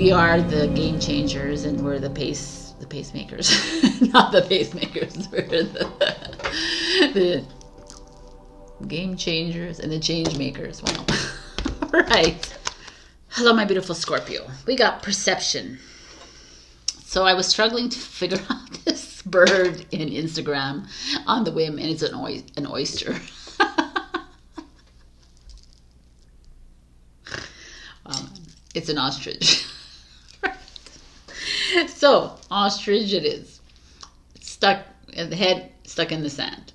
we are the game changers, and we're the pacemakers. Not the pacemakers. We're the game changers and the change makers. Wow. Right. Hello, my beautiful Scorpio. We got perception. So I was struggling to figure out this bird in Instagram on the whim, and it's an oyster. It's an ostrich. So, ostrich it is. Stuck, the head stuck in the sand.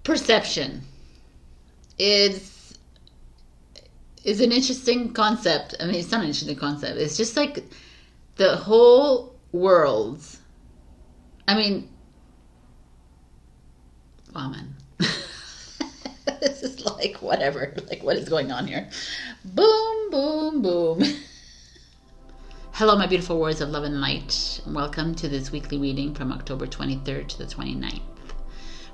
Perception is an interesting concept. I mean, it's not an interesting concept. It's just like the whole world. I mean, wow, man. This is like whatever. Like, what is going on here? Boom, boom, boom. Hello, my beautiful warriors of love and light. Welcome to this weekly reading from October 23rd to the 29th.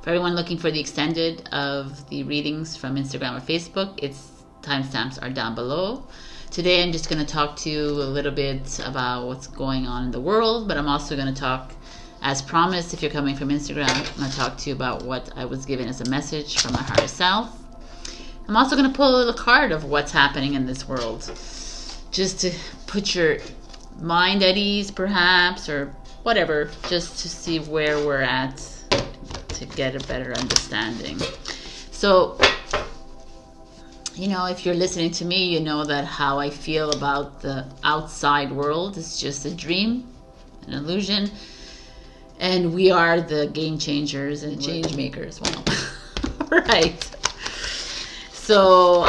For everyone looking for the extended of the readings from Instagram or Facebook, its timestamps are down below. Today I'm just going to talk to you a little bit about what's going on in the world, but I'm also going to talk, as promised, if you're coming from Instagram, I'm going to talk to you about what I was given as a message from my higher self. I'm also going to pull a little card of what's happening in this world, just to put your mind at ease, perhaps, or whatever, just to see where we're at, to get a better understanding. So, you know, if you're listening to me, you know that how I feel about the outside world is just a dream, an illusion, and we are the game changers and change makers. Wow. Right. So,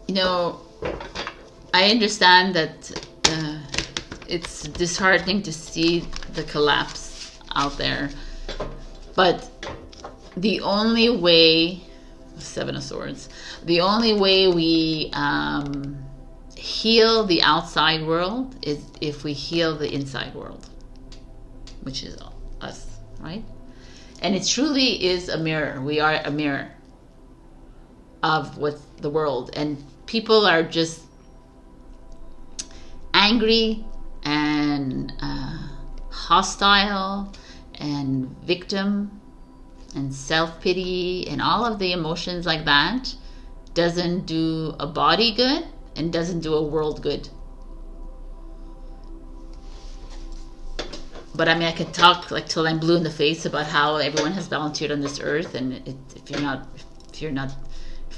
you know, I understand that it's disheartening to see the collapse out there, but the only way, Seven of Swords, the only way we heal the outside world is if we heal the inside world, which is us, right? And it truly is a mirror. We are a mirror of what the world, and people are just angry and hostile and victim and self-pity and all of the emotions like that doesn't do a body good and doesn't do a world good. But I mean, I could talk like till I'm blue in the face about how everyone has volunteered on this earth, and if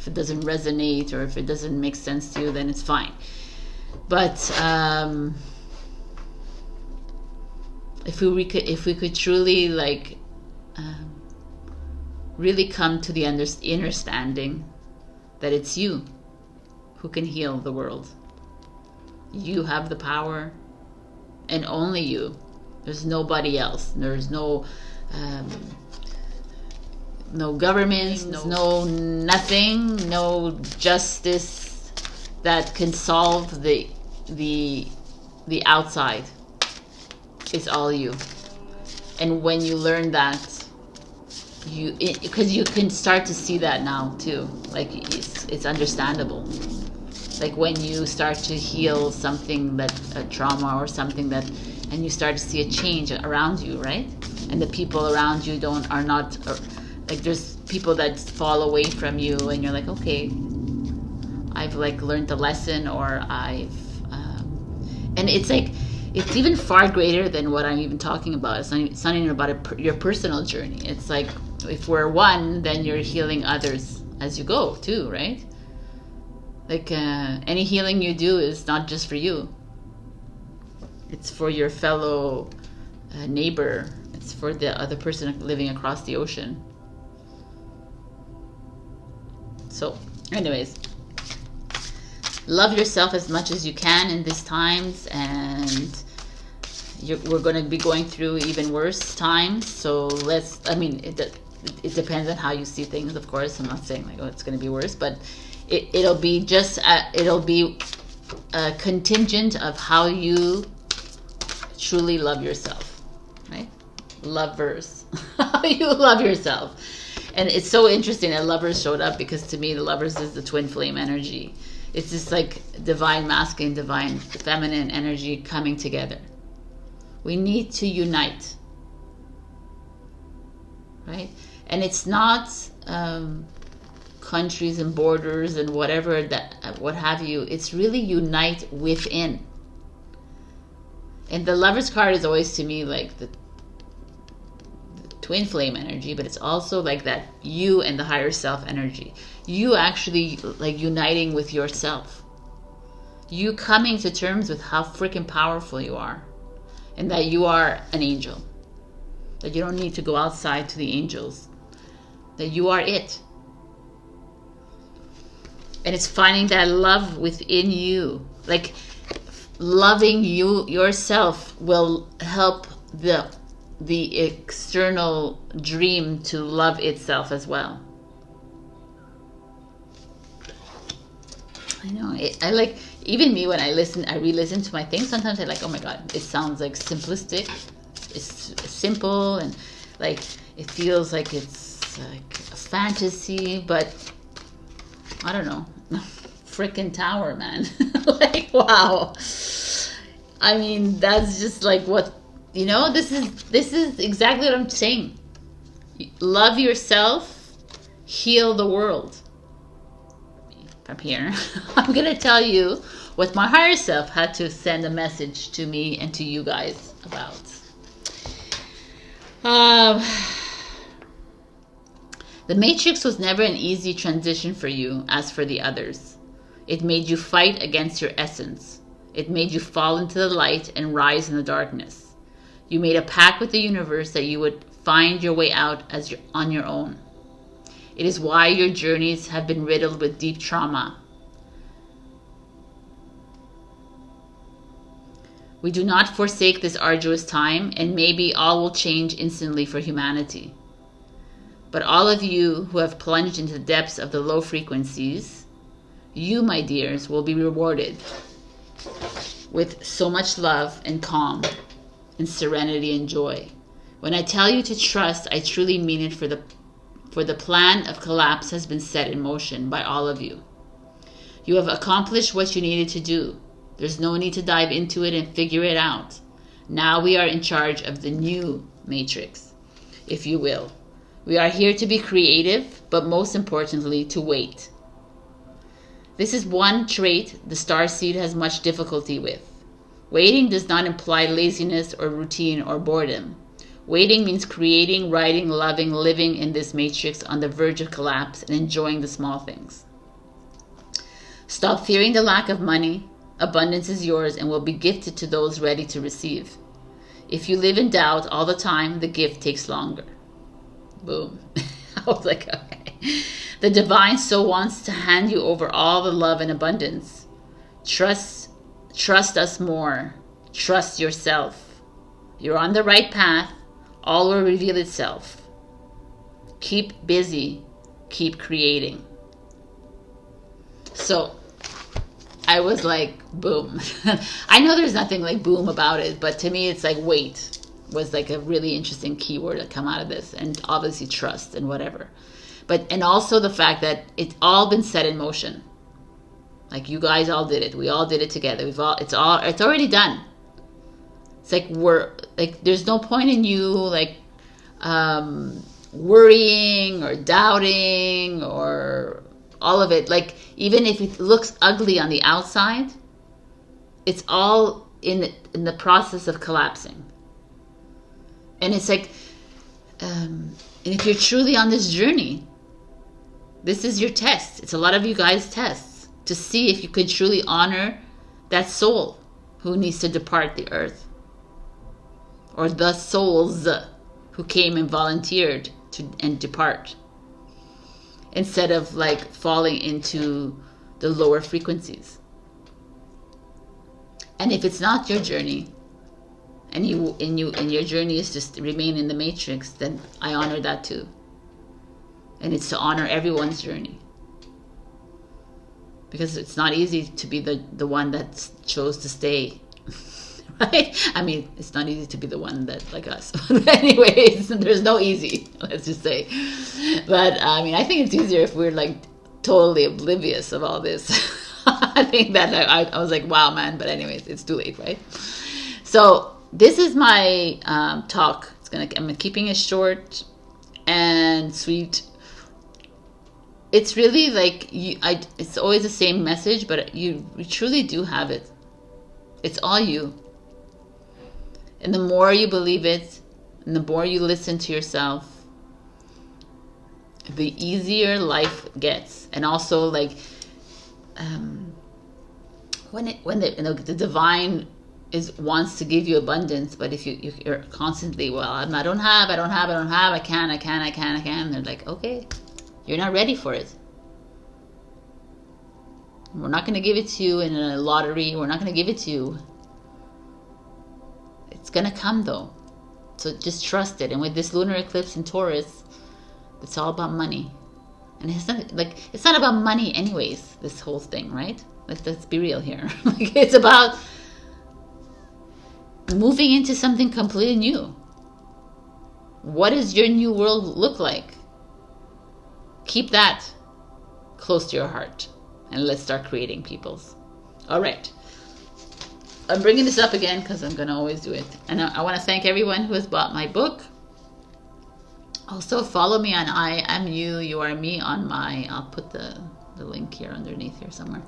it doesn't resonate or if it doesn't make sense to you, then it's fine. But if we could truly like really come to the understanding that it's you who can heal the world. You have the power, and only you. There's nobody else. There's no government, no nothing, no justice that can solve the outside. It's all you. And when you learn that, because you can start to see that now too, like it's understandable. Like when you start to heal something, that a trauma or something that, and you start to see a change around you, right? And the people around you are not like, there's people that fall away from you, and you're like, okay, I've like learned the lesson, or and it's like, it's even far greater than what I'm even talking about. It's not even about your personal journey. It's like, if we're one, then you're healing others as you go too, right? Like any healing you do is not just for you. It's for your fellow neighbor. It's for the other person living across the ocean. So, anyways, love yourself as much as you can in these times, and we're going to be going through even worse times. So it depends on how you see things, of course. I'm not saying like, oh, it's going to be worse, but it'll be contingent of how you truly love yourself, right? Lovers. How you love yourself. And it's so interesting that lovers showed up, because to me the lovers is the twin flame energy. It's just like divine masculine, divine feminine energy coming together. We need to unite, right? And it's not countries and borders and whatever, that what have you. It's really unite within. And the Lover's card is always to me like the twin flame energy, but it's also like that you and the higher self energy. You actually like uniting with yourself. You coming to terms with how freaking powerful you are, and that you are an angel. That you don't need to go outside to the angels. That you are it. And it's finding that love within you. Like loving you yourself will help the external dream to love itself as well. I know. I like, even me when I re-listen to my things, sometimes I like, oh my God, it sounds like simplistic. It's simple, and like it feels like it's like a fantasy, but I don't know. Freaking tower, man. Like, wow. I mean, that's just like what, you know, this is exactly what I'm saying. Love yourself, heal the world. From here, I'm going to tell you what my higher self had to send a message to me and to you guys about. The Matrix was never an easy transition for you as for the others. It made you fight against your essence. It made you fall into the light and rise in the darkness. You made a pact with the universe that you would find your way out on your own. It is why your journeys have been riddled with deep trauma. We do not forsake this arduous time, and maybe all will change instantly for humanity. But all of you who have plunged into the depths of the low frequencies, you, my dears, will be rewarded with so much love and calm and serenity and joy. When I tell you to trust, I truly mean it, for the plan of collapse has been set in motion by all of you. You have accomplished what you needed to do. There's no need to dive into it and figure it out. Now we are in charge of the new matrix, if you will. We are here to be creative, but most importantly, to wait. This is one trait the starseed has much difficulty with. Waiting does not imply laziness or routine or boredom. Waiting means creating, writing, loving, living in this matrix on the verge of collapse and enjoying the small things. Stop fearing the lack of money. Abundance is yours and will be gifted to those ready to receive. If you live in doubt all the time, the gift takes longer. Boom. I was like, okay. The divine so wants to hand you over all the love and abundance. Trust us more. Trust yourself. You're on the right path. All will reveal itself. Keep busy. Keep creating. So I was like, boom. I know there's nothing like boom about it, but to me it's like wait was like a really interesting keyword that come out of this, and obviously trust and whatever. But, and also the fact that it's all been set in motion. Like you guys all did it. We all did it together. It's already done. It's like there's no point in you like worrying or doubting or all of it. Like even if it looks ugly on the outside, it's all in the process of collapsing. And it's like, and if you're truly on this journey, this is your test. It's a lot of you guys' tests to see if you can truly honor that soul who needs to depart the earth, or the souls who came and volunteered to and depart, instead of like falling into the lower frequencies. And if it's not your journey, and your journey is just remain in the matrix, then I honor that too. And it's to honor everyone's journey, because it's not easy to be the one that chose to stay, right? I mean, it's not easy to be the one that like us. Anyways, there's no easy, let's just say. But I mean, I think it's easier if we're like totally oblivious of all this. I think that I was like, wow, man. But anyways, it's too late, right? So this is my talk. I'm keeping it short and sweet. It's really like it's always the same message, but you truly do have it. It's all you. And the more you believe it, and the more you listen to yourself, the easier life gets. And also, like, when the divine wants to give you abundance, but if you're constantly, well, I don't have, I can, they're like, okay, you're not ready for it. We're not going to give it to you in a lottery. We're not going to give it to you. It's going to come though. So just trust it. And with this lunar eclipse in Taurus, it's all about money. And it's not about money anyways, this whole thing, right? Let's be real here. Like, it's about moving into something completely new. What does your new world look like? Keep that close to your heart. And let's start creating people's. All right. I'm bringing this up again because I'm going to always do it. And I want to thank everyone who has bought my book. Also, follow me on I Am You, You Are Me on my, I'll put the link here underneath here somewhere.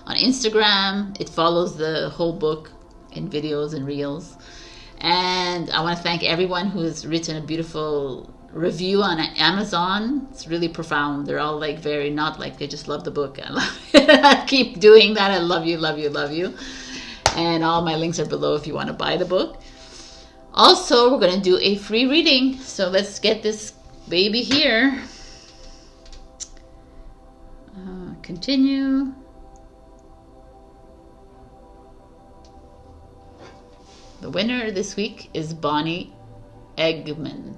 On Instagram, it follows the whole book in videos and reels. And I want to thank everyone who has written a beautiful review on Amazon. It's really profound. They're all like very, not like they just love the book. I love it. Keep doing that. I love you, love you, love you. And all my links are below if you want to buy the book. Also, we're going to do a free reading. So let's get this baby here. Continue. The winner this week is Bonnie Eggman.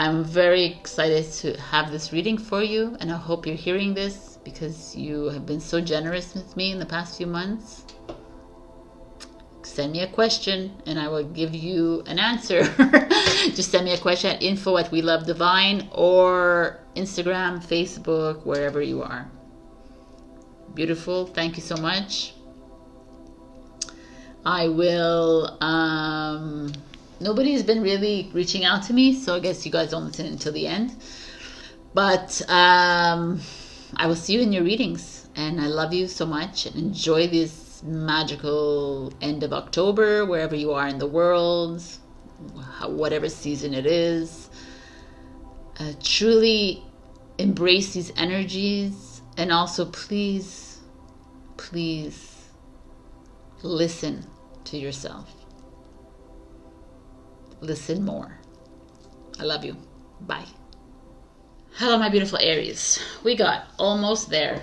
I'm very excited to have this reading for you, and I hope you're hearing this because you have been so generous with me in the past few months. Send me a question and I will give you an answer. Just send me a question at info@WeLoveDivine or Instagram, Facebook, wherever you are. Beautiful. Thank you so much. I will nobody's been really reaching out to me, so I guess you guys don't listen until the end. But I will see you in your readings, and I love you so much, and enjoy this magical end of October, wherever you are in the world, whatever season it is. Truly embrace these energies, and also please listen to yourself. Listen more. I love you. Bye. Hello, my beautiful Aries. We got almost there.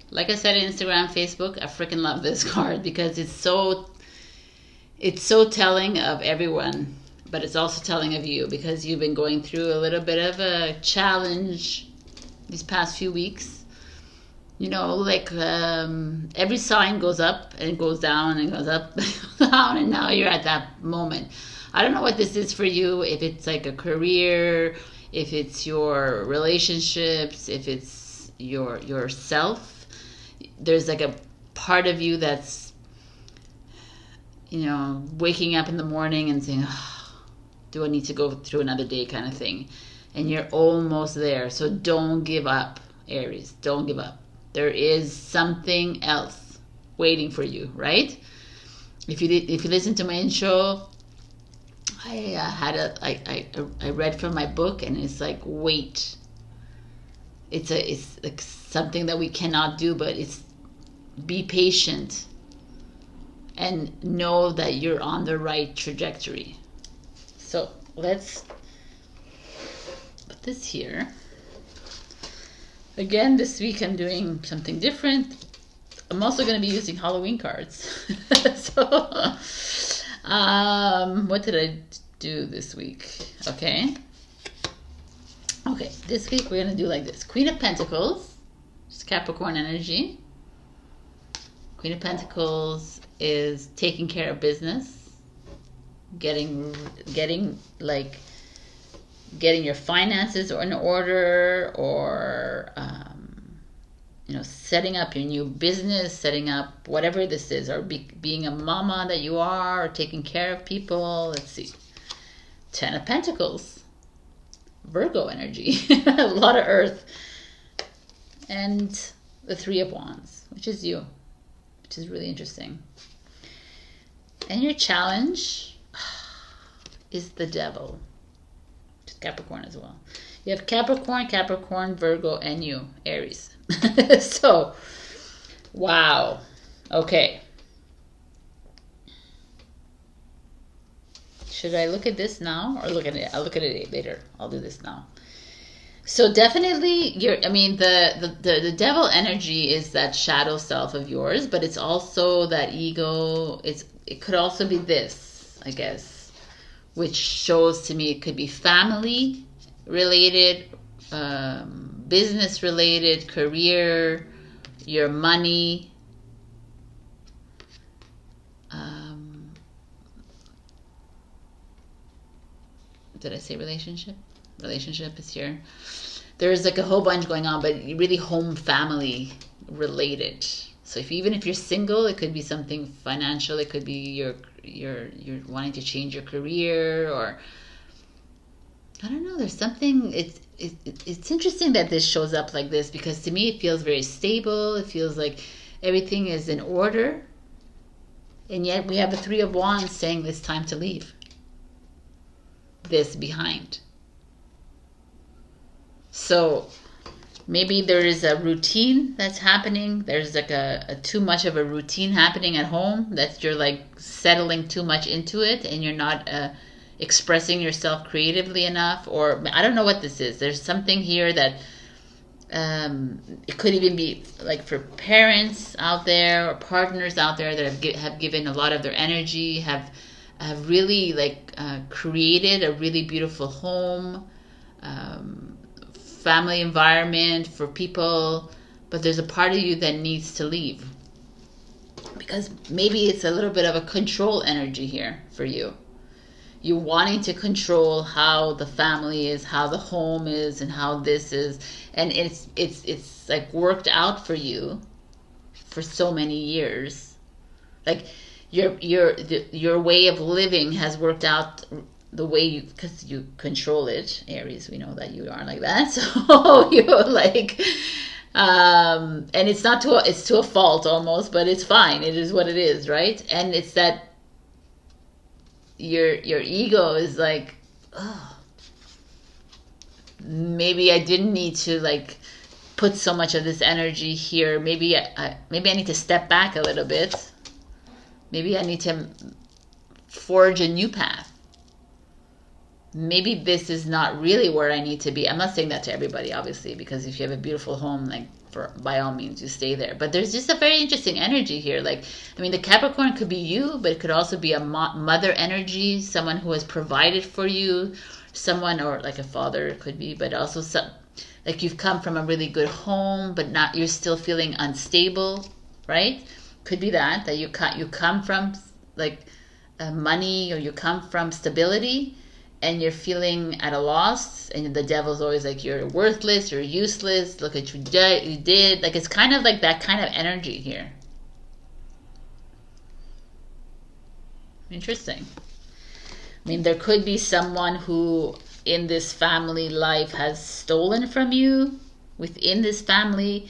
Like I said on Instagram, Facebook, I freaking love this card because it's so telling of everyone, but it's also telling of you because you've been going through a little bit of a challenge these past few weeks. You know, like every sign goes up and goes down and goes up and down, and now you're at that moment. I don't know what this is for you, if it's like a career, if it's your relationships, if it's yourself. There's like a part of you that's, you know, waking up in the morning and saying, oh, do I need to go through another day kind of thing? And you're almost there. So don't give up, Aries. Don't give up. There is something else waiting for you, right? If you listen to my intro, I read from my book, and it's like, wait. It's like something that we cannot do, but it's be patient and know that you're on the right trajectory. So let's put this here. Again, this week I'm doing something different. I'm also going to be using Halloween cards. So, what did I do this week? Okay, this week we're going to do like this. Queen of Pentacles, just Capricorn energy. Queen of Pentacles is taking care of business, getting your finances in order, or you know, setting up your new business, setting up whatever this is, or being a mama that you are, or taking care of people. Let's see. 10 of Pentacles. Virgo energy. A lot of earth. And the 3 of Wands, which is you, which is really interesting. And your challenge is the Devil. Which is Capricorn as well. You have Capricorn, Virgo, and you, Aries. So, wow. Okay. Should I look at this now or look at it? I'll look at it later. I'll do this now. So definitely, the devil energy is that shadow self of yours, but it's also that ego. It could also be this, I guess, which shows to me it could be family related, business related, career, your money. Did I say relationship? Relationship is here. There's like a whole bunch going on, but really home family related. So even if you're single, it could be something financial. It could be you're wanting to change your career, or I don't know. There's something. It's interesting that this shows up like this, because to me it feels very stable. It feels like everything is in order, and yet we have the 3 of Wands saying it's time to leave this behind. So maybe there is a routine that's happening. There's like a too much of a routine happening at home, that you're like settling too much into it, and you're not expressing yourself creatively enough. Or I don't know what this is. There's something here that it could even be like for parents out there or partners out there that have given a lot of their energy, have really like created a really beautiful home, family environment for people, but there's a part of you that needs to leave, because maybe it's a little bit of a control energy here for you. You wanting to control how the family is, how the home is, and how this is, and it's like worked out for you for so many years. Like your way of living has worked out the way you, because you control it. Aries, we know that you are like that. So you're like, and it's not it's to a fault almost, but it's fine. It is what it is, right? And it's that your ego is like, oh, maybe I didn't need to like put so much of this energy here. Maybe I need to step back a little bit. Maybe I need to forge a new path. Maybe this is not really where I need to be. I'm not saying that to everybody, obviously, because if you have a beautiful home, like, by all means, you stay there. But there's just a very interesting energy here. Like, I mean, the Capricorn could be you, but it could also be a mother energy, someone who has provided for you, someone, or like a father it could be, but also like you've come from a really good home, but not, you're still feeling unstable, right? Could be that you come from like money, or you come from stability, and you're feeling at a loss, and the devil's always like, you're worthless, you're useless, look at you did. Like, it's kind of like that kind of energy here. Interesting. I mean, there could be someone who in this family life has stolen from you, within this family,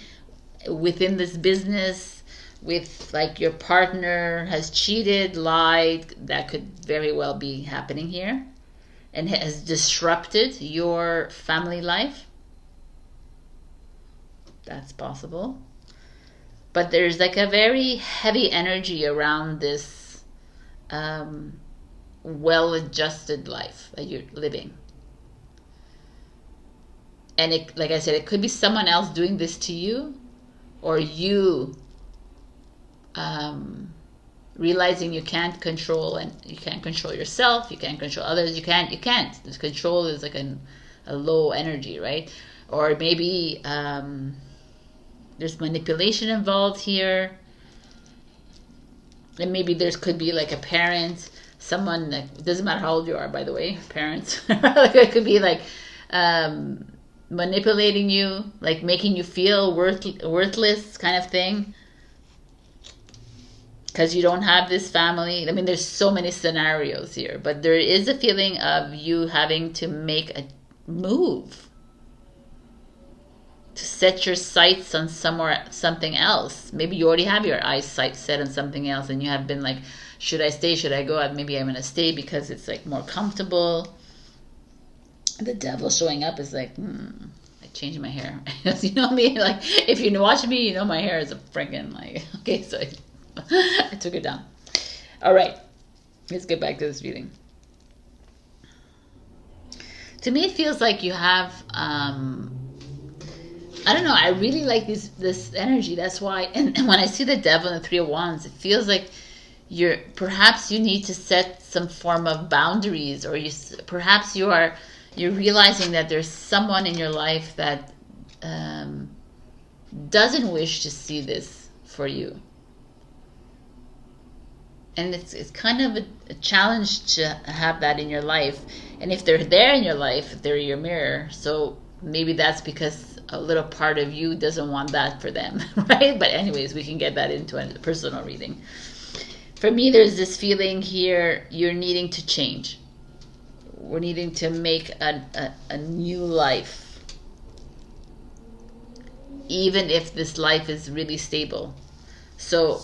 within this business, with like your partner has cheated, lied. That could very well be happening here, and has disrupted your family life. That's possible. But there's like a very heavy energy around this well-adjusted life that you're living. And it, like I said, it could be someone else doing this to you, or you realizing you can't control, and you can't control yourself, you can't control others, you can't. This control is like a low energy, right? Or maybe there's manipulation involved here. And maybe there could be like a parent, someone that, it doesn't matter how old you are, by the way, parents. Like it could be like manipulating you, like making you feel worthless kind of thing. Because you don't have this family. I mean, there's so many scenarios here, but there is a feeling of you having to make a move, to set your sights on something else. Maybe you already have your eyes set on something else, and you have been like, should I stay? Should I go? Maybe I'm going to stay because it's like more comfortable. The devil showing up is like, I changed my hair. You know me? Like, if you watch me, you know my hair is a freaking like, okay, so I took it down. All right, let's get back to this reading. To me, it feels like you have, I don't know, I really like this energy. That's why, and when I see the devil and the Three of Wands, it feels like perhaps you need to set some form of boundaries, or perhaps you're realizing that there's someone in your life that doesn't wish to see this for you. And it's kind of a challenge to have that in your life. And if they're there in your life, they're your mirror. So maybe that's because a little part of you doesn't want that for them, right? But anyways, we can get that into a personal reading. For me, there's this feeling here, you're needing to change. We're needing to make a new life. Even if this life is really stable. So,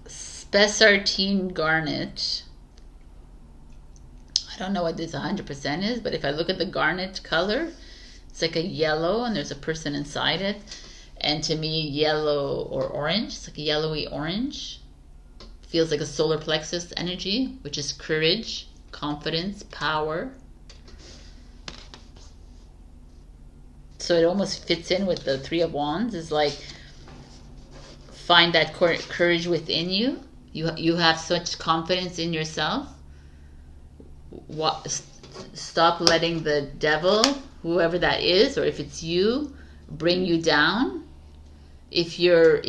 Spessartine Garnet, I don't know what this 100% is, but if I look at the garnet color, it's like a yellow and there's a person inside it. And to me, yellow or orange, it's like a yellowy orange. Feels like a solar plexus energy, which is courage, confidence, power. So it almost fits in with the Three of Wands. It's like, find that courage within you. You have such confidence in yourself. Stop letting the devil, whoever that is, or if it's you, bring you down. If you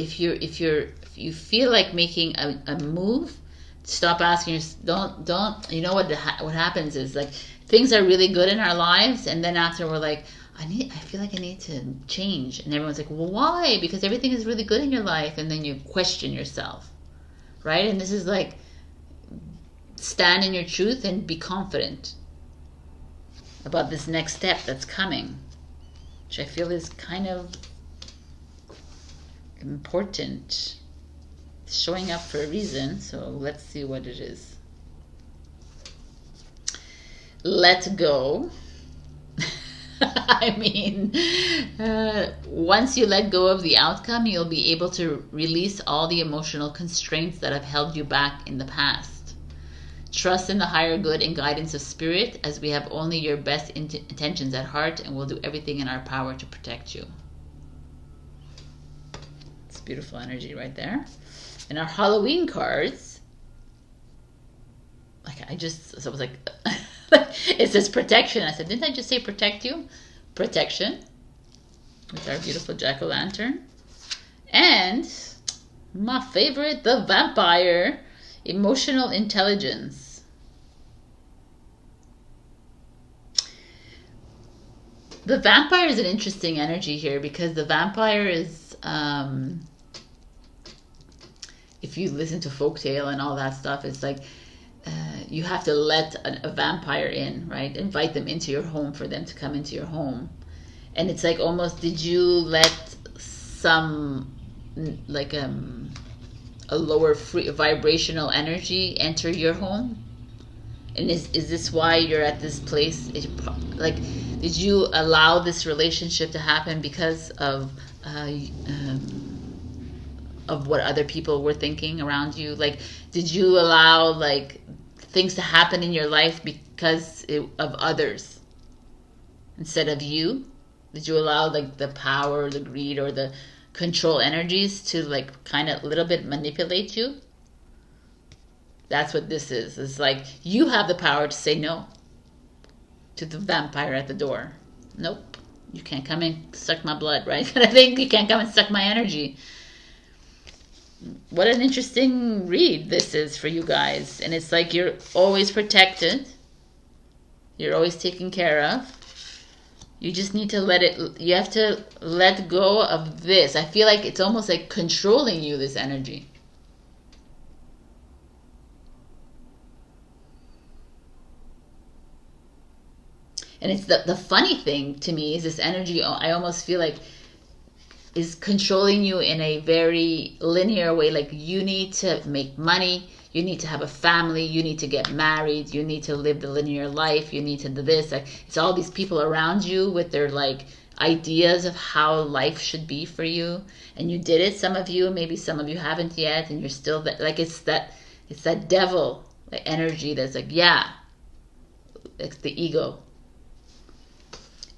feel like making a move, stop asking yourself, don't you know what happens is, like, things are really good in our lives, and then after we're like, I feel like I need to change, and everyone's like, well, why? Because everything is really good in your life, and then you question yourself, right? And this is like, stand in your truth and be confident about this next step that's coming, which I feel is kind of important. It's showing up for a reason, so let's see what it is. Let go. I mean, once you let go of the outcome, you'll be able to release all the emotional constraints that have held you back in the past. Trust in the higher good and guidance of spirit, as we have only your best intentions at heart, and we'll do everything in our power to protect you. It's beautiful energy right there. And our Halloween cards, like I was like, it says protection. I said, didn't I just say protect you? Protection, with our beautiful jack-o'-lantern. And my favorite, the vampire, emotional intelligence. The vampire is an interesting energy here, because the vampire is, if you listen to folktale and all that stuff, it's like, you have to let a vampire in, right? Invite them into your home for them to come into your home. And it's like, almost, did you let some, like, a lower vibrational energy enter your home? And is this why you're at this place? Like, did you allow this relationship to happen because of what other people were thinking around you? Like, did you allow, like, things to happen in your life because of others instead of you? Did you allow, like, the power, the greed, or the control energies to, like, kind of a little bit manipulate you? That's what this is. It's like, you have the power to say no to the vampire at the door. Nope, you can't come and suck my blood, right? I think you can't come and suck my energy. what an interesting read this is for you guys. And it's like you're always protected. You're always taken care of. You just need to let it, you have to let go of this. I feel like it's almost like controlling you, this energy. And it's the funny thing to me is this energy, I almost feel like is controlling you in a very linear way. Like you need to make money, you need to have a family, you need to get married, you need to live the linear life, you need to do this. Like it's all these people around you with their like ideas of how life should be for you, and you did it. Some of you, maybe some of you haven't yet, and you're still that. Like it's that devil energy that's like, yeah, it's the ego.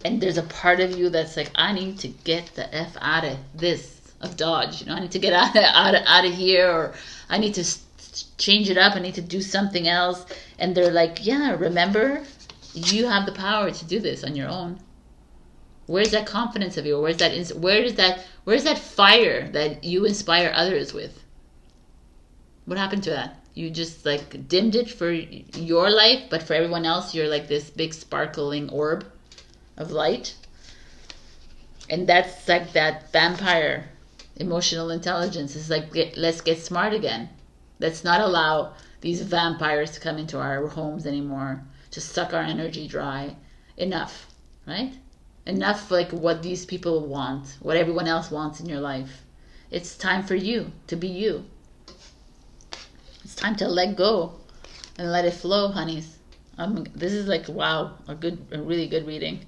And there's a part of you that's like, I need to get the F out of this, of Dodge. You know, I need to get out of here, or I need to change it up. I need to do something else. And they're like, yeah, remember, you have the power to do this on your own. Where's that confidence of you? Where's that fire that you inspire others with? What happened to that? You just like dimmed it for your life, but for everyone else, you're like this big sparkling orb of light. And that's like that vampire emotional intelligence. It's like, let's get smart again. Let's not allow these vampires to come into our homes anymore, to suck our energy dry. Enough, right? Enough like what these people want, what everyone else wants in your life. It's time for you to be you. It's time to let go and let it flow, honeys. This is like, wow, a really good reading.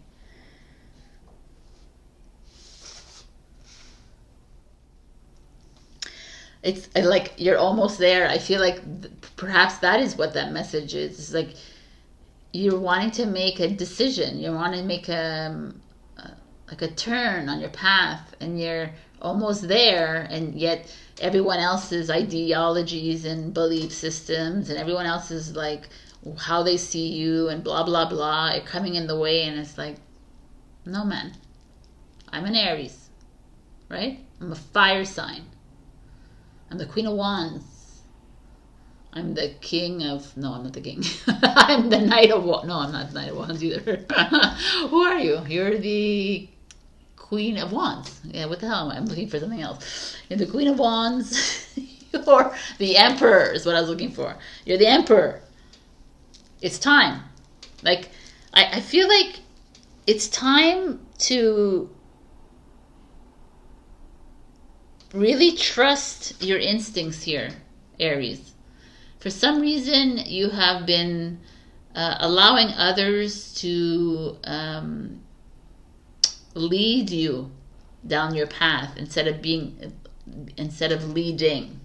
It's like you're almost there. I feel like perhaps that is what that message is. It's like you're wanting to make a decision. You want to make a turn on your path, and you're almost there, and yet everyone else's ideologies and belief systems and everyone else's like how they see you and blah blah blah are coming in the way. And it's like, no, man, I'm an Aries, right? I'm a fire sign. I'm the Queen of Wands. I'm the King of... No, I'm not the King. I'm the Knight of Wands. No, I'm not the Knight of Wands either. Who are you? You're the Queen of Wands. Yeah, what the hell am I? I'm looking for something else. You're the Queen of Wands. You're the Emperor is what I was looking for. You're the Emperor. It's time. Like, I feel like it's time to really trust your instincts here, Aries. For some reason, you have been allowing others to lead you down your path instead of leading.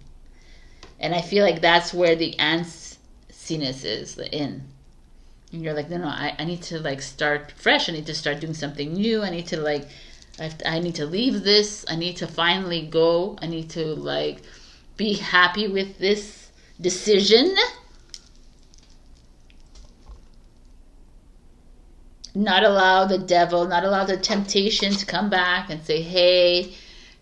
And I feel like that's where the antsiness is in. And you're like, no, I need to like start fresh. I need to start doing something new. I need to like, I need to leave this. I need to finally go. I need to like be happy with this decision. Not allow the devil, not allow the temptation to come back and say, hey,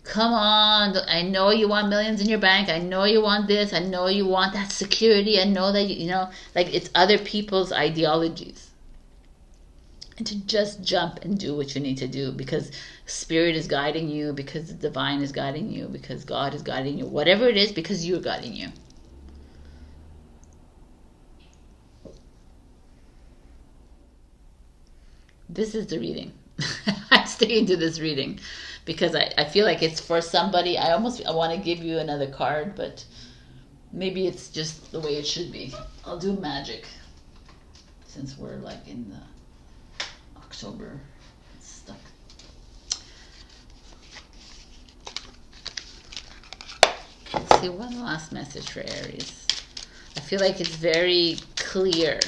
come on. I know you want millions in your bank. I know you want this. I know you want that security. I know that, you know, like it's other people's ideologies. And to just jump and do what you need to do because Spirit is guiding you, because the divine is guiding you, because God is guiding you, whatever it is, because you're guiding you. This is the reading. I'm sticking to this reading because I feel like it's for somebody. I want to give you another card, but maybe it's just the way it should be. I'll do magic since we're like in the October stuck. Let's see, one last message for Aries. I feel like it's very clear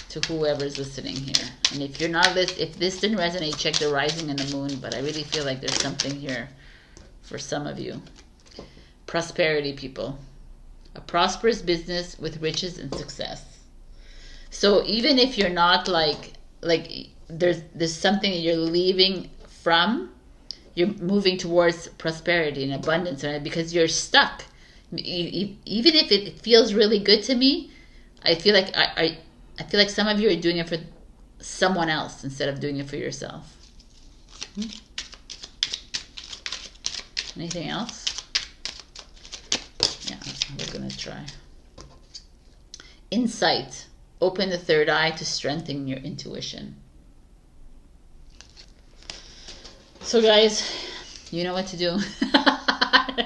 to whoever's listening here. And if you're not if this didn't resonate, check the rising and the moon, but I really feel like there's something here for some of you. Prosperity, people. A prosperous business with riches and success. So even if you're not like there's something that you're leaving from, you're moving towards prosperity and abundance, right? Because you're stuck. Even if it feels really good to me, I feel like I feel like some of you are doing it for someone else instead of doing it for yourself. Anything else? Yeah, we're gonna try. Insight. Open the third eye to strengthen your intuition. So guys, you know what to do.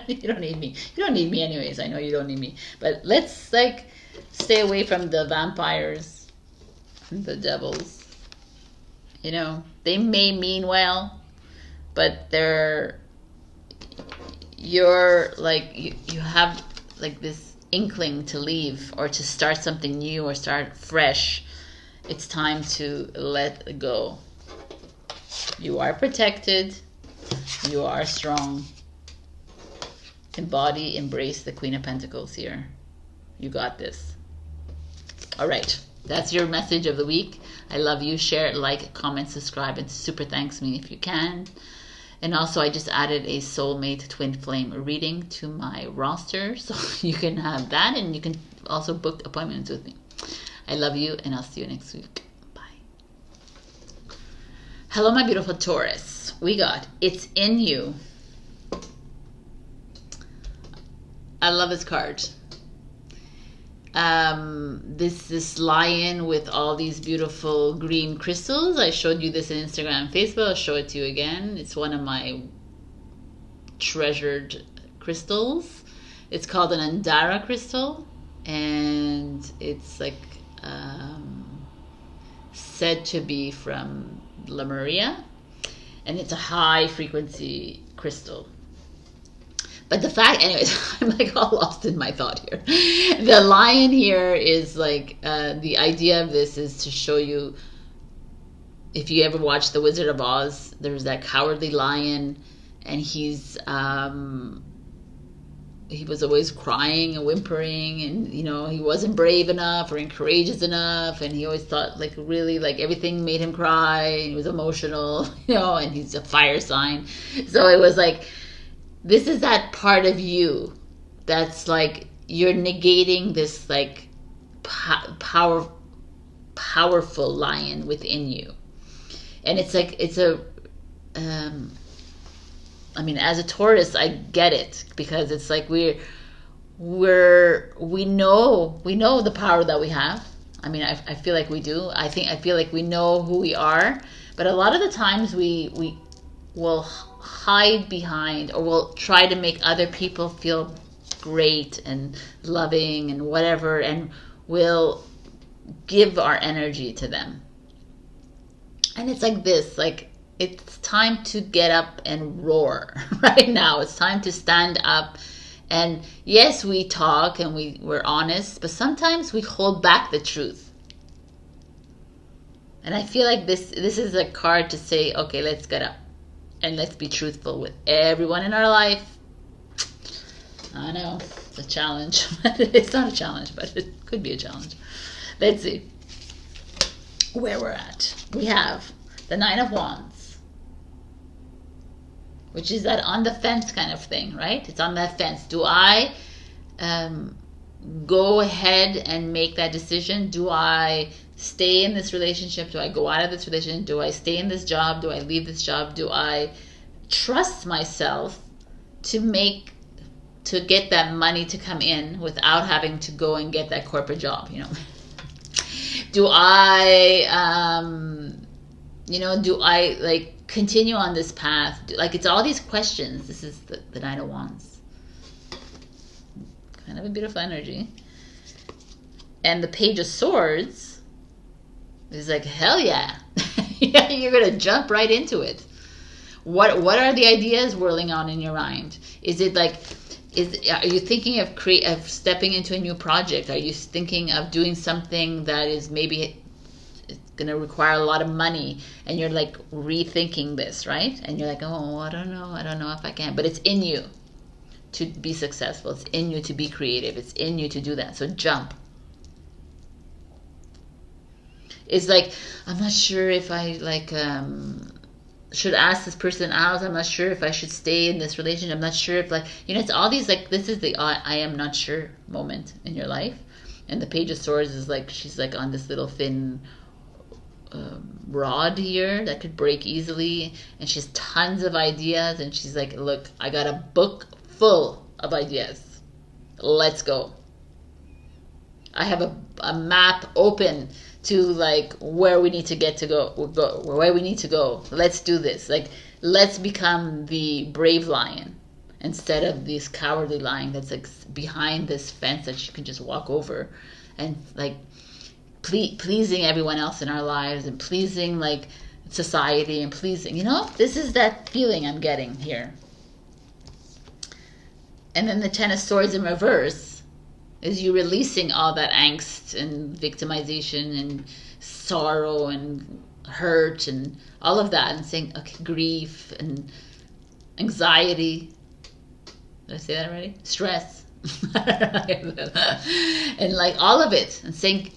You don't need me. You don't need me anyways. I know you don't need me. But let's like stay away from the vampires and the devils. You know, they may mean well, but you're like, you have like this inkling to leave or to start something new or start fresh. It's time to let go. You are protected. You are strong. Embody, embrace the Queen of Pentacles here. You got this. All right. That's your message of the week. I love you. Share, like, comment, subscribe, and super thanks me if you can. And also, I just added a soulmate twin flame reading to my roster, so you can have that, and you can also book appointments with me. I love you, and I'll see you next week. Bye. Hello, my beautiful Taurus. We got It's in You. I love this card. This lion with all these beautiful green crystals. I showed you this in Instagram and Facebook. I'll show it to you again. It's one of my treasured crystals. It's called an Andara crystal, and it's like said to be from Lemuria, and it's a high frequency crystal. But the fact, anyways, I'm like all lost in my thought here. The lion here is like, the idea of this is to show you, if you ever watched The Wizard of Oz, there's that cowardly lion, and he was always crying and whimpering, and you know, he wasn't brave enough or courageous enough, and he always thought like really like everything made him cry. He was emotional, you know, and he's a fire sign. So it was like, this is that part of you that's like, you're negating this like powerful lion within you. And it's like, it's a, I mean, as a Taurus, I get it, because it's like we know the power that we have. I mean, I feel like we do. I feel like we know who we are, but a lot of the times we will hide behind, or we'll try to make other people feel great and loving and whatever, and we'll give our energy to them. And it's like this, like, it's time to get up and roar right now. It's time to stand up. And yes, we talk and we're honest, but sometimes we hold back the truth. And I feel like this is a card to say, okay, let's get up and let's be truthful with everyone in our life. I know it's a challenge, but it's not a challenge, but it could be a challenge. Let's see where we're at. We have the Nine of Wands, which is that on the fence kind of thing, right? It's on that fence. Do I go ahead and make that decision? Do I stay in this relationship? Do I go out of this relationship? Do I stay in this job? Do I leave this job? Do I trust myself to get that money to come in without having to go and get that corporate job, you know? Do I, do I like continue on this path? Like, it's all these questions. This is the Nine of Wands. Kind of a beautiful energy. And the Page of Swords is like, hell yeah. Yeah, you're going to jump right into it. What are the ideas whirling on in your mind? Is it like, are you thinking of stepping into a new project? Are you thinking of doing something that is maybe going to require a lot of money, and you're like rethinking this, right? And you're like, oh, I don't know if I can. But it's in you to be successful. It's in you to be creative. It's in you to do that. So jump. It's like, I'm not sure if I like should ask this person out. I'm not sure if I should stay in this relationship. I'm not sure if, like, you know, it's all these, like, this is the I am not sure moment in your life. And the Page of Swords is like, she's like on this little thin rod here that could break easily. And she has tons of ideas. And she's like, look, I got a book full of ideas. Let's go. I have a map open to, like, where we need to where we need to go. Let's do this. Like, let's become the brave lion instead of this cowardly lion that's, like, behind this fence that you can just walk over, and, like, pleasing everyone else in our lives, and pleasing, like, society, and pleasing, you know, this is that feeling I'm getting here. And then the Ten of Swords in reverse is you releasing all that angst and victimization and sorrow and hurt and all of that, and saying, okay, grief and anxiety. Did I say that already? Stress. And, like, all of it, and saying,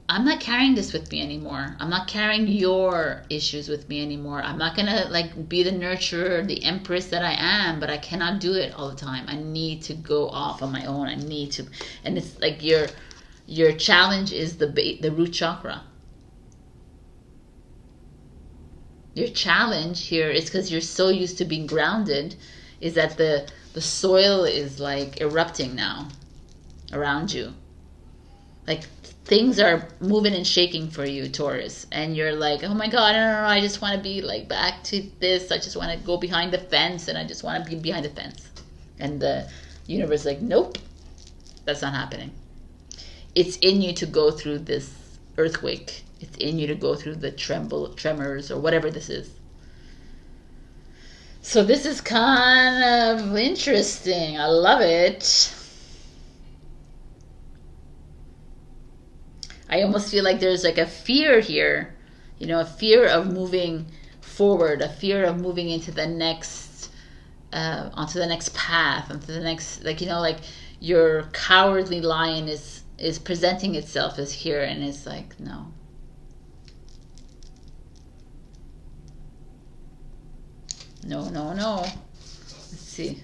I'm not carrying this with me anymore. I'm not carrying your issues with me anymore. I'm not gonna, like, be the nurturer, the empress that I am, but I cannot do it all the time. I need to go off on my own. I need to, and it's like your challenge is the root chakra. Your challenge here is, because you're so used to being grounded, is that the soil is, like, erupting now around you. Like, things are moving and shaking for you, Taurus, and you're like, oh my God, I just want to be, like, back to this. I just want to go behind the fence, and I just want to be behind the fence. And the universe is like, nope, that's not happening. It's in you to go through this earthquake. It's in you to go through the tremors, or whatever this is. So this is kind of interesting. I love it. I almost feel like there's, like, a fear here, you know, a fear of moving forward, a fear of moving into the next, onto the next path, onto the next, like, you know, like, your cowardly lion is presenting itself as here, and it's like, no. No, no, no. Let's see.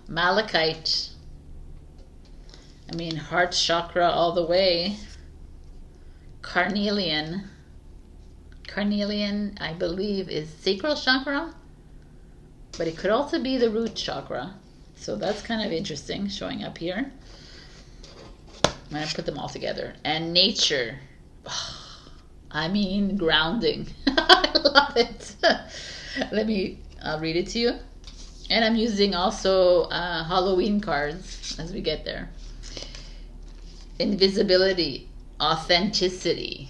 Malachite. I mean, heart chakra all the way. Carnelian. Carnelian, I believe, is sacral chakra, but it could also be the root chakra. So that's kind of interesting showing up here. I'm going to put them all together. And nature. I mean, grounding. I love it. I'll read it to you. And I'm using also Halloween cards as we get there. Invisibility. Authenticity.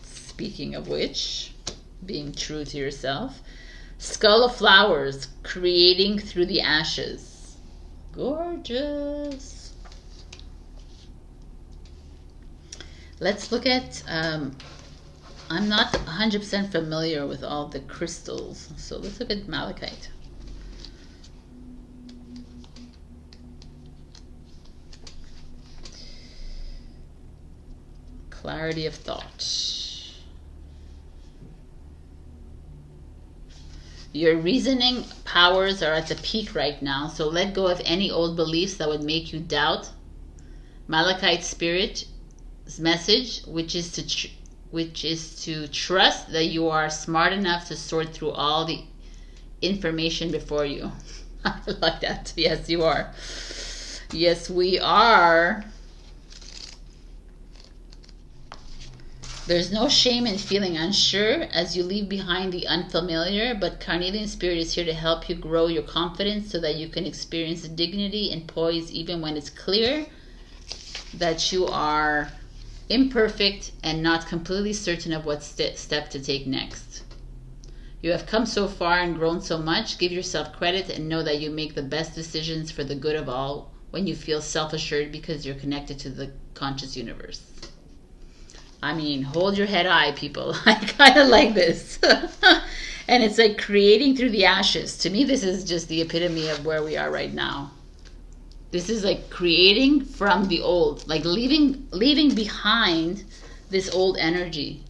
Speaking of which, being true to yourself. Skull of Flowers, creating through the ashes. Gorgeous. Let's look at, I'm not 100% familiar with all the crystals, so let's look at malachite. Clarity of thought. Your reasoning powers are at the peak right now, so let go of any old beliefs that would make you doubt. Malachite Spirit's message, which is to trust that you are smart enough to sort through all the information before you. I like that. Yes, you are. Yes, we are. There's no shame in feeling unsure as you leave behind the unfamiliar, but Carnelian Spirit is here to help you grow your confidence so that you can experience dignity and poise even when it's clear that you are imperfect and not completely certain of what step to take next. You have come so far and grown so much. Give yourself credit and know that you make the best decisions for the good of all when you feel self-assured because you're connected to the conscious universe. I mean, hold your head high, people. I kind of like this. And it's like creating through the ashes. To me, this is just the epitome of where we are right now. This is like creating from the old, like leaving behind this old energy.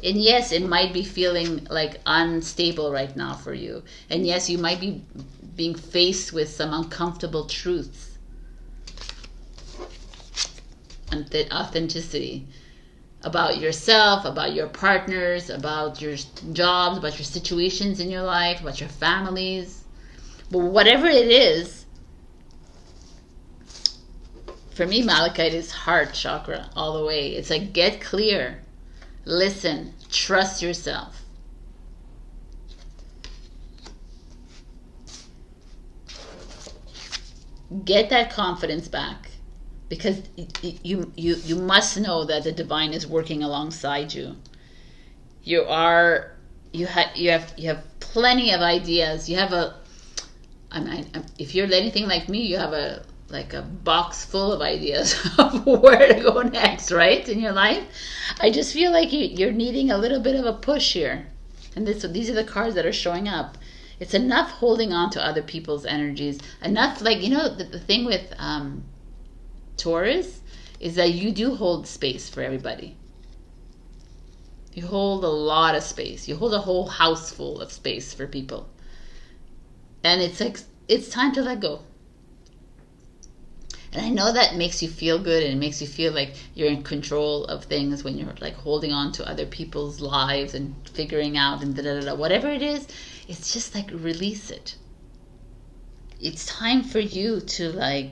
And yes, it might be feeling like unstable right now for you. And yes, you might be being faced with some uncomfortable truths and authenticity about yourself, about your partners, about your jobs, about your situations in your life, about your families. But whatever it is, for me, Malachite is heart chakra all the way. It's like, get clear, listen, trust yourself. Get that confidence back, because you must know that the divine is working alongside you. You have plenty of ideas. You have if you're anything like me, you have a box full of ideas of where to go next, right, in your life. I just feel like you're needing a little bit of a push here, and these are the cards that are showing up. It's enough holding on to other people's energies. Enough, like, the thing with Taurus is that you do hold space for everybody. You hold a lot of space. You hold a whole house full of space for people. And it's like, it's time to let go. And I know that makes you feel good, and it makes you feel like you're in control of things when you're like holding on to other people's lives and figuring out and whatever it is. It's just like, release it. It's time for you to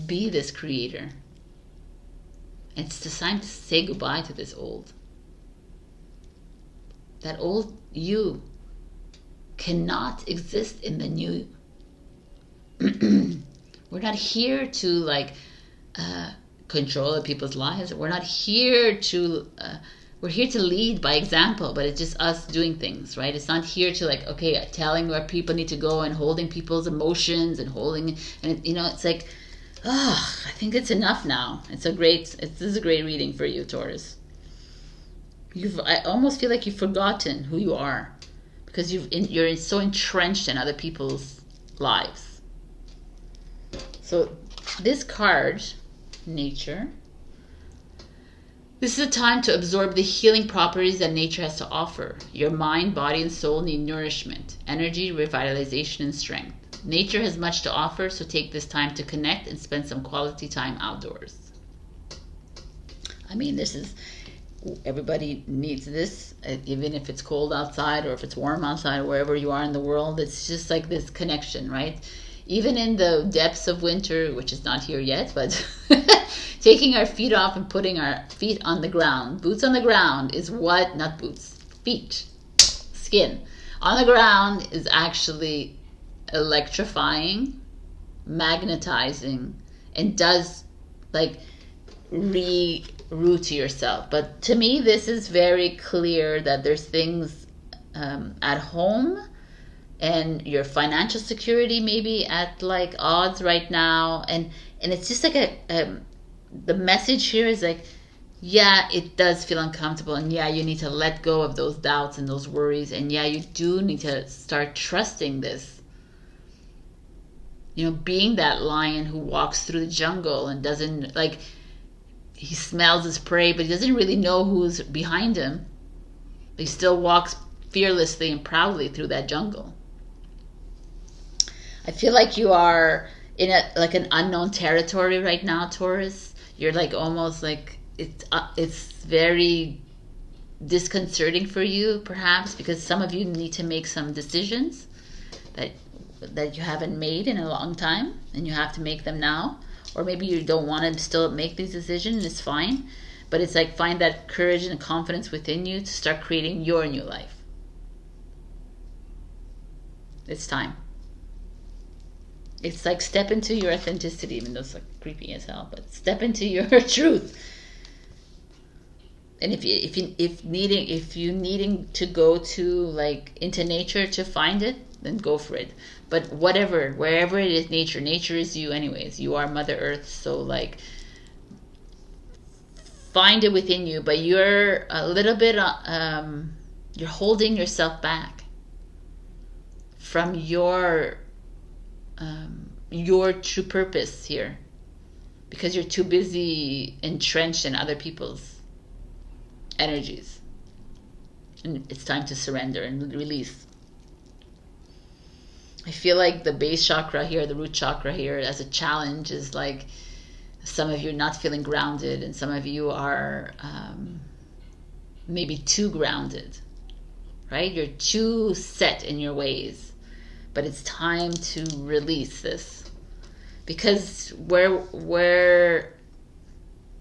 be this creator. It's the time to say goodbye to this old. That old you cannot exist in the new. We're not here to control other people's lives. We're not here to we're here to lead by example, but it's just us doing things, right? It's not here to telling where people need to go and holding people's emotions and it's like, I think it's enough now. This is a great reading for you, Taurus. I almost feel like you've forgotten who you are, because you're so entrenched in other people's lives. So this card, nature, this is a time to absorb the healing properties that nature has to offer. Your mind, body, and soul need nourishment, energy, revitalization, and strength. Nature has much to offer, so take this time to connect and spend some quality time outdoors. I mean, everybody needs this, even if it's cold outside or if it's warm outside or wherever you are in the world. It's just like this connection, right? Even in the depths of winter, which is not here yet, but taking our feet off and putting our feet on the ground. Boots on the ground is what? Not boots. Feet. Skin. On the ground is actually electrifying, magnetizing, and does reroute to yourself. But to me, this is very clear that there's things at home, and your financial security maybe at odds right now, and it's just the message here is yeah, it does feel uncomfortable, and yeah, you need to let go of those doubts and those worries, and yeah, you do need to start trusting this. Being that lion who walks through the jungle and doesn't he smells his prey, but he doesn't really know who's behind him. But he still walks fearlessly and proudly through that jungle. I feel like you are in an unknown territory right now, Taurus. You're almost it's very disconcerting for you, perhaps, because some of you need to make some decisions that you haven't made in a long time, and you have to make them now. Or maybe you don't want to still make these decisions. It's fine, but it's find that courage and confidence within you to start creating your new life. It's time. It's step into your authenticity, even though it's creepy as hell, but step into your truth. And if you needing to go to into nature to find it, then go for it. But wherever it is, nature is you anyways. You are Mother Earth, so find it within you. But you're a little bit you're holding yourself back from your true purpose here, because you're too busy entrenched in other people's energies. And it's time to surrender and release. I feel like the base chakra here, the root chakra here, as a challenge is like some of you are not feeling grounded, and some of you are maybe too grounded, right? You're too set in your ways, but it's time to release this, because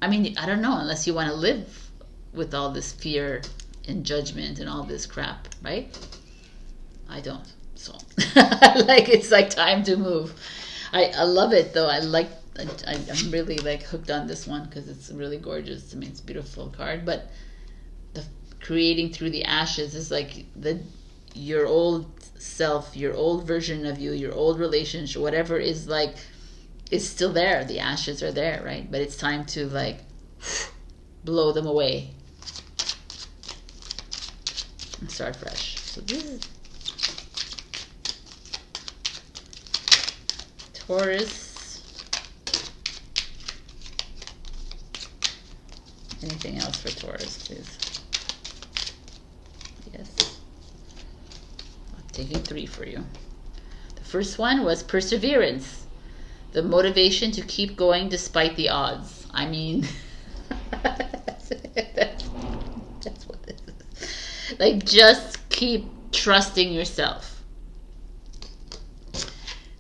I mean, I don't know, unless you want to live with all this fear and judgment and all this crap, right? I don't. So like, it's like time to move. I love it though. I'm really like hooked on this one because it's really gorgeous. I mean, it's a beautiful card, but the creating through the ashes is like your old self, your old version of you, your old relationship, whatever is like, is still there. The ashes are there, right? But it's time to like blow them away and start fresh. So this is Taurus. Anything else for Taurus, please? Yes. I'm taking 3 for you. The first one was perseverance. The motivation to keep going despite the odds. I mean, that's what this is. Like, just keep trusting yourself.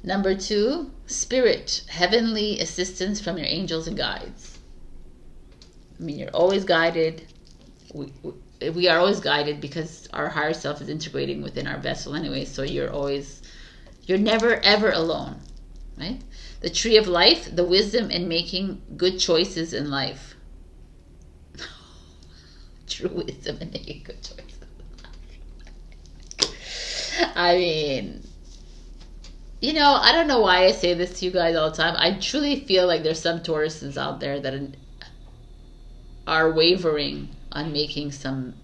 Number 2, spirit, heavenly assistance from your angels and guides. I mean, you're always guided. We are always guided because our higher self is integrating within our vessel anyway. So you're never ever alone, right? The tree of life, the wisdom in making good choices in life. True wisdom in making good choices in life. I mean, you know, I don't know why I say this to you guys all the time. I truly feel like there's some Tauruses out there that are wavering on making some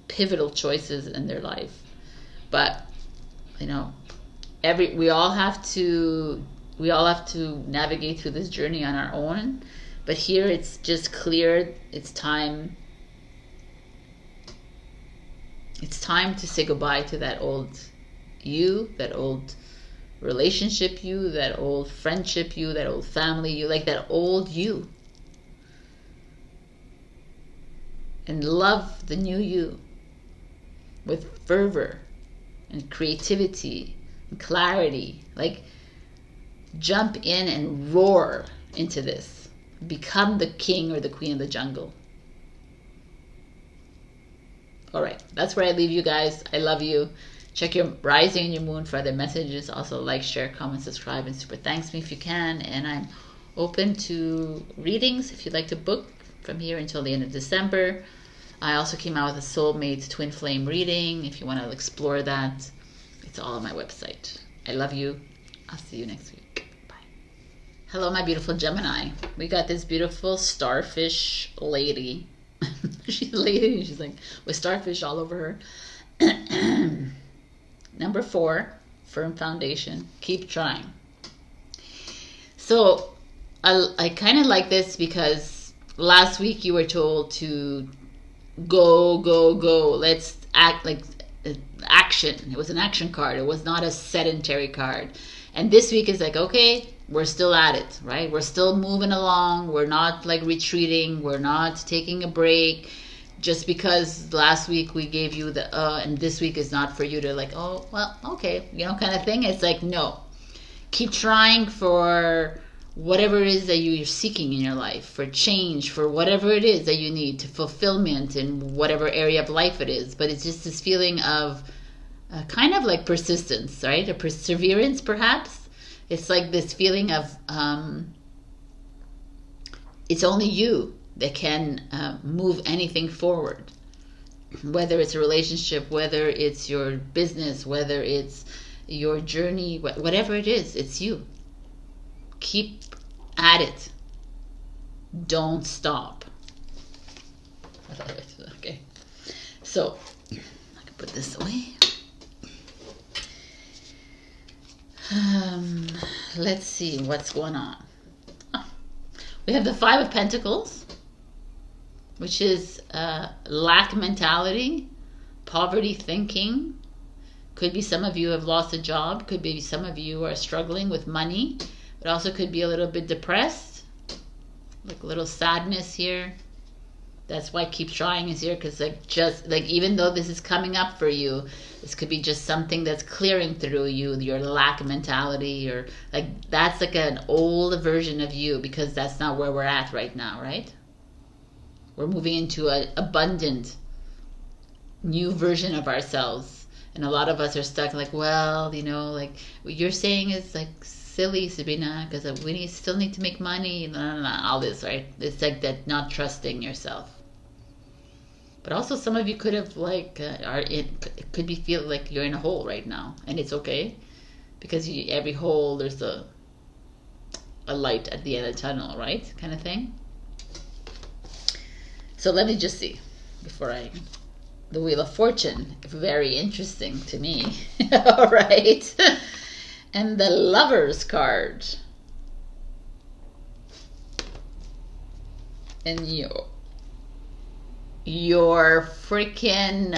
pivotal choices in their life. But, you know, we all have to navigate through this journey on our own. But here it's just clear. It's time to say goodbye to that old you, that old relationship you, that old friendship you, that old family you, like that old you. And love the new you with fervor and creativity and clarity. Like, jump in and roar into this. Become the king or the queen of the jungle. All right, that's where I leave you guys. I love you. Check your rising and your moon for other messages. Also, like, share, comment, subscribe, and super thanks me if you can. And I'm open to readings if you'd like to book from here until the end of December. I also came out with a soulmate twin flame reading. If you want to explore that, it's all on my website. I love you. I'll see you next week. Bye. Hello, my beautiful Gemini. We got this beautiful starfish lady. She's a lady. She's like with starfish all over her. Number 4, firm foundation. Keep trying. So I kind of like this because last week you were told to go, go, go. Let's act, like action. It was an action card. It was not a sedentary card. And this week is like, okay, we're still at it, right? We're still moving along. We're not like retreating. We're not taking a break. Just because last week we gave you the and this week is not for you to like, oh, well, okay, you know, kind of thing. It's like, no. Keep trying for whatever it is that you're seeking in your life, for change, for whatever it is that you need, to fulfillment in whatever area of life it is. But it's just this feeling of kind of like persistence, right? A perseverance, perhaps. It's like this feeling of it's only you that can move anything forward, whether it's a relationship, whether it's your business, whether it's your journey, whatever it is, it's you. Keep at it. Don't stop. Okay, so I can put this away. Let's see what's going on. We have the 5 of Pentacles. which is lack mentality, poverty thinking. Could be some of you have lost a job. Could be some of you are struggling with money. But also could be a little bit depressed. Like a little sadness here. That's why keep trying is here. Because even though this is coming up for you, this could be just something that's clearing through you. Your lack mentality. Or that's like an old version of you. Because that's not where we're at right now, right? We're moving into an abundant new version of ourselves. And a lot of us are stuck well, what you're saying is silly, Sabrina, because we still need to make money, all this, right? It's like that, not trusting yourself. But also some of you could have it could be feel like you're in a hole right now, and it's okay, because every hole there's a light at the end of the tunnel, right? Kind of thing. So let me just see before the Wheel of Fortune, very interesting to me. All right. And the Lovers card. And your freaking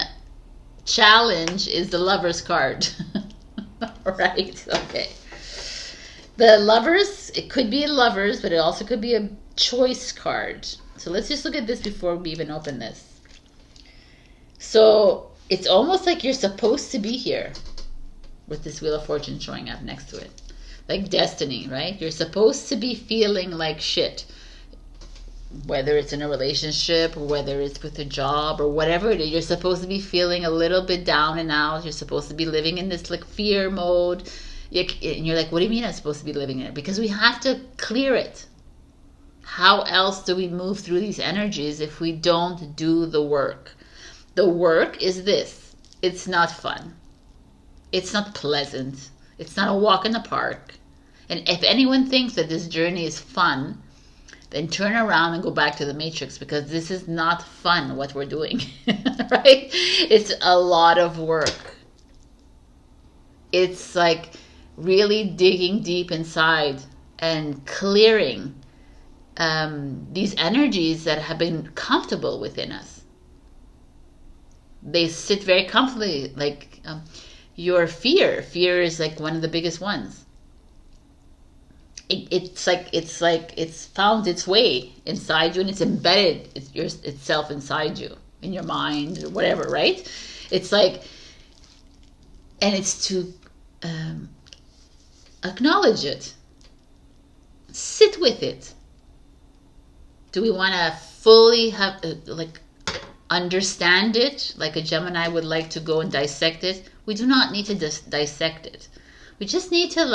challenge is the Lovers card. All right. Okay. The Lovers, it could be a Lovers, but it also could be a choice card. So let's just look at this before we even open this. So it's almost like you're supposed to be here with this Wheel of Fortune showing up next to it. Like destiny, right? You're supposed to be feeling like shit. Whether it's in a relationship, or whether it's with a job, or whatever it is, you're supposed to be feeling a little bit down and out. You're supposed to be living in this fear mode. And you're like, what do you mean I'm supposed to be living in it? Because we have to clear it. How else do we move through these energies if we don't do the work? The work is this. It's not fun. It's not pleasant. It's not a walk in the park. And if anyone thinks that this journey is fun, then turn around and go back to the Matrix, because this is not fun what we're doing. Right? It's a lot of work. It's like really digging deep inside and clearing these energies that have been comfortable within us. They sit very comfortably, your fear. Fear is one of the biggest ones. It's found its way inside you, and it's embedded itself inside you, in your mind, or whatever, right? It's and it's to acknowledge it, sit with it. Do we want to fully have understand it, like a Gemini would like to go and dissect it? We do not need to dissect it. We just need to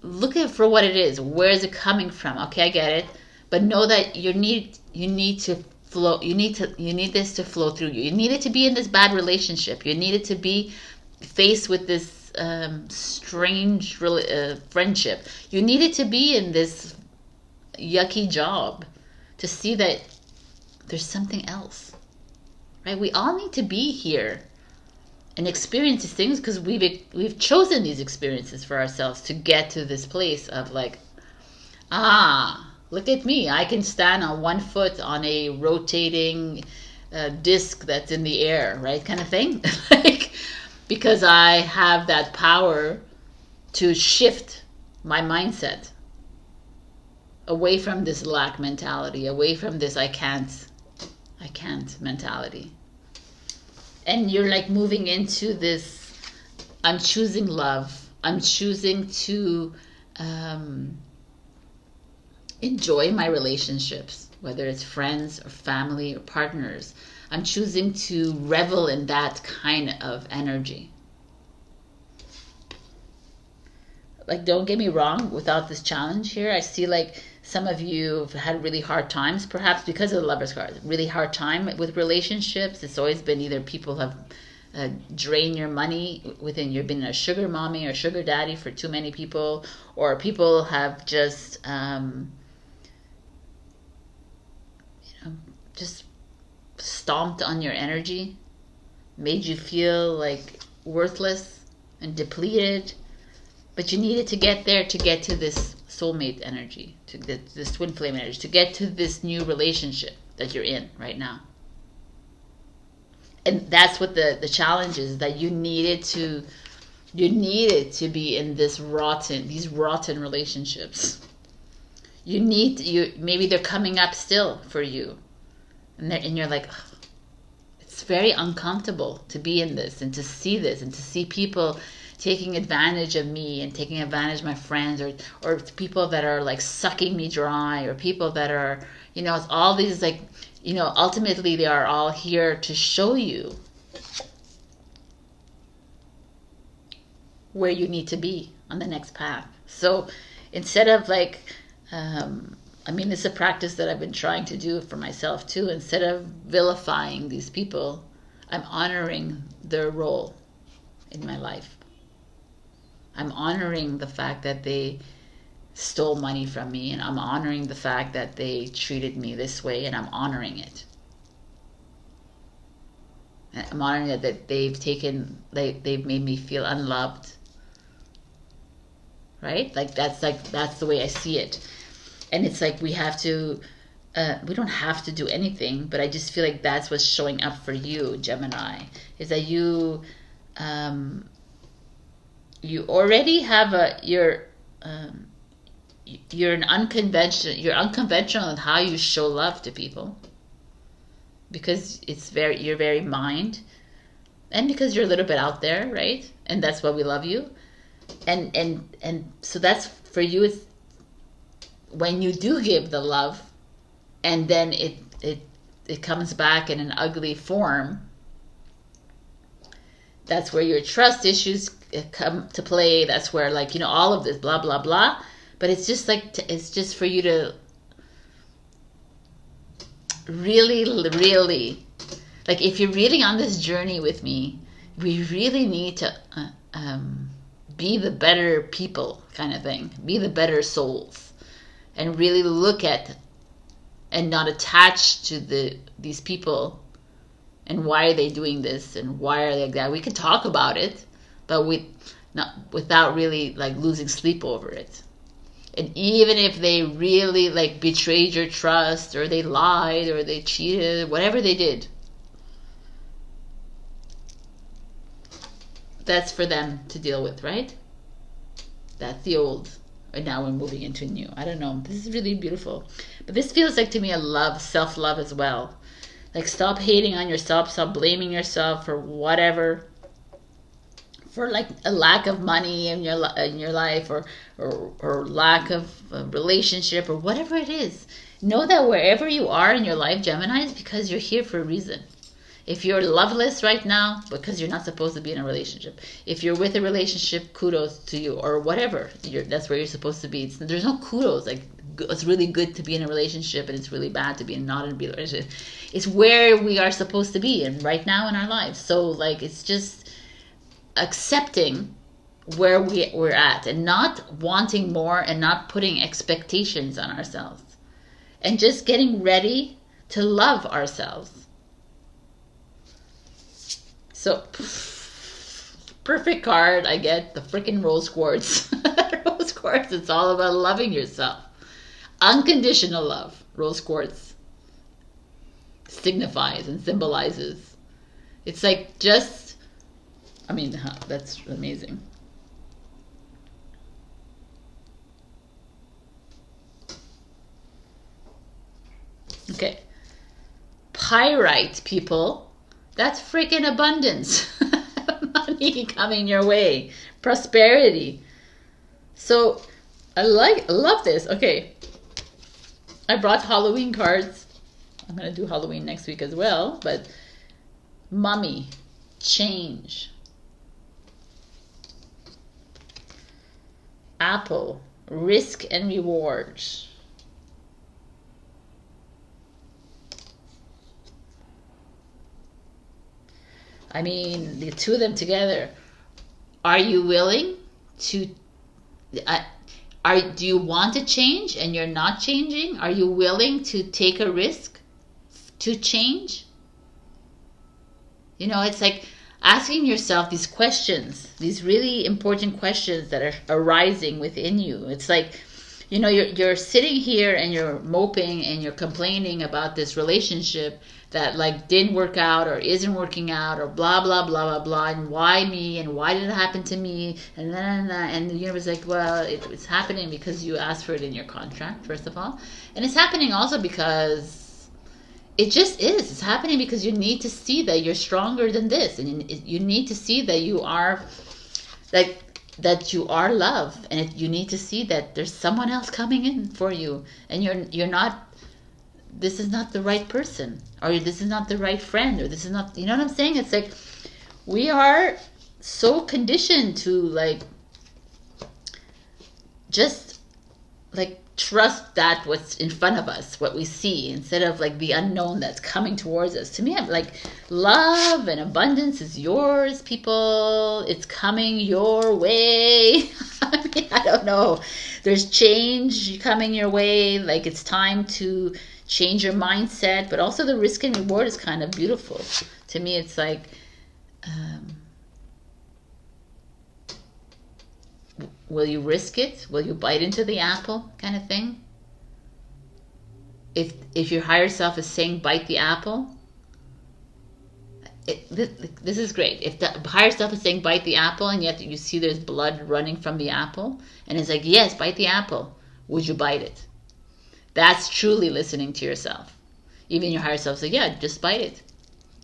look at it for what it is. Where is it coming from? Okay, I get it, but know that you need to flow. You need this to flow through you. You need it to be in this bad relationship. You need it to be faced with this strange friendship. You need it to be in this yucky job to see that there's something else, right? We all need to be here and experience these things because we've chosen these experiences for ourselves to get to this place of look at me. I can stand on one foot on a rotating disc that's in the air, right? Kind of thing. Because I have that power to shift my mindset away from this lack mentality, away from this I can't mentality. And you're moving into this, I'm choosing love. I'm choosing to enjoy my relationships, whether it's friends or family or partners. I'm choosing to revel in that kind of energy. Don't get me wrong, without this challenge here, I see some of you have had really hard times, perhaps because of the Lover's card. Really hard time with relationships. It's always been either people have drained your money within, you've been a sugar mommy or sugar daddy for too many people, or people have just just stomped on your energy, made you feel worthless and depleted. But you needed to get there to get to this soulmate energy, to this twin flame energy, to get to this new relationship. that you're in right now. And that's what the challenge is, that you needed to be in these rotten relationships. Maybe they're coming up still for you, and you're like, oh, it's very uncomfortable to be in this and to see people taking advantage of me and taking advantage of my friends, or people that are like sucking me dry, or people that are, it's all these like, ultimately they are all here to show you where you need to be on the next path. So instead of like, it's a practice that I've been trying to do for myself too. Instead of vilifying these people, I'm honoring their role in my life. I'm honoring the fact that they stole money from me, and I'm honoring the fact that they treated me this way, and I'm honoring it. And I'm honoring that they've made me feel unloved. Right? That's the way I see it. And it's like we don't have to do anything, but I just feel like that's what's showing up for you, Gemini, is that you already have you're unconventional in how you show love to people, because you're very mind, and because you're a little bit out there, right? And that's why we love you. And so that's for you. It's when you do give the love, and then it comes back in an ugly form. That's where your trust issues come to play. That's where, like, all of this blah blah blah. But it's just like it's just for you to really, really, like, if you're really on this journey with me, we really need to be the better people, kind of thing. Be the better souls, and really look at and not attach to these people and why are they doing this and why are they like that. We could talk about it, but without really like losing sleep over it. And even if they really like betrayed your trust, or they lied, or they cheated, whatever they did, that's for them to deal with, right? That's the old. And now we're moving into new. I don't know. This is really beautiful. But this feels like to me a love, self-love as well. Like, stop hating on yourself, stop blaming yourself for whatever, for like a lack of money in your life, or lack of a relationship, or whatever it is. Know that wherever you are in your life, Gemini, is because you're here for a reason. If you're loveless right now, because you're not supposed to be in a relationship. If you're with a relationship, kudos to you, or whatever. That's where you're supposed to be. There's no kudos. Like, it's really good to be in a relationship, and it's really bad to be not in a relationship. It's where we are supposed to be, and right now in our lives. So, like, it's just accepting where we're at, and not wanting more, and not putting expectations on ourselves, and just getting ready to love ourselves. So, perfect card. I get the freaking rose quartz. Rose quartz, it's all about loving yourself. Unconditional love. Rose quartz signifies and symbolizes. It's like just, that's amazing. Okay. Pyrite, people. That's freaking abundance. Money coming your way. Prosperity. So, I love this. Okay. I brought Halloween cards. I'm going to do Halloween next week as well. But, Mummy. Change. Apple. Risk and rewards. The two of them together. Are you willing to? Do you want to change and you're not changing? Are you willing to take a risk to change? It's like asking yourself these questions, these really important questions that are arising within you. It's like You know, you're sitting here and you're moping and you're complaining about this relationship that like didn't work out or isn't working out or blah blah blah blah blah, and why me and why did it happen to me, and the universe is like, well, it's happening because you asked for it in your contract, first of all, and it's happening also because it just is. It's happening because you need to see that you're stronger than this, and you need to see that you are like that you are love, and you need to see that there's someone else coming in for you, and you're not, this is not the right person, or this is not the right friend, or this is not, you know what I'm saying? It's like we are so conditioned to like just like trust that what's in front of us, what we see, instead of like the unknown that's coming towards us. To me, I'm like, love and abundance is yours, people. It's coming your way. I mean, I don't know. There's change coming your way. Like, it's time to change your mindset, but also the risk and reward is kind of beautiful. To me, it's like, will you risk it? Will you bite into the apple, kind of thing? If your higher self is saying bite the apple, this is great. If the higher self is saying bite the apple, and yet you see there's blood running from the apple, and it's like, yes, bite the apple, would you bite it? That's truly listening to yourself. Even your higher self says, yeah, just bite it.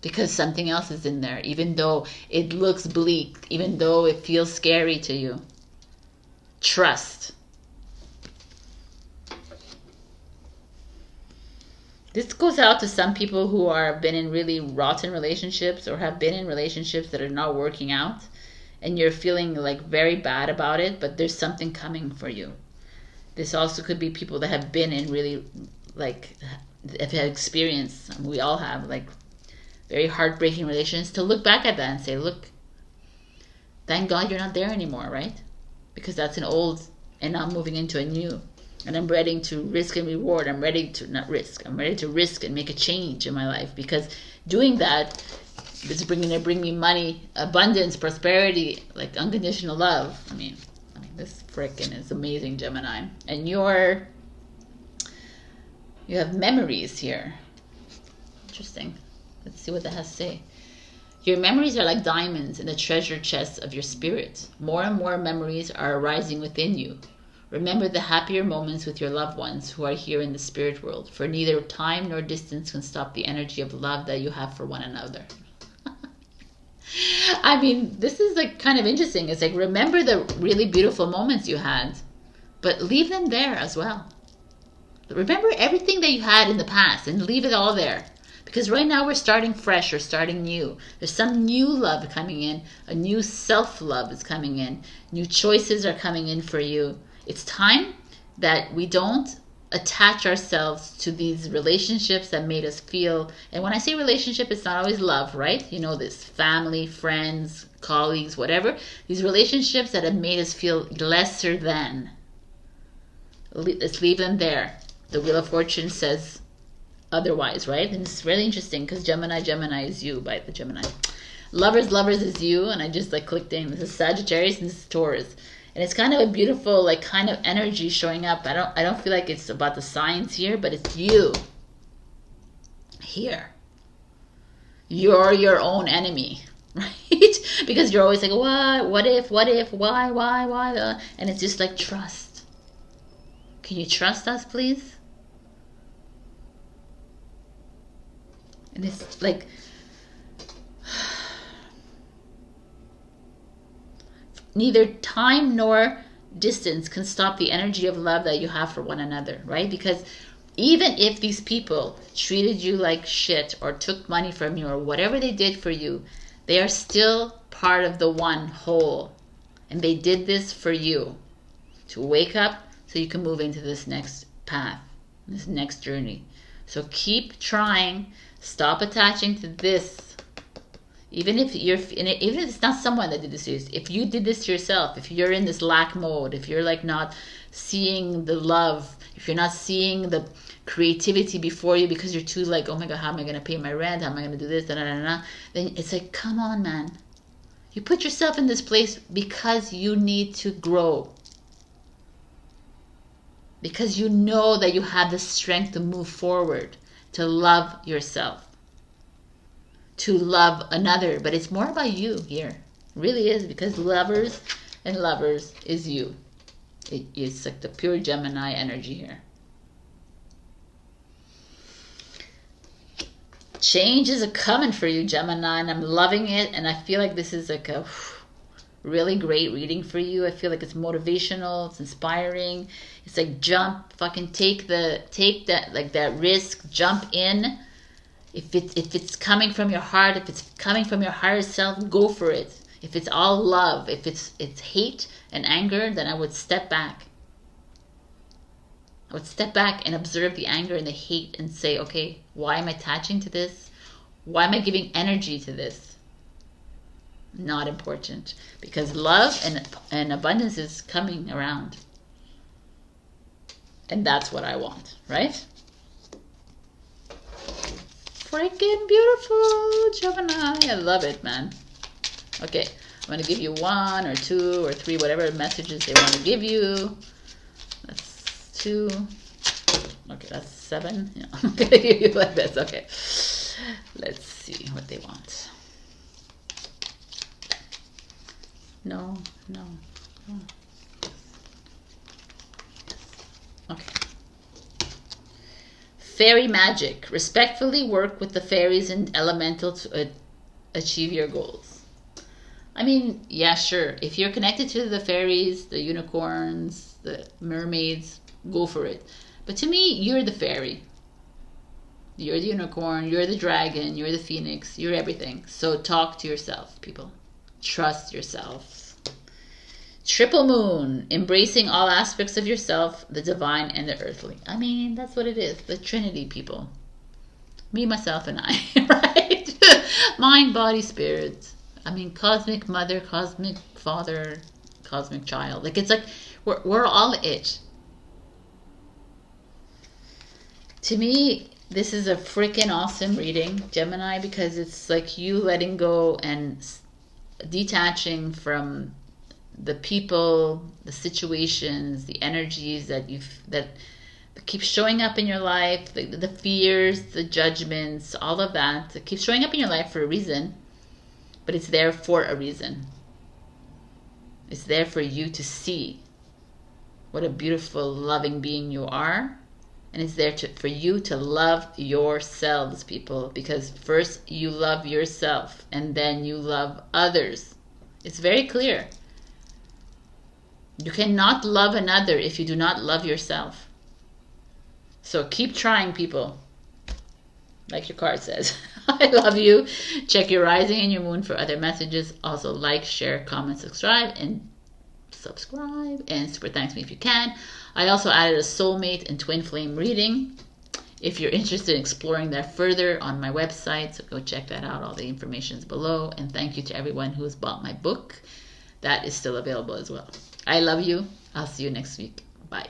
Because something else is in there, even though it looks bleak, even though it feels scary to you. Trust. This goes out to some people who are been in really rotten relationships, or have been in relationships that are not working out, and you're feeling like very bad about it, but there's something coming for you. This also could be people that have been in really, like, have had experience, we all have, like, very heartbreaking relations, to look back at that and say, look, thank God you're not there anymore, right? Because that's an old, and I'm moving into a new. And I'm ready to risk and reward. I'm ready to, not risk, I'm ready to risk and make a change in my life. Because doing that is bring me money, abundance, prosperity, like unconditional love. I mean, this frickin' is amazing, Gemini. And you have memories here. Interesting. Let's see what that has to say. Your memories are like diamonds in the treasure chest of your spirit. More and more memories are arising within you. Remember the happier moments with your loved ones who are here in the spirit world, for neither time nor distance can stop the energy of love that you have for one another. I mean, this is like kind of interesting. It's like, remember the really beautiful moments you had, but leave them there as well. Remember everything that you had in the past and leave it all there. Because right now we're starting fresh or starting new. There's some new love coming in. A new self-love is coming in. New choices are coming in for you. It's time that we don't attach ourselves to these relationships that made us feel, and when I say relationship, it's not always love, right? You know, this family, friends, colleagues, whatever. These relationships that have made us feel lesser than. Let's leave them there. The Wheel of Fortune says otherwise, right? And it's really interesting because Gemini is you, by the Gemini. Lovers is you, and I just like clicked in. This is Sagittarius and this is Taurus. And it's kind of a beautiful, like, kind of energy showing up. I don't feel like it's about the signs here, but it's you here. You're your own enemy, right? Because you're always like, what if, why? And it's just like, trust. Can you trust us, please? And it's like, neither time nor distance can stop the energy of love that you have for one another, right? Because even if these people treated you like shit or took money from you or whatever they did for you, they are still part of the one whole. And they did this for you to wake up so you can move into this next path, this next journey. So keep trying. Stop attaching to this. Even if it's not someone that did this to you, if you did this to yourself, if you're in this lack mode, if you're like not seeing the love, if you're not seeing the creativity before you because you're too like, oh my God, how am I going to pay my rent? How am I going to do this? Then it's like, come on, man. You put yourself in this place because you need to grow. because you know that you have the strength to move forward, to love yourself, to love another. But it's more about you here. It really is, because lovers and lovers is you. It's like the pure Gemini energy here. Change is a coming for you, Gemini, and I'm loving it. And I feel like this is like a really great reading for you. I feel like it's motivational, it's inspiring. It's like jump, fucking take that, like that risk, jump in. If it's coming from your heart, if it's coming from your higher self, go for it. If it's all love, if it's hate and anger, then I would step back. I would step back and observe the anger and the hate and say, okay, why am I attaching to this? Why am I giving energy to this? Not important, because love and abundance is coming around. And that's what I want, right? Freaking beautiful, Gemini. I love it, man. Okay, I'm going to give you 1 or 2 or 3, whatever messages they want to give you. That's 2. Okay, that's 7. Yeah, I'm going to give you like this. Okay, let's see what they want. No. Okay. Fairy magic. Respectfully work with the fairies and elemental to achieve your goals. I mean, yeah, sure. If you're connected to the fairies, the unicorns, the mermaids, go for it. But to me, you're the fairy. You're the unicorn, you're the dragon, you're the phoenix, you're everything. So talk to yourself, people. Trust yourself. Triple moon, embracing all aspects of yourself, the divine and the earthly. I mean, that's what it is. The Trinity, people. Me, myself, and I, right? Mind, body, spirit. I mean, cosmic mother, cosmic father, cosmic child. Like, it's like, we're all it. To me, this is a freaking awesome reading, Gemini, because it's like you letting go and detaching from the people, the situations, the energies that keep showing up in your life, the fears, the judgments, all of that keeps showing up in your life for a reason, but it's there for a reason. It's there for you to see what a beautiful, loving being you are. And it's there for you to love yourselves, people. Because first you love yourself and then you love others. It's very clear. You cannot love another if you do not love yourself. So keep trying, people. Like your card says. I love you. Check your rising and your moon for other messages. Also like, share, comment, subscribe, and super thanks me if you can. I also added a soulmate and twin flame reading if you're interested in exploring that further on my website, so go check that out. All the information is below. And thank you to everyone who has bought my book. That is still available as well. I love you. I'll see you next week. Bye.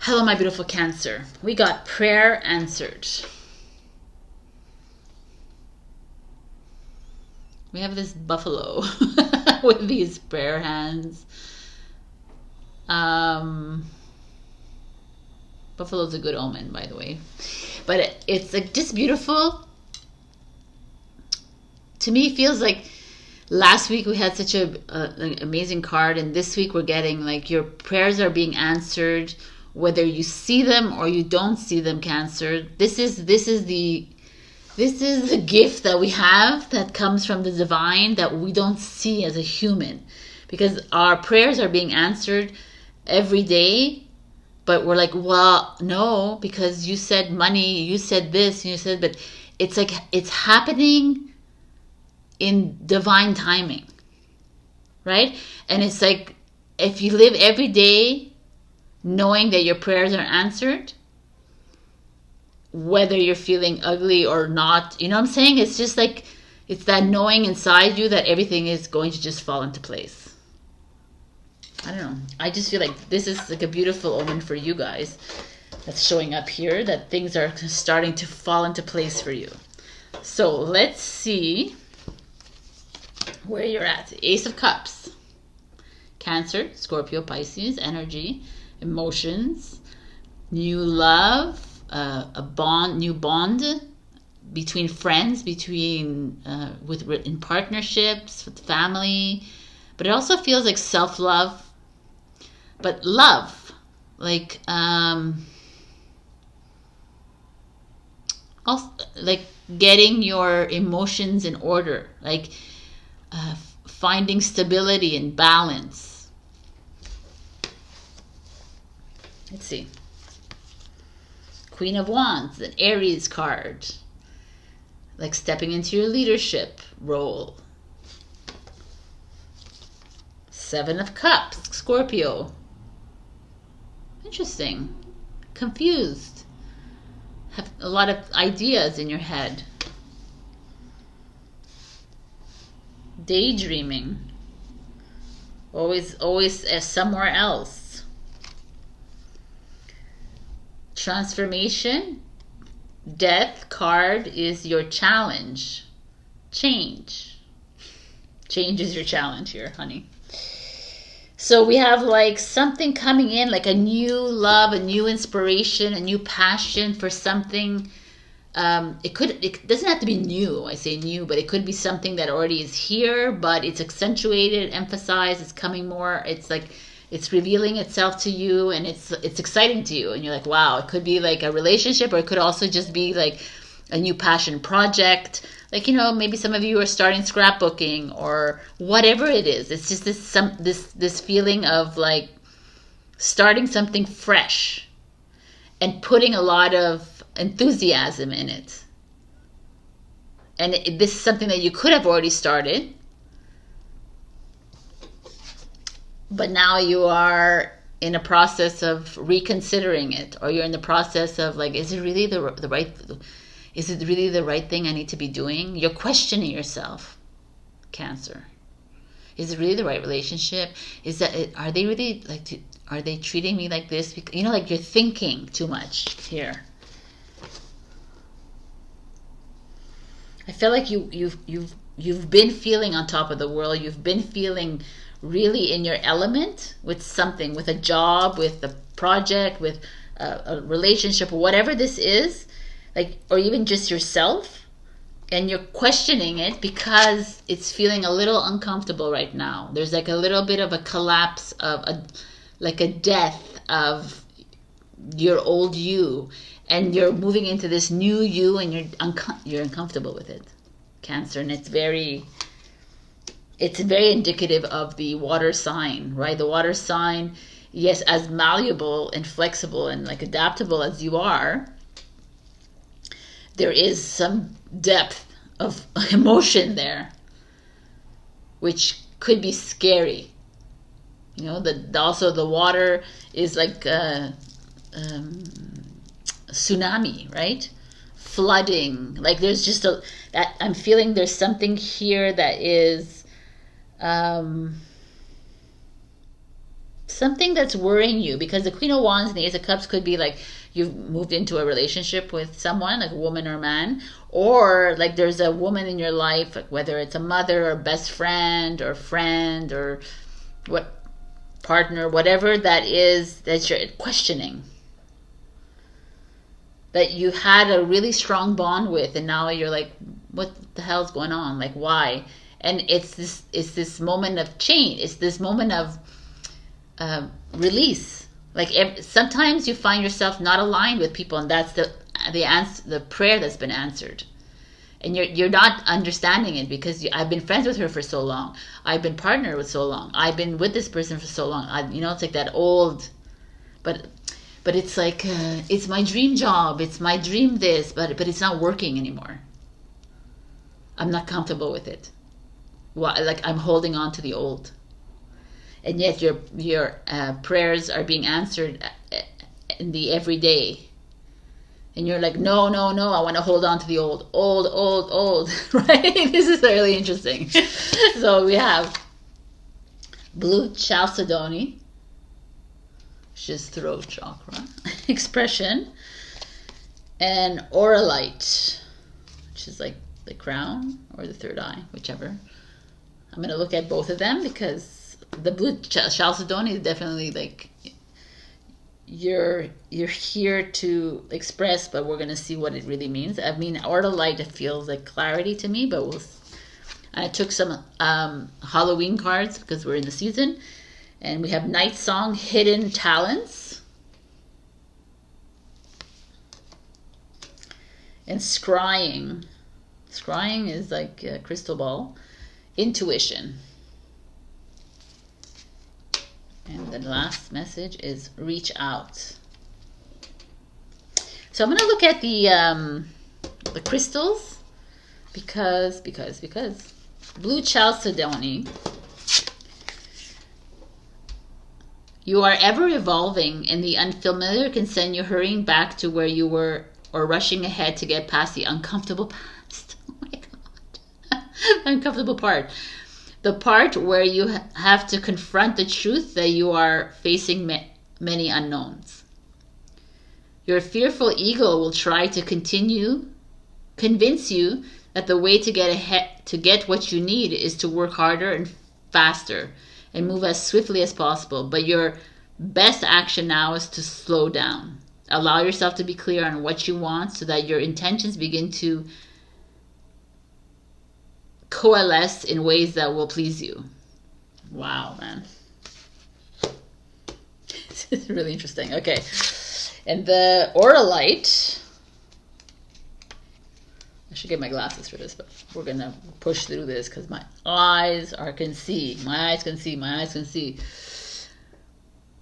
Hello, my beautiful Cancer. We got prayer answered. We have this buffalo with these prayer hands. Buffalo's a good omen, by the way. But it's like just beautiful. To me, it feels like last week we had such an amazing card, and this week we're getting like your prayers are being answered, whether you see them or you don't see them, Cancer. This is the gift that we have that comes from the divine that we don't see as a human, because our prayers are being answered every day, but we're like, well, no, because you said money, you said this, you said, but it's like it's happening in divine timing, right? And it's like if you live every day knowing that your prayers are answered, whether you're feeling ugly or not, you know what I'm saying? It's just like, it's that knowing inside you that everything is going to just fall into place. I don't know. I just feel like this is like a beautiful omen for you guys that's showing up here, that things are starting to fall into place for you. So let's see where you're at. Ace of Cups. Cancer, Scorpio, Pisces energy. emotions, new love, new bond between friends, between in partnerships, with family. But it also feels like self-love. But love, like also like getting your emotions in order, like finding stability and balance. Let's see. Queen of Wands, an Aries card. Like stepping into your leadership role. Seven of Cups, Scorpio. Interesting. Confused. Have a lot of ideas in your head. Daydreaming. Always somewhere else. Transformation. Death card is your challenge. Change. Change is your challenge here, honey. So we have like something coming in, like a new love, a new inspiration, a new passion for something. It doesn't have to be new. I say new, but it could be something that already is here, but it's accentuated, emphasized, it's coming more. It's like it's revealing itself to you, and it's exciting to you, and you're like, wow. It could be like a relationship, or it could also just be like a new passion project. Like, maybe some of you are starting scrapbooking or whatever it is. It's just this feeling of like starting something fresh and putting a lot of enthusiasm in it. And this is something that you could have already started, but now you are in a process of reconsidering it, or you're in the process of like, is it really the right? Is it really the right thing I need to be doing? You're questioning yourself, Cancer. Is it really the right relationship? Are they really are they treating me like this? Because, like you're thinking too much here. I feel like you've been feeling on top of the world. You've been feeling really in your element with something, with a job, with a project, with a relationship, whatever this is. Like, or even just yourself, and you're questioning it because it's feeling a little uncomfortable right now. There's like a little bit of a collapse of a death of your old you, and you're moving into this new you, and you're uncomfortable with it, Cancer. And it's very indicative of the water sign, right? The water sign, yes, as malleable and flexible and like adaptable as you are, there is some depth of emotion there, which could be scary. Also the water is like a tsunami, right? Flooding. Like there's just I'm feeling there's something here that is something that's worrying you, because the Queen of Wands and the Ace of Cups could be like you've moved into a relationship with someone, like a woman or a man, or like there's a woman in your life, like whether it's a mother or best friend or what partner, whatever that is that you're questioning, that you had a really strong bond with, and now you're like, what the hell's going on? Like, why? And it's this moment of change. It's this moment of release. Like sometimes you find yourself not aligned with people, and that's the prayer that's been answered, and you're not understanding it because I've been friends with her for so long, I've been partnered with so long, I've been with this person for so long. It's like that old, but it's like it's my dream job, it's my dream this, but it's not working anymore. I'm not comfortable with it. Like I'm holding on to the old. And yet your prayers are being answered in the everyday. And you're like, no, I want to hold on to the old, right? This is really interesting. So we have blue chalcedony, which is throat chakra, expression, and auralite, which is like the crown or the third eye, whichever. I'm going to look at both of them because the blue chalcedony is definitely like you're here to express, but we're gonna see what it really means. I mean, Order Light, it feels like clarity to me, but I took some Halloween cards because we're in the season, and we have Night Song, Hidden Talents, and Scrying. Scrying is like a crystal ball. Intuition. And the last message is reach out. So I'm going to look at the crystals because blue chalcedony. You are ever evolving, and the unfamiliar can send you hurrying back to where you were, or rushing ahead to get past the uncomfortable past. Oh my God. Uncomfortable part. The part where you have to confront the truth that you are facing many unknowns. Your fearful ego will try to convince you that the way to get ahead, to get what you need, is to work harder and faster and move as swiftly as possible. But your best action now is to slow down. Allow yourself to be clear on what you want so that your intentions begin to coalesce in ways that will please you. Wow, man. This is really interesting. Okay. And the Aura Light. I should get my glasses for this, but we're going to push through this because my eyes can see. My eyes can see. My eyes can see.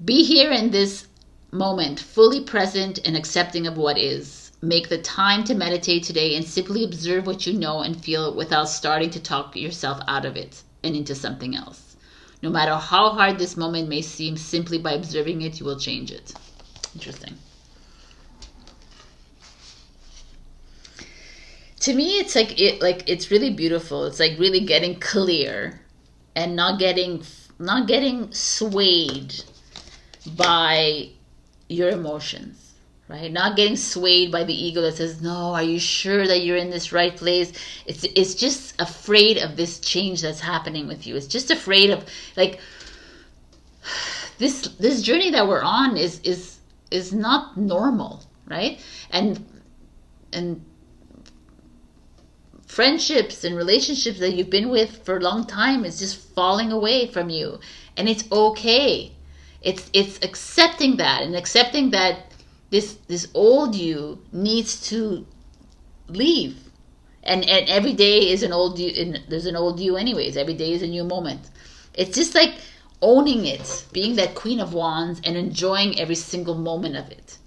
Be here in this moment, fully present and accepting of what is. Make the time to meditate today and simply observe what you know and feel without starting to talk yourself out of it and into something else. No matter how hard this moment may seem, simply by observing it, you will change it. Interesting. To me, it's it's really beautiful. It's like really getting clear and not getting swayed by your emotions. Right? Not getting swayed by the ego that says, no, are you sure that you're in this right place? It's just afraid of this change that's happening with you. It's just afraid of, like, this journey that we're on is not normal, right? And friendships and relationships that you've been with for a long time is just falling away from you. And it's okay. It's accepting that, and accepting that this old you needs to leave, and every day is an old you, and there's an old you anyways. Every day is a new moment. It's just like owning it, being that Queen of Wands, and enjoying every single moment of it.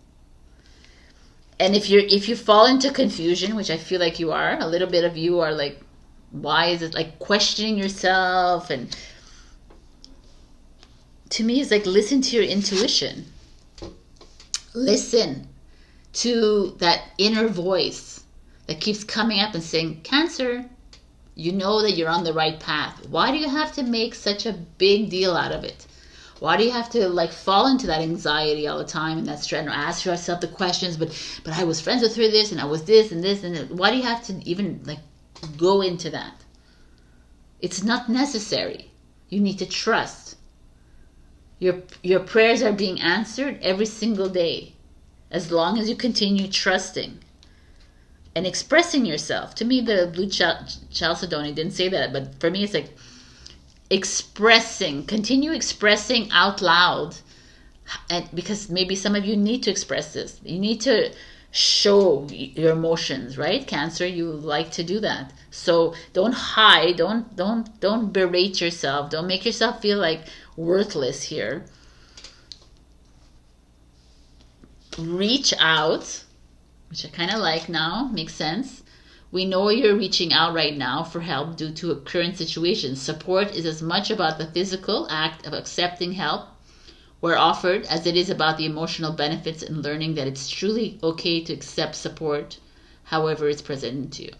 And if you fall into confusion, which I feel like you are, a little bit of you are like, why is it, like, questioning yourself, and to me it's like, listen to your intuition. Listen to that inner voice that keeps coming up and saying, Cancer, you know that you're on the right path. Why do you have to make such a big deal out of it? Why do you have to, like, fall into that anxiety all the time and that stress, and ask yourself the questions, but I was friends with her this, and I was this and this, and that. Why do you have to even, like, go into that? It's not necessary. You need to trust. Your prayers are being answered every single day, as long as you continue trusting and expressing yourself. To me, the blue chalcedony didn't say that, but for me, it's like continue expressing out loud, and because maybe some of you need to express this. You need to show your emotions, right? Cancer, you like to do that. So don't hide, don't berate yourself, don't make yourself feel like worthless here. Reach out, which I kind of like now, makes sense. We know you're reaching out right now for help due to a current situation. Support is as much about the physical act of accepting help where offered as it is about the emotional benefits and learning that it's truly okay to accept support however it's presented to you.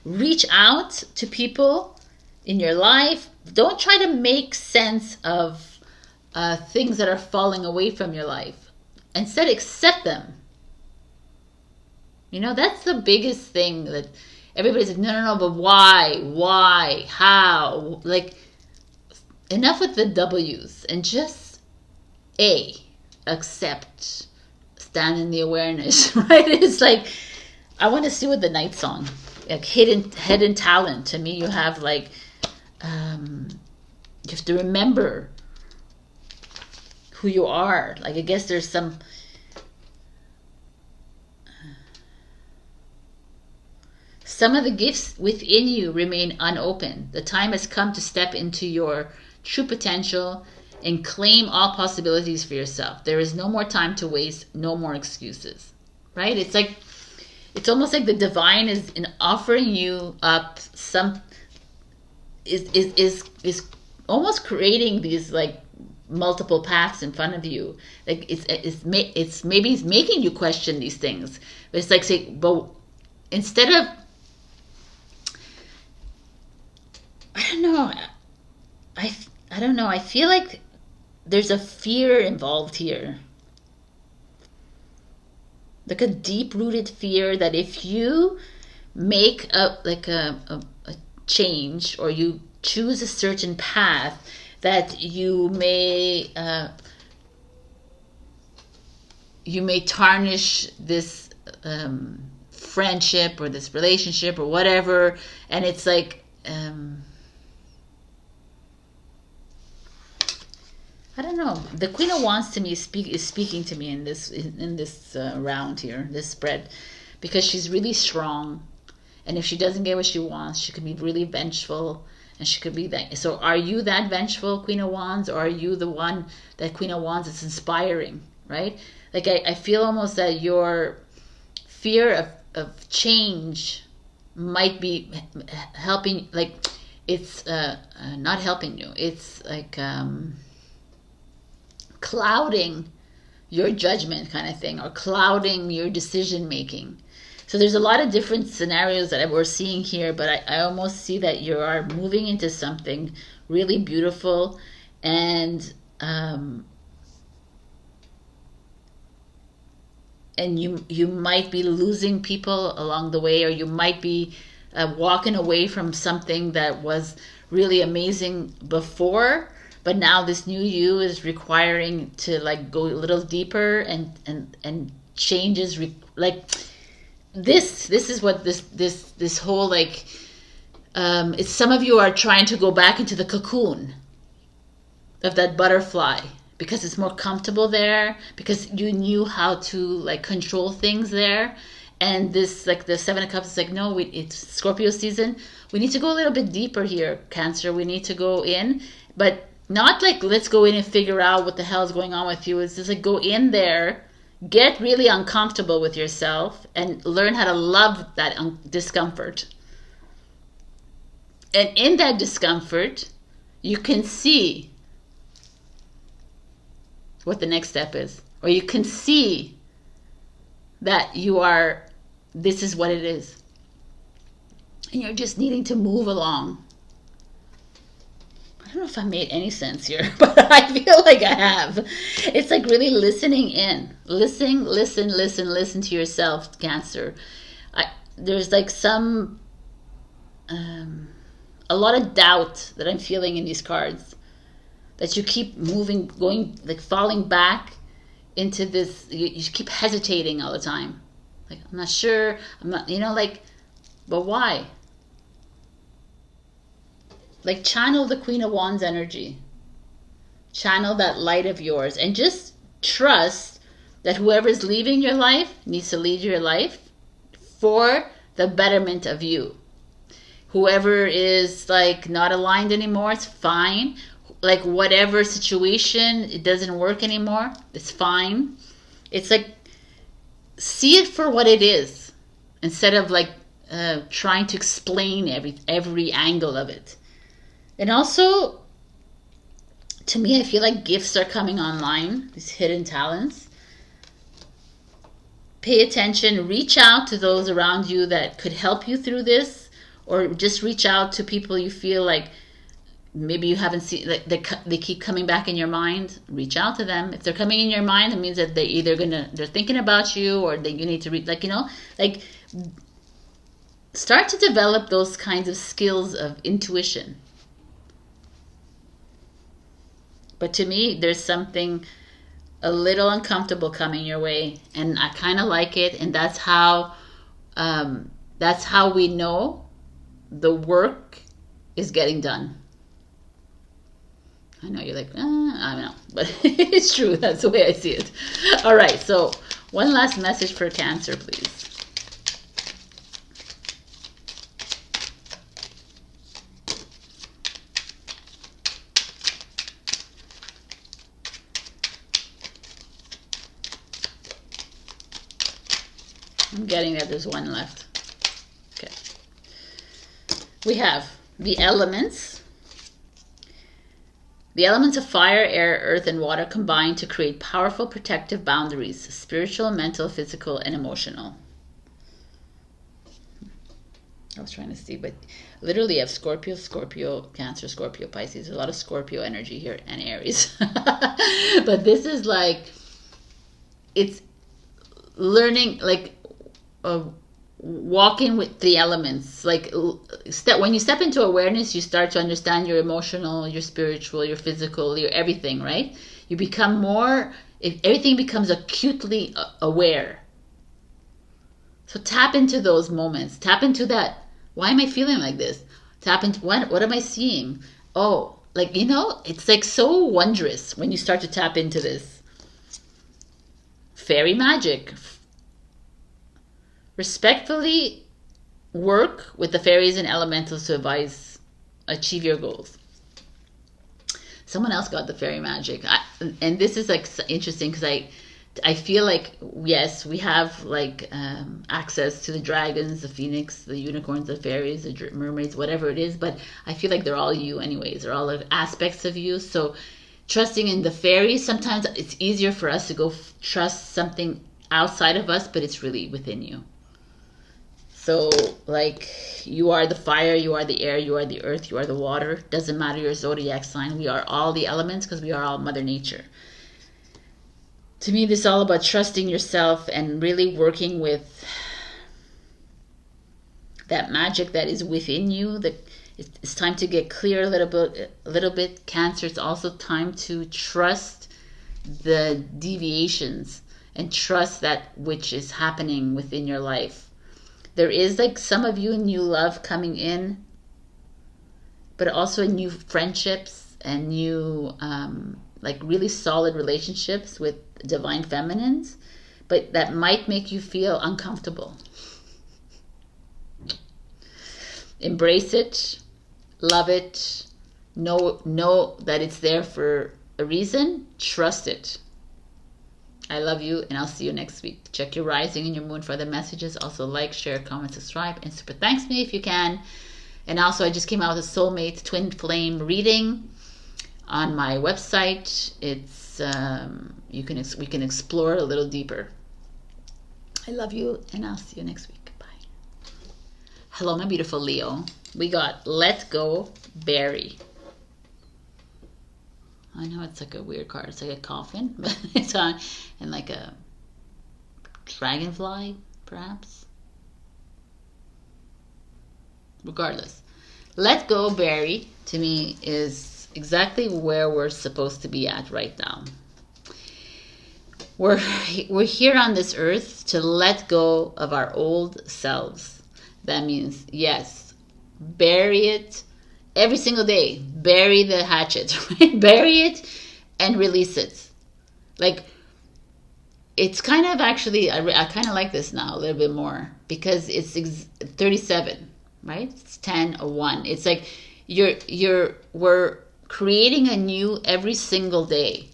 Reach out to people in your life. Don't try to make sense of things that are falling away from your life. Instead, accept them. You know, that's the biggest thing that everybody's like, no, but why, how? Like, enough with the W's and just accept, stand in the awareness, right? It's like, I want to see what the night song, like hidden talent. To me, you have like, you have to remember who you are. Like, I guess there's some, some of the gifts within you remain unopened. The time has come to step into your true potential and claim all possibilities for yourself. There is no more time to waste, no more excuses, right? It's like, it's almost like the divine is in offering you up some, is almost creating these like multiple paths in front of you. Like it's maybe it's making you question these things, but it's like, say, but instead of, I don't know, I feel like there's a fear involved here. Like a deep-rooted fear that if you make a change, or you choose a certain path, that you may tarnish this friendship or this relationship or whatever. And it's like, I don't know. The Queen of Wands to me is speaking to me in this round here, this spread, because she's really strong, and if she doesn't get what she wants, she could be really vengeful, and she could be that. So, are you that vengeful Queen of Wands, or are you the one that Queen of Wands is inspiring? Right? Like I feel almost that your fear of change might be helping. Like it's not helping you. It's like clouding your judgment kind of thing, or clouding your decision making. So there's a lot of different scenarios that we're seeing here, but I almost see that you are moving into something really beautiful, and you might be losing people along the way, or you might be walking away from something that was really amazing before. But now this new you is requiring to like go a little deeper, and changes like this is what this whole like it's, some of you are trying to go back into the cocoon of that butterfly because it's more comfortable there, because you knew how to like control things there. And this, like the Seven of Cups, is like, no, it's Scorpio season. We need to go a little bit deeper here, Cancer. We need to go in, but not like, let's go in and figure out what the hell is going on with you. It's just like, go in there, get really uncomfortable with yourself, and learn how to love that discomfort. And in that discomfort, you can see what the next step is. Or you can see that this is what it is. And you're just needing to move along. I don't know if I made any sense here, but I feel like I have. It's like really listening in. Listen to yourself, Cancer. There's like some, a lot of doubt that I'm feeling in these cards. That you keep moving, going, like falling back into this, you keep hesitating all the time. Like, I'm not sure, I'm not, like, but why? Like, channel the Queen of Wands energy. Channel that light of yours. And just trust that whoever's leaving your life needs to lead your life for the betterment of you. Whoever is, like, not aligned anymore, it's fine. Like, whatever situation, it doesn't work anymore, it's fine. It's like, see it for what it is. Instead of, like, trying to explain every angle of it. And also, to me, I feel like gifts are coming online, these hidden talents. Pay attention, reach out to those around you that could help you through this, or just reach out to people you feel like maybe you haven't seen, like they keep coming back in your mind. Reach out to them. If they're coming in your mind, it means that they're thinking about you, or that you need to read, like start to develop those kinds of skills of intuition. But to me, there's something a little uncomfortable coming your way, and I kind of like it, and that's how we know the work is getting done. I know you're like, I don't know, but it's true. That's the way I see it. All right, so one last message for Cancer, please. I'm getting that there's one left. Okay. We have the elements. The elements of fire, air, earth, and water combine to create powerful protective boundaries, spiritual, mental, physical, and emotional. I was trying to see, but literally you have Scorpio, Scorpio, Cancer, Scorpio, Pisces. There's a lot of Scorpio energy here, and Aries. But this is like, it's learning, like, walking with the elements. Like, when you step into awareness, you start to understand your emotional, your spiritual, your physical, your everything, right? You become more, everything becomes acutely aware. So tap into those moments. Tap into that. Why am I feeling like this? Tap into what am I seeing? Oh, like, you know, it's like so wondrous when you start to tap into this. Fairy magic. Respectfully work with the fairies and elementals to achieve your goals. Someone else got the fairy magic. And this is like interesting because I feel like, yes, we have like access to the dragons, the phoenix, the unicorns, the fairies, the mermaids, whatever it is. But I feel like they're all you anyways. They're all like aspects of you. So trusting in the fairies, sometimes it's easier for us to go trust something outside of us, but it's really within you. So, like, you are the fire, you are the air, you are the earth, you are the water. Doesn't matter your zodiac sign. We are all the elements because we are all Mother Nature. To me, this is all about trusting yourself and really working with that magic that is within you. That it's time to get clear a little bit. Cancer, it's also time to trust the deviations and trust that which is happening within your life. There is like some of you new love coming in, but also new friendships and new like really solid relationships with divine feminines, but that might make you feel uncomfortable. Embrace it, love it, know that it's there for a reason, trust it. I love you, and I'll see you next week. Check your rising and your moon for the messages. Also like, share, comment, subscribe, and super thanks me if you can. And also, I just came out with a soulmate twin flame reading on my website. It's we can explore a little deeper. I love you, and I'll see you next week. Bye. Hello, my beautiful Leo. We got Let Go, Bury. I know it's like a weird card. It's like a coffin, but it's on, and like a dragonfly, perhaps. Regardless, let go, bury, to me is exactly where we're supposed to be at right now. We're here on this earth to let go of our old selves. That means, yes, bury it. Every single day, bury the hatchet, right? Bury it and release it. Like, it's kind of actually, I kind of like this now a little bit more because it's 37, right? It's 10, a 1. It's like we're creating a new every single day.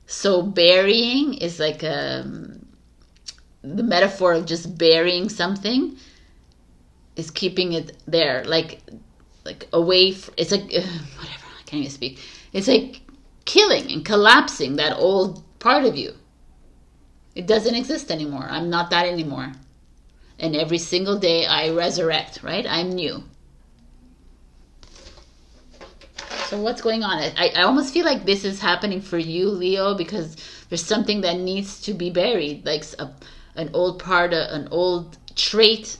So burying is like the metaphor of just burying something is keeping it there, like away. It's like whatever. I can't even speak. It's like killing and collapsing that old part of you. It doesn't exist anymore. I'm not that anymore. And every single day I resurrect. Right? I'm new. So what's going on? I almost feel like this is happening for you, Leo, because there's something that needs to be buried, like an old part, an old trait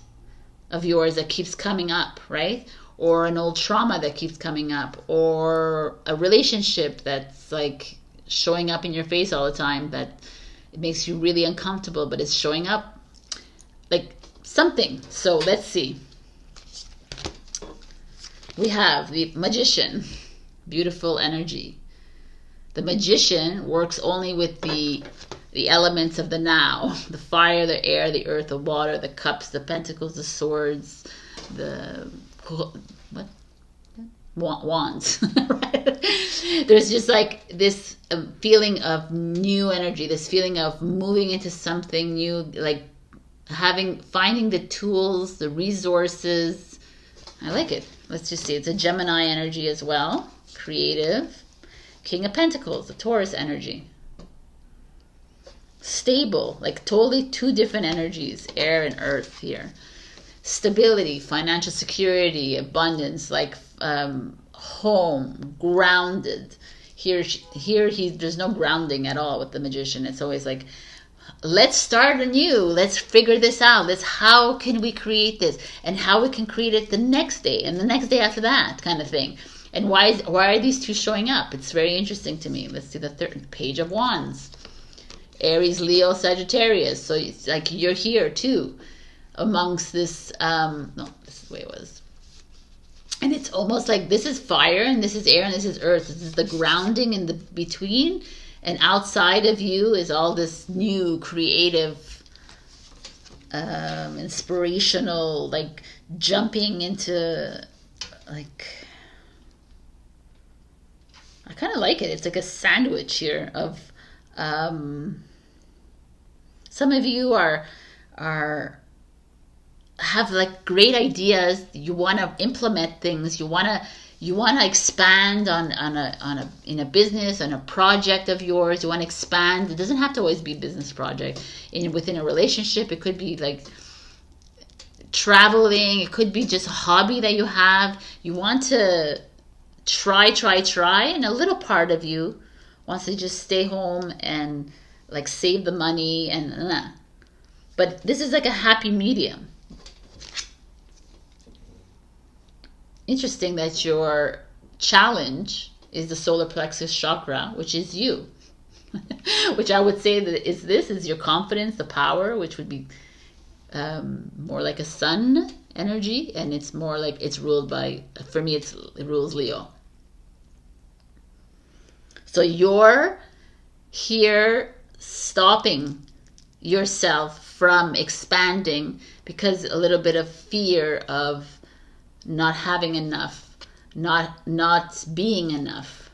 of yours that keeps coming up, right? Or an old trauma that keeps coming up, or a relationship that's like showing up in your face all the time that it makes you really uncomfortable, but it's showing up like something. So let's see. We have the Magician, beautiful energy. The Magician works only with the elements of the now, the fire, the air, the earth, the water, the cups, the pentacles, the swords, the what? Wands. Right? There's just like this feeling of new energy, this feeling of moving into something new, like finding the tools, the resources. I like it. Let's just see. It's a Gemini energy as well. Creative. King of Pentacles, the Taurus energy. Stable, like totally two different energies, air and earth here. Stability, financial security, abundance, like home, grounded. Here there's no grounding at all with the Magician. It's always like, let's start anew. Let's figure this out. How can we create this, and how we can create it the next day and the next day after that, kind of thing. And why are these two showing up? It's very interesting to me. Let's see the third Page of Wands. Aries, Leo, Sagittarius. So it's like you're here too, amongst this. No, this is the way it was. And it's almost like this is fire and this is air and this is earth. This is the grounding in the between. And outside of you is all this new creative, inspirational, like jumping into, like, I kind of like it. It's like a sandwich here of, some of you have like great ideas. You want to implement things. You want to expand in a business, on a project of yours. You want to expand. It doesn't have to always be a business project. within a relationship, it could be like traveling. It could be just a hobby that you have. You want to try, and a little part of you wants to just stay home and like save the money but this is like a happy medium. Interesting that your challenge is the solar plexus chakra, which is you. Which I would say that is your confidence, the power, which would be more like a sun energy, and it's more like it's ruled by, for me, it rules Leo. So you're here stopping yourself from expanding because a little bit of fear of not having enough, not being enough.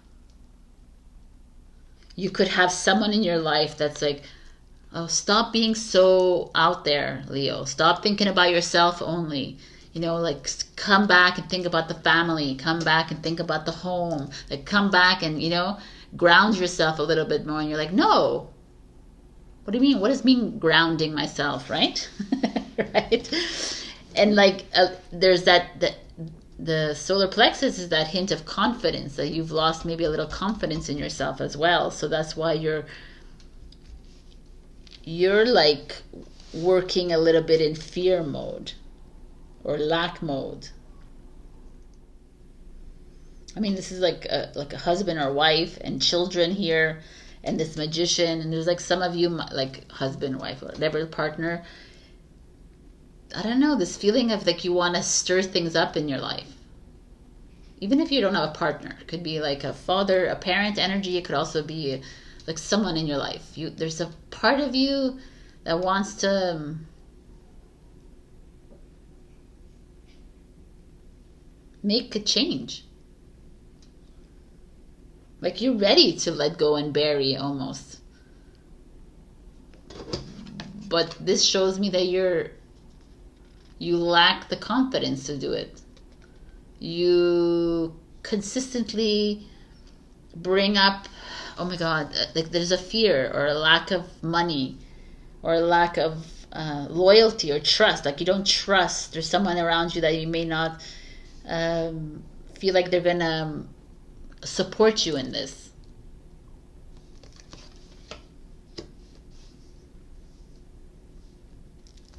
You could have someone in your life that's like, oh, stop being so out there, Leo. Stop thinking about yourself only. Like come back and think about the family. Come back and think about the home. Like come back and, ground yourself a little bit more. And you're like, no. What do you mean? What does mean grounding myself, right? Right? And like there's the solar plexus is that hint of confidence, that you've lost maybe a little confidence in yourself as well. So that's why you're like working a little bit in fear mode or lack mode. I mean, this is like a husband or wife and children here, and this Magician, and there's like some of you like husband, wife, whatever partner. I don't know, this feeling of like you want to stir things up in your life. Even if you don't have a partner, it could be like a father, a parent energy. It could also be like someone in your life. There's a part of you that wants to make a change. Like you're ready to let go and bury almost. But this shows me that you lack the confidence to do it. You consistently bring up, oh my God, like there's a fear or a lack of money or a lack of loyalty or trust. Like you don't trust. There's someone around you that you may not feel like they're going to support you in this.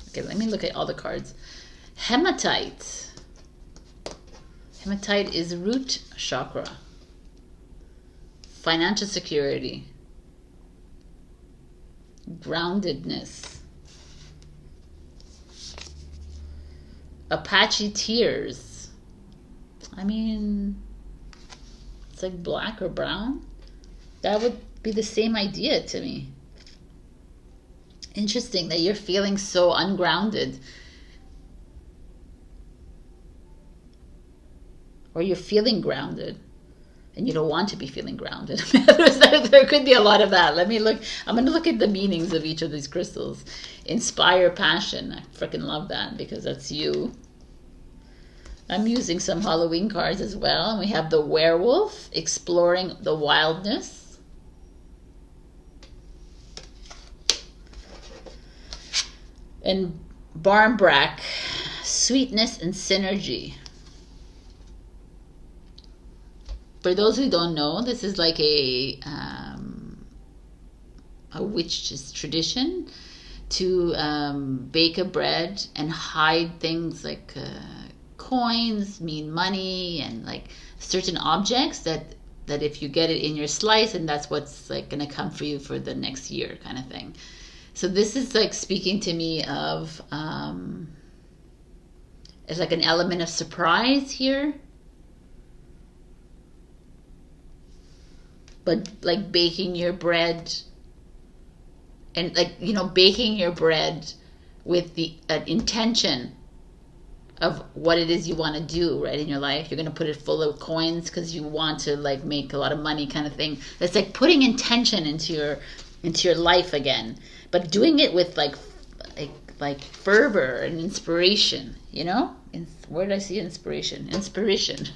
Okay, let me look at all the cards. Hematite. Hematite is root chakra. financial security, groundedness, Apache tears. I mean, it's like black or brown. That would be the same idea to me. Interesting that you're feeling so ungrounded. Or you're feeling grounded. And you don't want to be feeling grounded. There could be a lot of that. Let me look. I'm going to look at the meanings of each of these crystals. Inspire passion. I freaking love that because that's you. I'm using some Halloween cards as well. And we have the werewolf, exploring the wildness. And Barnbrack, sweetness and synergy. For those who don't know, this is like a witch's tradition to bake a bread and hide things like coins, mean money, and like certain objects that if you get it in your slice, and that's what's like gonna come for you for the next year, kind of thing. So this is like speaking to me of it's like an element of surprise here. But like baking your bread and like, you know, baking your bread with the intention of what it is you want to do, right, in your life. You're going to put it full of coins because you want to like make a lot of money, kind of thing. It's like putting intention into your life again, but doing it with like fervor and inspiration, you know? Where did I see inspiration? Inspiration.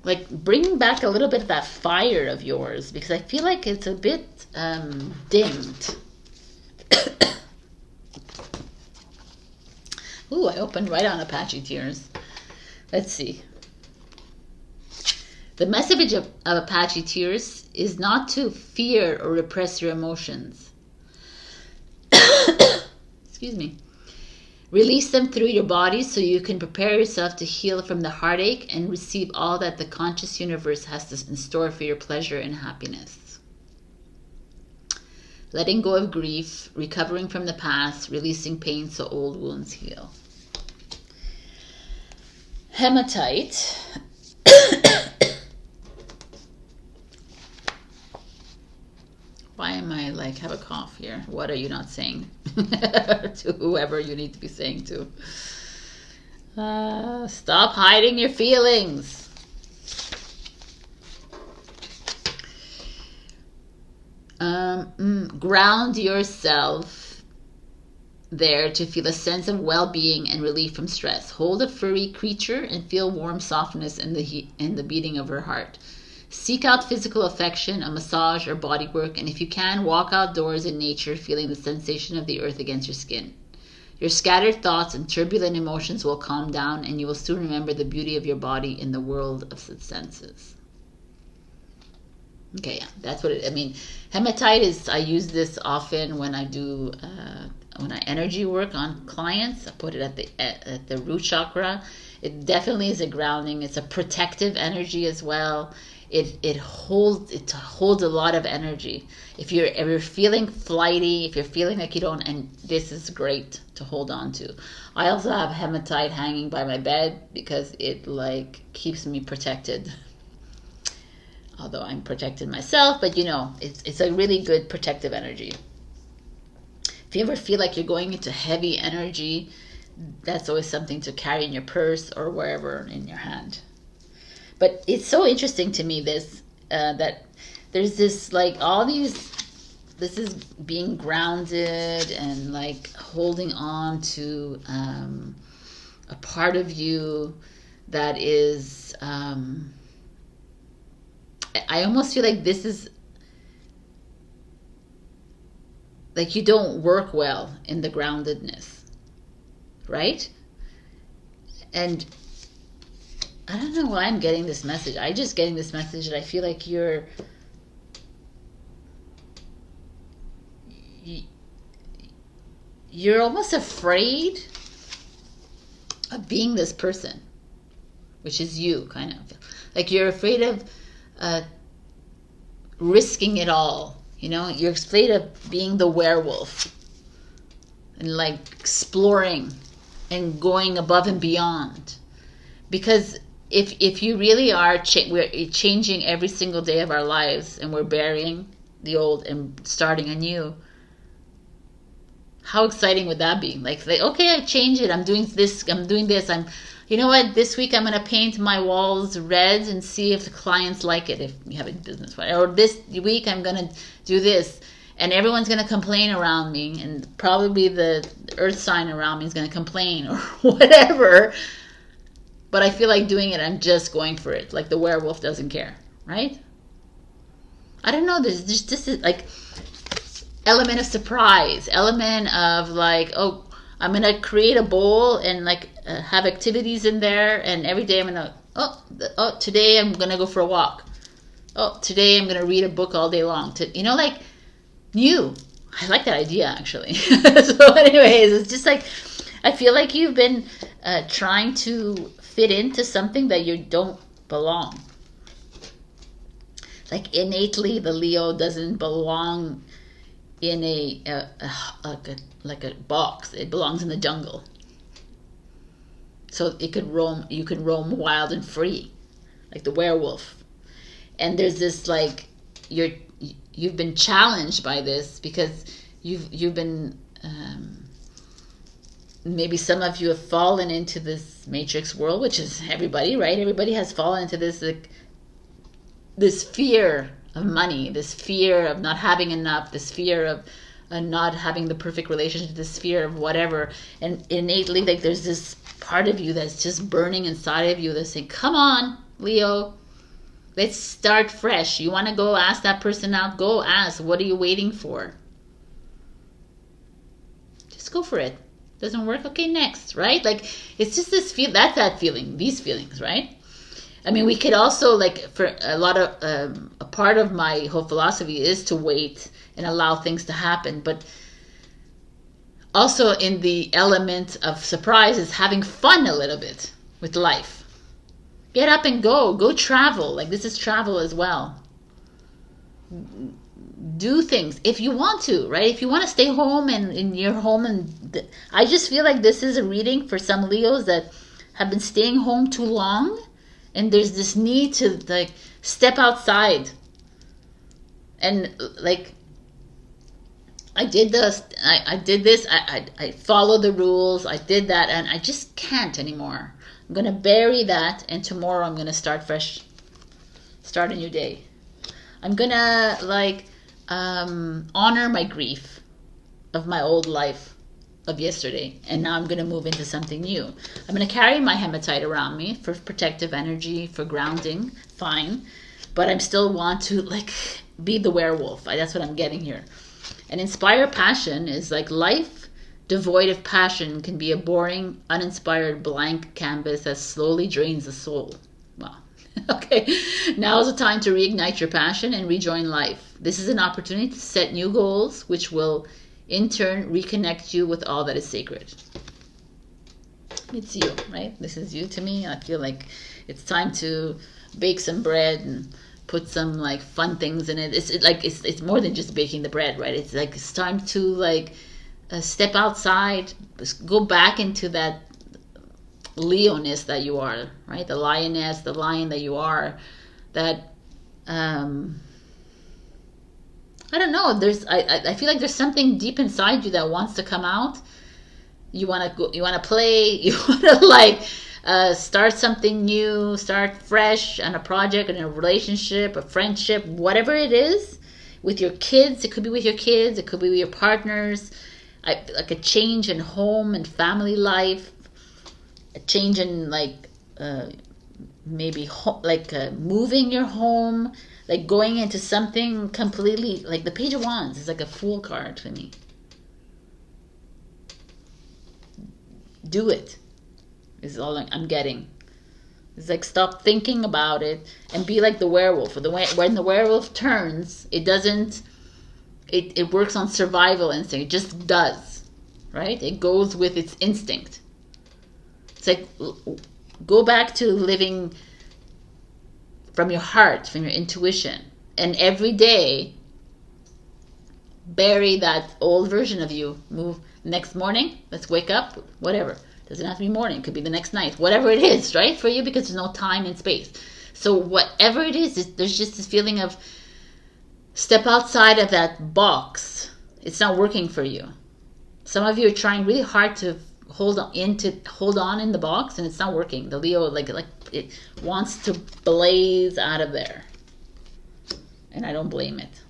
Like bring back a little bit of that fire of yours, because I feel like it's a bit dimmed. Ooh, I opened right on Apache tears. Let's see. The message of Apache tears is not to fear or repress your emotions. Excuse me. Release them through your body so you can prepare yourself to heal from the heartache and receive all that the conscious universe has in store for your pleasure and happiness. Letting go of grief, recovering from the past, releasing pain so old wounds heal. Hematite. Why am I like have a cough here? What are you not saying to whoever you need to be saying to? Stop hiding your feelings. Ground yourself there to feel a sense of well-being and relief from stress. Hold a furry creature and feel warm softness in the beating of her heart. Seek out physical affection, a massage or body work, and if you can, walk outdoors in nature, feeling the sensation of the earth against your skin. Your scattered thoughts and turbulent emotions will calm down, and you will soon remember the beauty of your body in the world of the senses. Okay, yeah, that's what I mean. Hematite is, I use this often when I do, when I energy work on clients. I put it at the root chakra. It definitely is a grounding. It's a protective energy as well. It holds a lot of energy. If you're feeling flighty, if you're feeling like you don't, and this is great to hold on to. I also have hematite hanging by my bed because it like keeps me protected. Although I'm protected myself, but you know, it's a really good protective energy. If you ever feel like you're going into heavy energy, that's always something to carry in your purse or wherever in your hand. But it's so interesting to me that there's this like all these, this is being grounded and like holding on to a part of you that is, I almost feel like this is like you don't work well in the groundedness, right? And I don't know why I'm getting this message. I'm just getting this message that I feel like you're almost afraid of being this person, which is you, kind of. Like you're afraid of risking it all. You know, you're afraid of being the werewolf and like exploring and going above and beyond. Because if you really are, we're changing every single day of our lives, and we're burying the old and starting anew. How exciting would that be? Like, okay, I change it. I'm doing this. You know what? This week I'm going to paint my walls red and see if the clients like it, if you have a business. Or this week I'm going to do this. And everyone's going to complain around me. And probably the earth sign around me is going to complain or whatever. But I feel like doing it. I'm just going for it. Like the werewolf doesn't care. Right? I don't know. There's just this like element of surprise. Element of like, oh, I'm going to create a bowl and like have activities in there. And every day I'm going to, today I'm going to go for a walk. Oh, today I'm going to read a book all day long. You know, like new. I like that idea, actually. So anyways, it's just like, I feel like you've been trying to fit into something that you don't belong. Like innately, the Leo doesn't belong in a box. It belongs in the jungle. So it could roam. You can roam wild and free, like the werewolf. And there's this like you've been challenged by this because you've been maybe some of you have fallen into this matrix world, which is everybody, right? Everybody has fallen into this like this fear of money, this fear of not having enough, this fear of not having the perfect relationship, this fear of whatever. And innately, like there's this part of you that's just burning inside of you that's saying, come on, Leo, let's start fresh. You want to go ask that person out? Go ask. What are you waiting for? Just go for it. Doesn't work? Okay, next, right? Like, it's just this that feeling, these feelings, right? I mean, we could also, like, for a lot of, a part of my whole philosophy is to wait and allow things to happen. But also in the element of surprise is having fun a little bit with life. Get up and go travel. Like, this is travel as well. Do things if you want to, right? If you want to stay home and in your home, and I just feel like this is a reading for some Leos that have been staying home too long, and there's this need to like step outside. And like I did this, I followed the rules, I did that, and I just can't anymore. I'm gonna bury that, and tomorrow I'm gonna start fresh, start a new day. I'm gonna like honor my grief of my old life of yesterday, and now I'm going to move into something new. I'm going to carry my hematite around me for protective energy, for grounding, fine, but I still want to like be the werewolf. That's what I'm getting here. And inspire passion is like life devoid of passion can be a boring, uninspired blank canvas that slowly drains the soul. Wow. Okay, now is the time to reignite your passion and rejoin life. This is an opportunity to set new goals, which will in turn reconnect you with all that is sacred. It's you, right? This is you to me. I feel like it's time to bake some bread and put some like fun things in it. It's more than just baking the bread, right? It's like it's time to like step outside, go back into that Leoness that you are, right? The lioness, the lion that you are. That I don't know. I feel like there's something deep inside you that wants to come out. You want to go. You want to play. You want to like start something new, start fresh on a project, in a relationship, a friendship, whatever it is. With your kids, it could be with your kids. It could be with your partners. Like a change in home and family life. A change in like maybe moving your home, like going into something completely, like the Page of Wands is like a Fool card for me. Do it is all I'm getting. It's like stop thinking about it and be like the werewolf. When the werewolf turns, it doesn't. It works on survival instinct. It just does, right? It goes with its instinct. It's like go back to living from your heart, from your intuition, And every day, bury that old version of you. Move next morning, let's wake up, whatever. Doesn't have to be morning, it could be the next night. Whatever it is, right? For you, because there's no time and space. So whatever it is, there's just this feeling of step outside of that box. It's not working for you. Some of you are trying really hard to hold on in the box, and it's not working. The Leo like it wants to blaze out of there. And I don't blame it.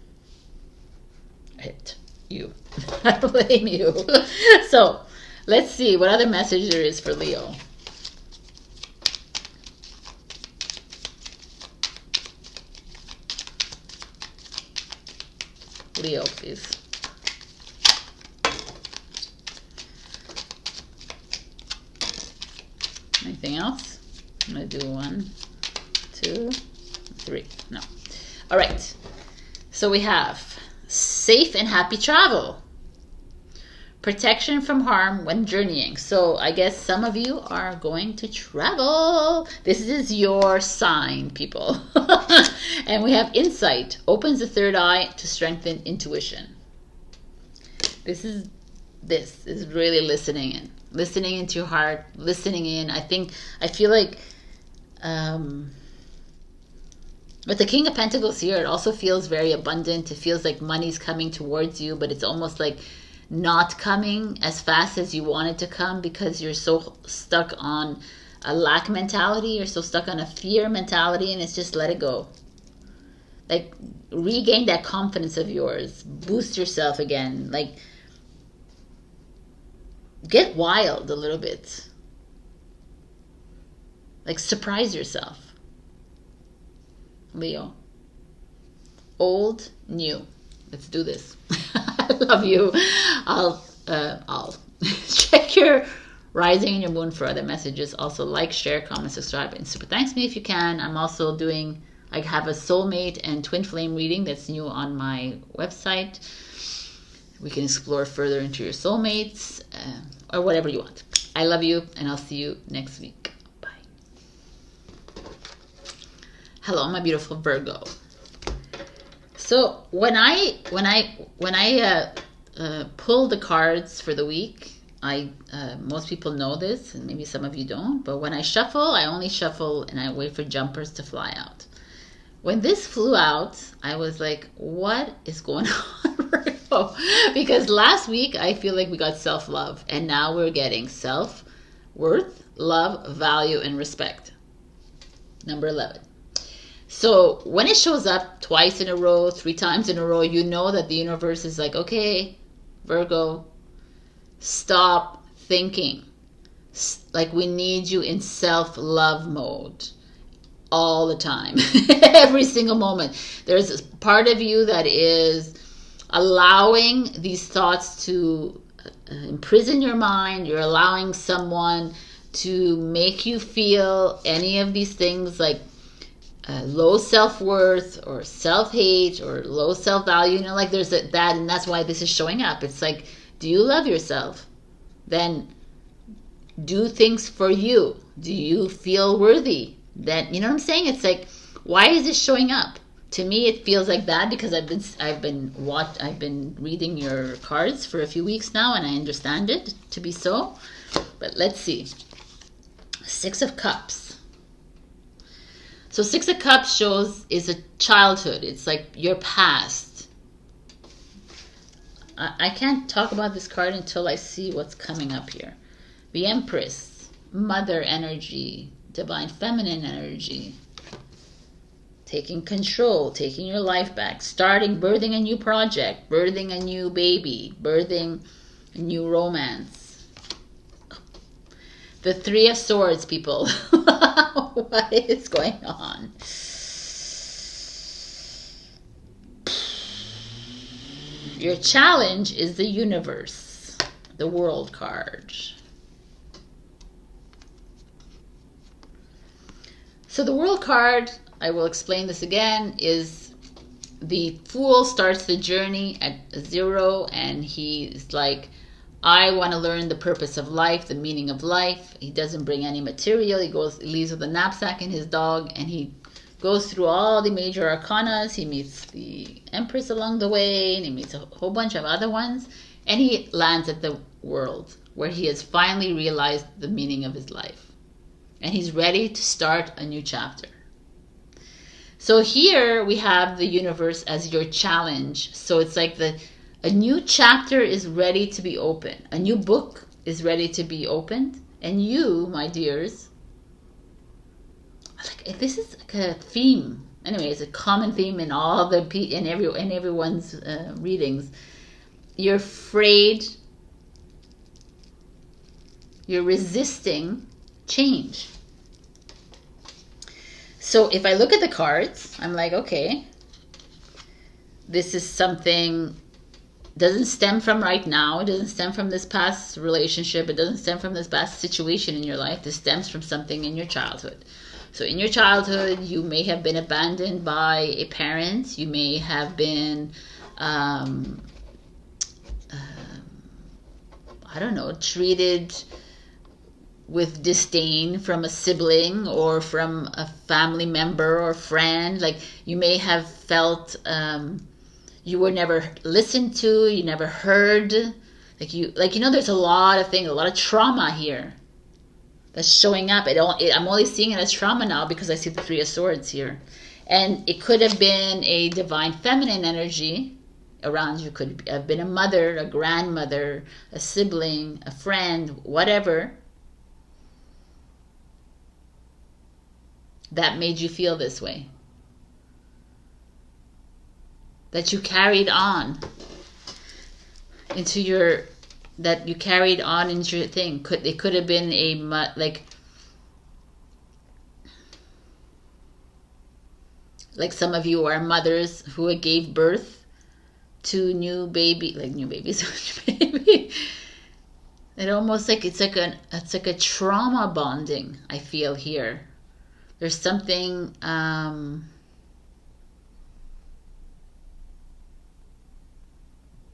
You. I don't blame you. So let's see what other message there is for Leo. Leo, please. Anything else? I'm going to do 1, 2, 3. No. All right. So we have safe and happy travel. Protection from harm when journeying. So I guess some of you are going to travel. This is your sign, people. And we have insight. Opens the third eye to strengthen intuition. This is really listening in. Listening into your heart. Listening in. I feel like with the King of Pentacles here, it also feels very abundant. It feels like money's coming towards you, but it's almost like not coming as fast as you want it to come because you're so stuck on a lack mentality. You're so stuck on a fear mentality, and it's just let it go. Like, regain that confidence of yours. Boost yourself again. Like, get wild a little bit. Like, surprise yourself. Leo. Old, new. Let's do this. I love you. I'll check your rising and your moon for other messages. Also, like, share, comment, subscribe, and super thanks me if you can. I'm also doing, I have a soulmate and twin flame reading that's new on my website. We can explore further into your soulmates or whatever you want. I love you, and I'll see you next week. Bye. Hello, my beautiful Virgo. So when I pull the cards for the week, most people know this, and maybe some of you don't, but when I shuffle, I only shuffle and I wait for jumpers to fly out. When this flew out, I was like, what is going on, Virgo? Because last week, I feel like we got self-love, and now we're getting self-worth, love, value, and respect. Number 11. So when it shows up twice in a row, 3 times in a row, you know that the universe is like, okay, Virgo, stop thinking. Like, we need you in self-love mode all the time. Every single moment. There's this part of you that is allowing these thoughts to imprison your mind. You're allowing someone to make you feel any of these things, like low self-worth or self-hate or low self-value. You know, like there's that, and that's why this is showing up. It's like, do you love yourself? Then do things for you. Do you feel worthy? Then, you know what I'm saying? It's like, why is this showing up? To me, it feels like that because I've been reading your cards for a few weeks now, and I understand it to be so. But let's see. 6 of Cups. So 6 of Cups is a childhood. It's like your past. I can't talk about this card until I see what's coming up here. The Empress, mother energy, divine feminine energy, taking control, taking your life back, birthing a new project, birthing a new baby, birthing a new romance. The 3 of Swords, people. What is going on? Your challenge is the universe, the World card. So the World card, I will explain this again, is the Fool starts the journey at 0, and he's like, I want to learn the purpose of life, the meaning of life. He doesn't bring any material. He leaves with a knapsack and his dog, and he goes through all the major arcanas. He meets the Empress along the way, and he meets a whole bunch of other ones, and he lands at the world where he has finally realized the meaning of his life, and he's ready to start a new chapter. So here we have the universe as your challenge. So it's like a new chapter is ready to be opened. A new book is ready to be opened, and you, my dears, like, this is like a theme. Anyway, it's a common theme in all the in everyone's readings. You're afraid. You're resisting change. So if I look at the cards, I'm like, okay, this is something. Doesn't stem from right now. It doesn't stem from this past relationship. It doesn't stem from this past situation in your life. This stems from something in your childhood. So in your childhood, you may have been abandoned by a parent. You may have been, I don't know, treated with disdain from a sibling or from a family member or friend. Like, you may have felt you were never listened to, you never heard. There's a lot of things, a lot of trauma here that's showing up. I'm only seeing it as trauma now because I see the Three of Swords here. And it could have been a divine feminine energy around you. Could have been a mother, a grandmother, a sibling, a friend, whatever, that made you feel this way. That you carried on into your thing. It could have been like some of you are mothers who gave birth to new babies. It almost like it's like a trauma bonding. I feel here. There's something.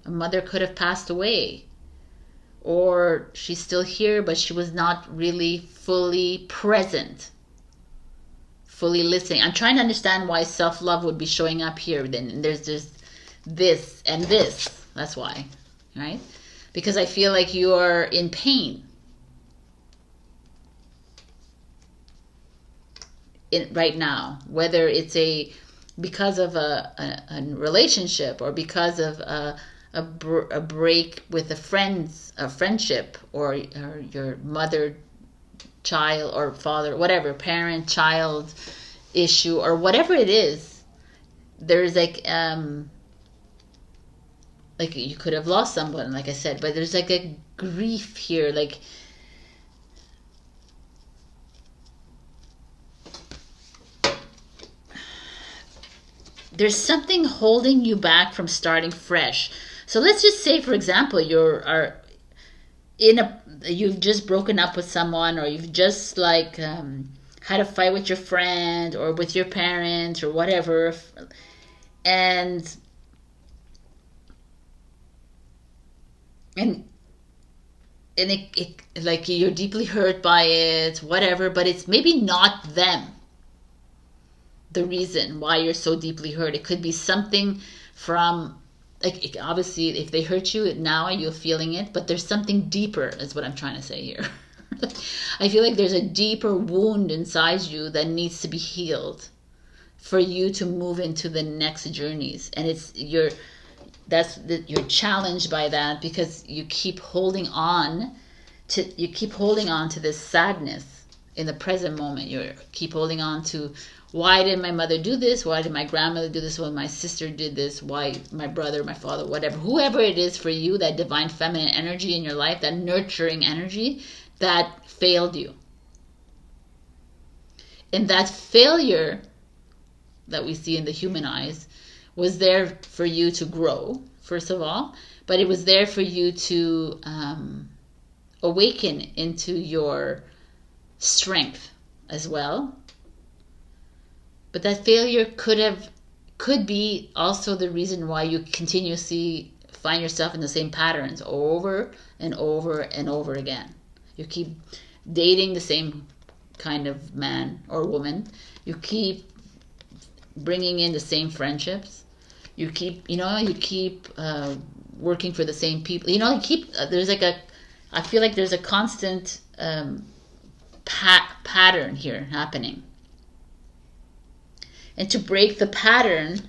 A mother could have passed away, or she's still here, but she was not really fully present, fully listening. I'm trying to understand why self-love would be showing up here. Then there's just this and this. That's why, right? Because I feel like you're in pain right now, whether it's because of a relationship, or because of a break with a friendship, or your mother, child, or father, whatever, parent, child issue, or whatever it is. There's like you could have lost someone, like I said, but there's like a grief here, like there's something holding you back from starting fresh. So let's just say, for example, you've just broken up with someone, or you've just had a fight with your friend or with your parent or whatever, and it like you're deeply hurt by it, whatever, but it's maybe not them. The reason why you're so deeply hurt. It could be something from, obviously, if they hurt you now, you're feeling it, but there's something deeper, is what I'm trying to say here. I feel like there's a deeper wound inside you that needs to be healed for you to move into the next journeys. And you're challenged by that, because you keep holding on to this sadness in the present moment. You keep holding on to, why did my mother do this? Why did my grandmother do this? Why my sister did this? Why my brother, my father, whatever. Whoever it is for you, that divine feminine energy in your life, that nurturing energy, that failed you. And that failure that we see in the human eyes was there for you to grow, first of all. But it was there for you to awaken into your strength as well. But that failure could be also the reason why you continuously find yourself in the same patterns over and over and over again. You keep dating the same kind of man or woman. You keep bringing in the same friendships. You keep, you keep working for the same people. You keep, there's like I feel like there's a constant pattern here happening. And to break the pattern,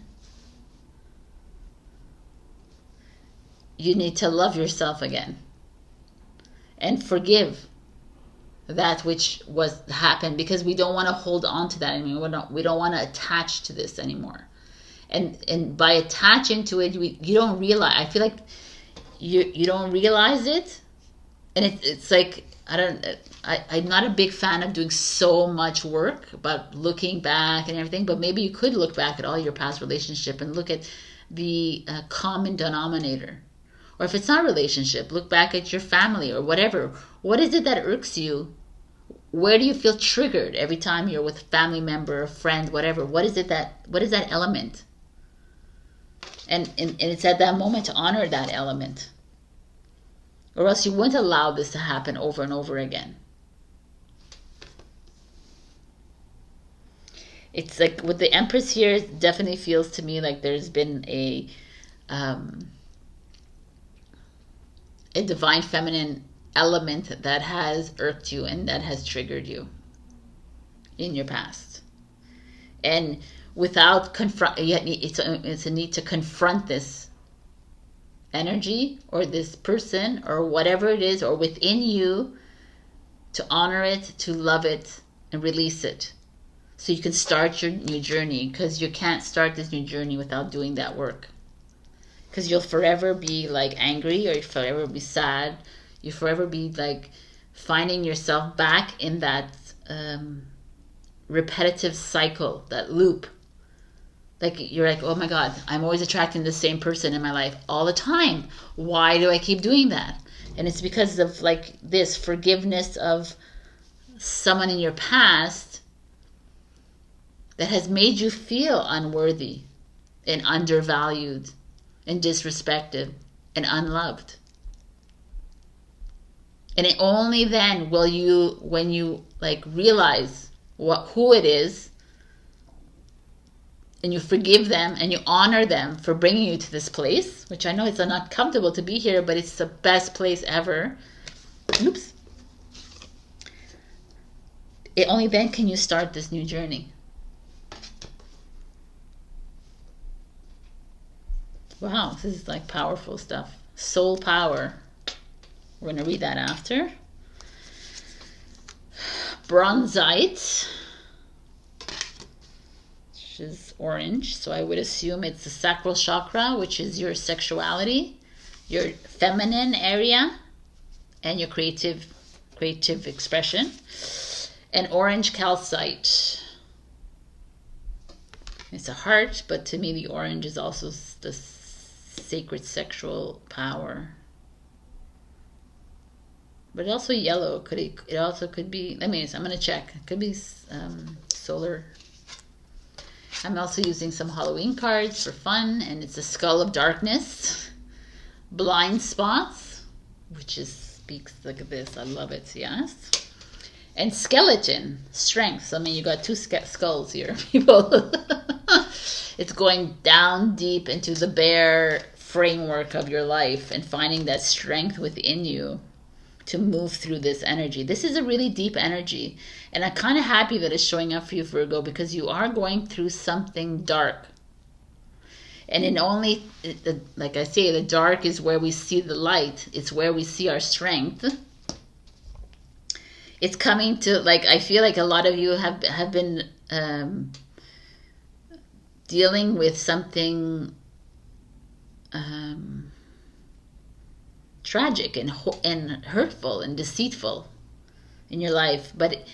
you need to love yourself again and forgive that which was happened, because we don't want to hold on to that anymore. We don't want to attach to this anymore. And by attaching to it, you don't realize. I feel like you don't realize it, and it's like I'm not a big fan of doing so much work about looking back and everything. But maybe you could look back at all your past relationship and look at the common denominator. Or if it's not a relationship, look back at your family or whatever. What is it that irks you? Where do you feel triggered every time you're with a family member, a friend, whatever? What is that element? And it's at that moment to honor that element. Or else you wouldn't allow this to happen over and over again. It's like with the Empress here, it definitely feels to me like there's been a divine feminine element that has irked you and that has triggered you in your past. And without it's a need to confront this energy or this person or whatever it is, or within you, to honor it, to love it, and release it, so you can start your new journey. Because you can't start this new journey without doing that work. Because you'll forever be like angry, or you'll forever be sad. You'll forever be like finding yourself back in that repetitive cycle, that loop. Like you're like, oh my God, I'm always attracting the same person in my life all the time. Why do I keep doing that? And it's because of like this forgiveness of someone in your past that has made you feel unworthy and undervalued and disrespected and unloved. And it only then will you, when you like realize who it is, and you forgive them and you honor them for bringing you to this place, which I know it's not comfortable to be here, but it's the best place ever. Oops. It only then can you start this new journey. Wow, this is like powerful stuff. Soul power. We're going to read that after. Bronzite, which is orange. So I would assume it's the sacral chakra, which is your sexuality, your feminine area, and your creative expression. And orange calcite. It's a heart, but to me the orange is also the sacred sexual power. But also yellow. It also could be, I'm going to check. It could be solar. I'm also using some Halloween cards for fun, and it's a skull of darkness, blind spots, which speaks like this. I love it. Yes. And skeleton, strength. So, I mean, you got two skulls here, people. It's going down deep into the bare framework of your life and finding that strength within you to move through this energy. This is a really deep energy, and I'm kind of happy that it's showing up for you, Virgo, because you are going through something dark. And like I say, the dark is where we see the light. It's where we see our strength. It's coming to, like, I feel like a lot of you have been dealing with something tragic and hurtful and deceitful in your life, but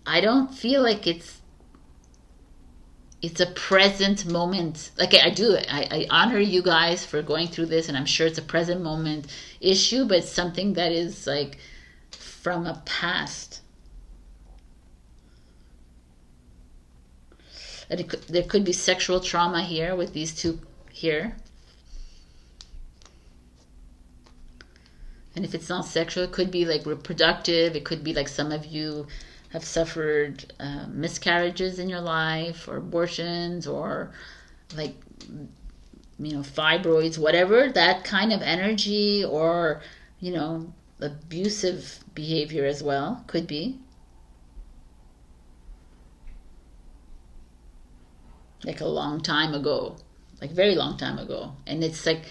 I don't feel like it's a present moment. Like I honor you guys for going through this, and I'm sure it's a present moment issue, but it's something that is like from a past. And there could be sexual trauma here with these two here. And if it's not sexual, it could be like reproductive. It could be like some of you have suffered miscarriages in your life, or abortions, or like, you know, fibroids, whatever, that kind of energy, or, you know, abusive behavior as well, could be. Like a long time ago, like very long time ago. And it's like,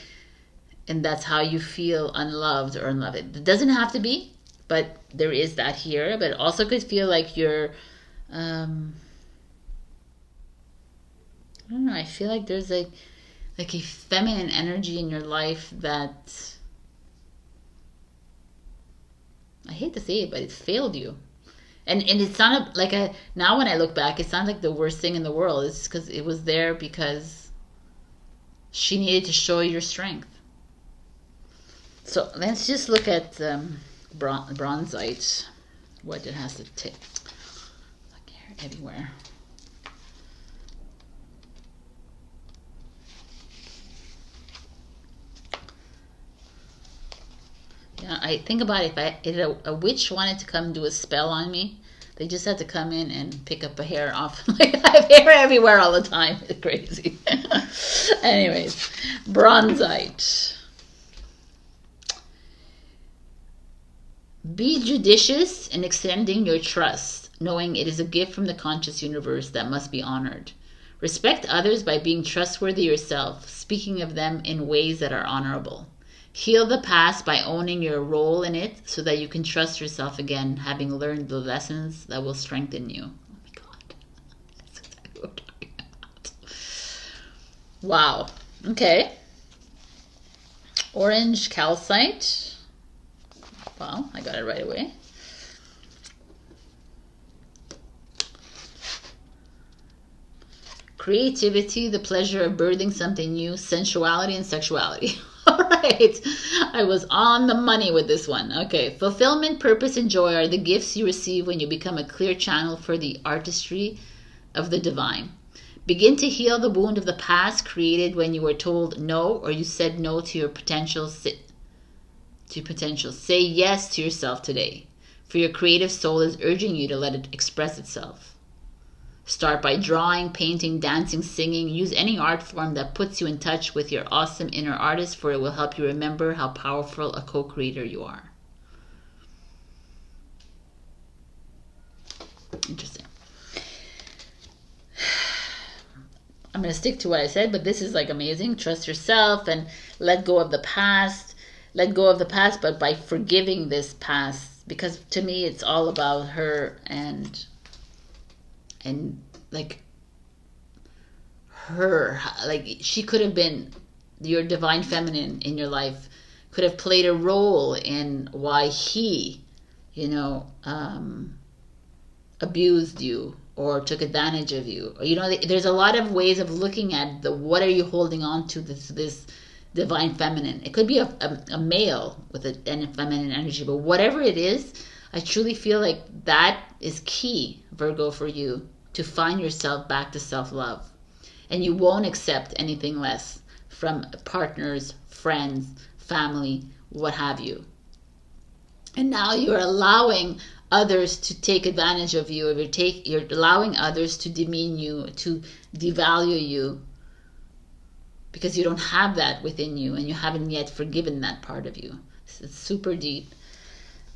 and that's how you feel unloved or unloved. It doesn't have to be, but there is that here. But it also could feel like you're, I don't know, I feel like there's like a feminine energy in your life that, I hate to say it, but it failed you. And it sounded like now when I look back, it sounds like the worst thing in the world. It's because it was there because she needed to show your strength. So let's just look at bronzite, what it has to take. Look here, everywhere. Yeah, I think about it, if a witch wanted to come do a spell on me, they just had to come in and pick up a hair off. Like, I have hair everywhere all the time. It's crazy. Anyways, bronzite. Be judicious in extending your trust, knowing it is a gift from the conscious universe that must be honored. Respect others by being trustworthy yourself, speaking of them in ways that are honorable. Heal the past by owning your role in it so that you can trust yourself again, having learned the lessons that will strengthen you. Oh my God. That's exactly what I'm talking about. Wow. Okay. Orange calcite. Wow, I got it right away. Creativity, the pleasure of birthing something new, sensuality and sexuality. All right, I was on the money with this one. Okay, fulfillment, purpose, and joy are the gifts you receive when you become a clear channel for the artistry of the divine. Begin to heal the wound of the past created when you were told no, or you said no to your potential. Say yes to yourself today, for your creative soul is urging you to let it express itself. Start by drawing, painting, dancing, singing. Use any art form that puts you in touch with your awesome inner artist, for it will help you remember how powerful a co-creator you are. Interesting. I'm going to stick to what I said, but this is like amazing. Trust yourself and let go of the past. Let go of the past, but by forgiving this past, because to me it's all about her and like her, like she could have been your divine feminine in your life, could have played a role in why he, you know, abused you or took advantage of you. Or, you know, there's a lot of ways of looking at what are you holding on to, this divine feminine. It could be a male with a feminine energy, but whatever it is, I truly feel like that is key, Virgo, for you to find yourself back to self-love. And you won't accept anything less from partners, friends, family, what have you. And now you're allowing others to take advantage of you. You're allowing others to demean you, to devalue you, because you don't have that within you and you haven't yet forgiven that part of you. It's super deep.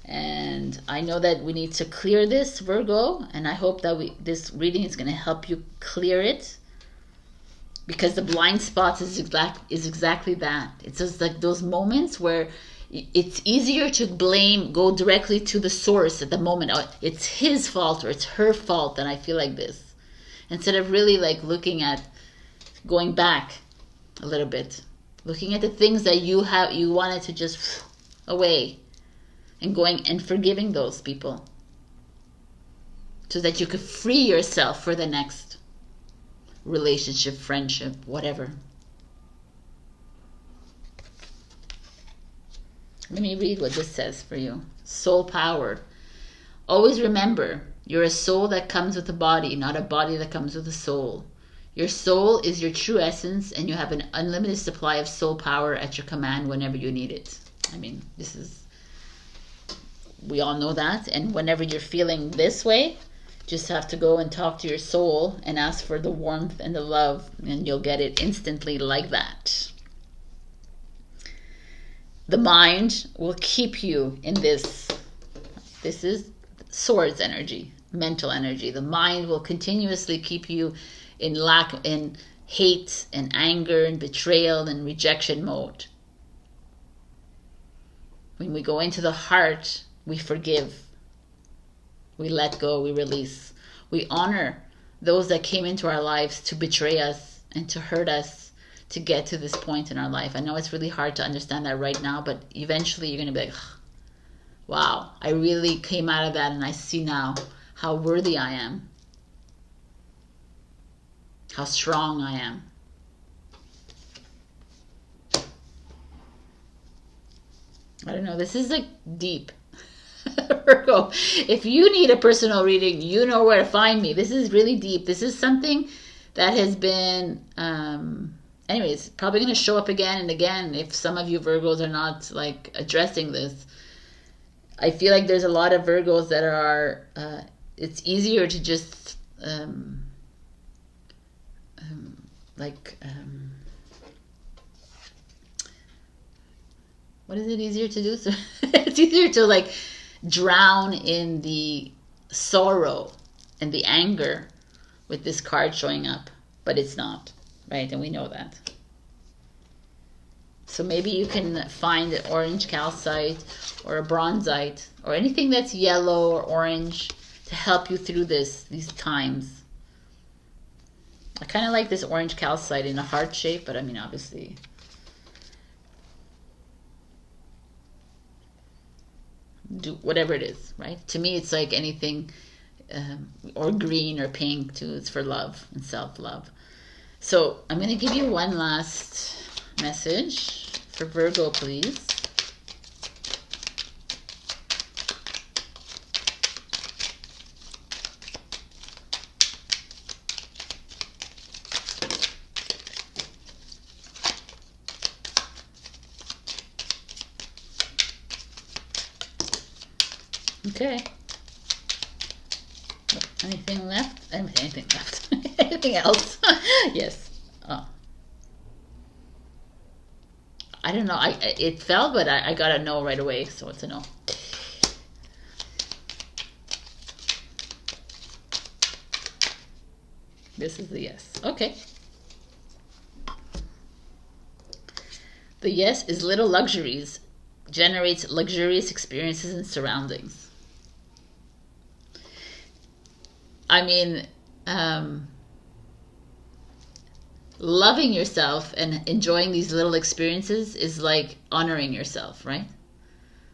And I know that we need to clear this, Virgo, and I hope that this reading is going to help you clear it, because the blind spots is exactly that. It's just like those moments where it's easier to go directly to the source at the moment. Oh, it's his fault or it's her fault, and I feel like this, instead of really like going back a little bit, looking at the things that you wanted to just away, and going and forgiving those people so that you could free yourself for the next relationship, friendship, whatever. Let me read what this says for you. Soul power. Always remember, you're a soul that comes with a body, not a body that comes with a soul. Your soul is your true essence, and you have an unlimited supply of soul power at your command whenever you need it. I mean, this is We all know that. And whenever you're feeling this way, just have to go and talk to your soul and ask for the warmth and the love, and you'll get it instantly like that. The mind will keep you in this. This is swords energy, mental energy. The mind will continuously keep you in lack, in hate and anger and betrayal and rejection mode. When we go into the heart, we forgive. We let go, we release. We honor those that came into our lives to betray us and to hurt us to get to this point in our life. I know it's really hard to understand that right now, but eventually you're going to be like, wow, I really came out of that and I see now how worthy I am, how strong I am. I don't know, this is like deep. Virgo, if you need a personal reading, you know where to find me. This is really deep. This is something that has been, anyways, probably going to show up again and again if some of you Virgos are not like addressing this. I feel like there's a lot of Virgos that are, it's easier to just, what is it easier to do? So it's easier to like drown in the sorrow and the anger with this card showing up, but it's not, right? And we know that. So maybe you can find an orange calcite or a bronzite or anything that's yellow or orange to help you through these times. I kind of like this orange calcite in a heart shape, but I mean, obviously, do whatever it is, right? To me, it's like anything, or green or pink too. It's for love and self-love. So I'm going to give you one last message for Virgo, please. Okay. Anything left? Anything left? Anything else? Yes. Oh. I don't know. It fell, but I got a no right away, so it's a no. This is the yes. Okay. The yes is little luxuries, generates luxurious experiences and surroundings. I mean, loving yourself and enjoying these little experiences is like honoring yourself, right?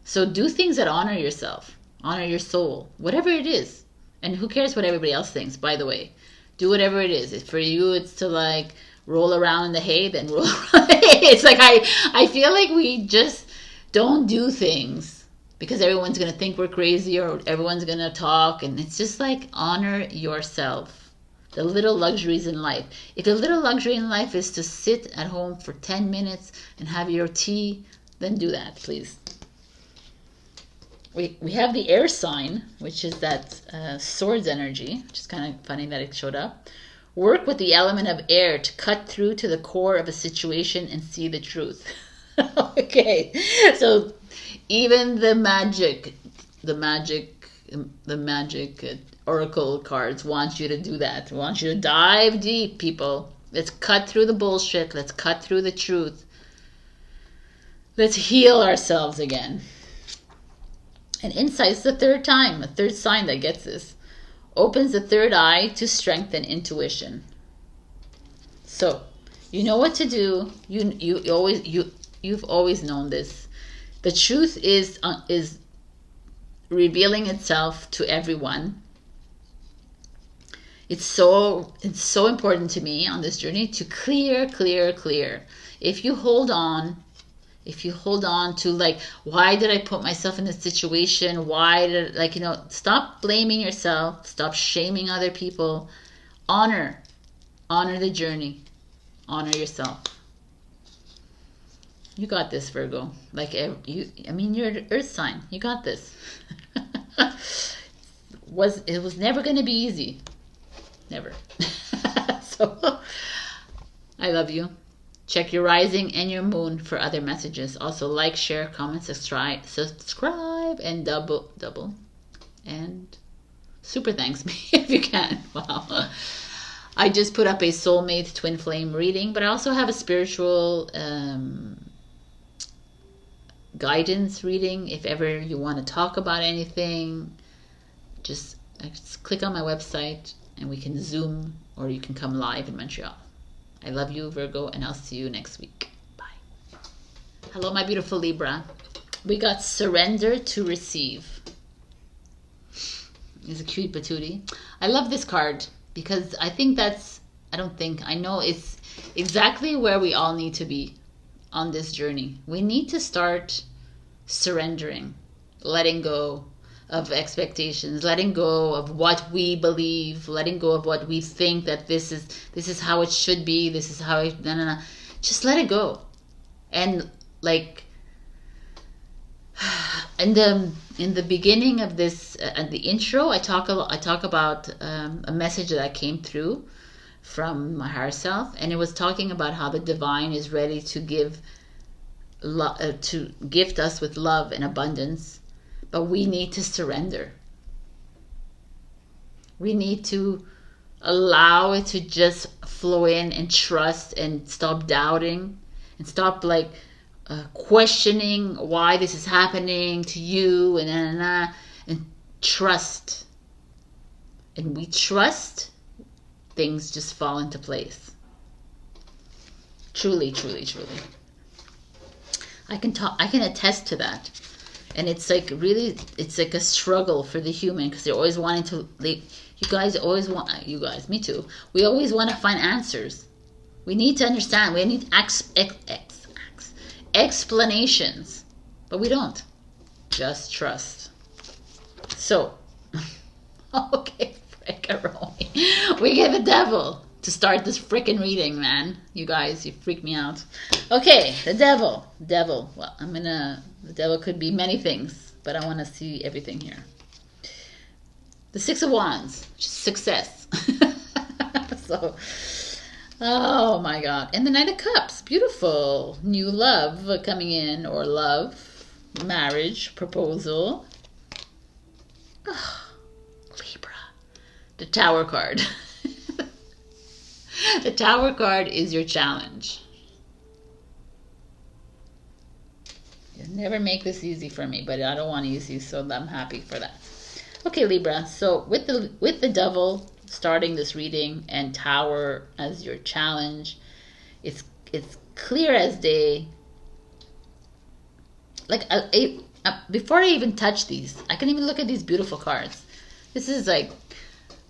So do things that honor yourself, honor your soul, whatever it is. And who cares what everybody else thinks, by the way. Do whatever it is. If for you it's to like roll around in the hay, then roll around in the hay. It's like I feel like we just don't do things because everyone's going to think we're crazy or everyone's going to talk. And it's just like honor yourself. The little luxuries in life. If a little luxury in life is to sit at home for 10 minutes and have your tea, then do that, please. We have the air sign, which is that swords energy, which is kind of funny that it showed up. Work with the element of air to cut through to the core of a situation and see the truth. Okay, so even the magic oracle cards want you to do that. Want you to dive deep, people. Let's cut through the bullshit. Let's cut through the truth. Let's heal ourselves again. And insight's the third sign that gets this. Opens the third eye to strengthen intuition. So, you know what to do. You've always known this. The truth is revealing itself to everyone. It's so important to me on this journey to clear. If you hold on to like, why did I put myself in this situation? Why did, like, stop blaming yourself. Stop shaming other people. Honor the journey. Honor yourself. You got this, Virgo. Like you, I mean, you're an Earth sign. You got this. It was never going to be easy. Never. So, I love you. Check your rising and your moon for other messages. Also, like, share, comment, subscribe, and double, and super thanks me if you can. Wow. I just put up a soulmate twin flame reading, but I also have a spiritual guidance reading. If ever you want to talk about anything, just click on my website and we can Zoom, or you can come live in Montreal. I love you, Virgo, and I'll see you next week. Bye. Hello, my beautiful Libra. We got surrender to receive. It's a cute patootie. I love this card because I think I know it's exactly where we all need to be on this journey. We need to start surrendering, letting go of expectations, letting go of what we believe, letting go of what we think that this is how it should be, this is how it, no. Just let it go. And like in the beginning of this, at the intro, I talk about a message that came through from my higher self, and it was talking about how the divine is ready to to gift us with love and abundance, but we need to surrender. We need to allow it to just flow in and trust, and stop doubting, and stop questioning why this is happening to you, and trust. And we trust, things just fall into place. Truly, truly, truly. I can attest to that. And it's like really, it's like a struggle for the human, because they're always wanting to, you guys, me too. We always want to find answers. We need to understand. We need explanations, but we don't. Just trust. So, okay, frickaroni. We get the devil to start this frickin' reading, man. You guys, you freak me out. Okay, the devil. Well, the devil could be many things, but I want to see everything here. The Six of Wands, success. So, oh my God. And the Knight of Cups, beautiful. New love coming in, or love, marriage, proposal. Oh, Libra. The Tower card. The Tower card is your challenge. You never make this easy for me, but I don't want easy, so I'm happy for that. Okay, Libra. So with the devil starting this reading and Tower as your challenge, it's clear as day. Like before I even touch these, I can even look at these beautiful cards. This is like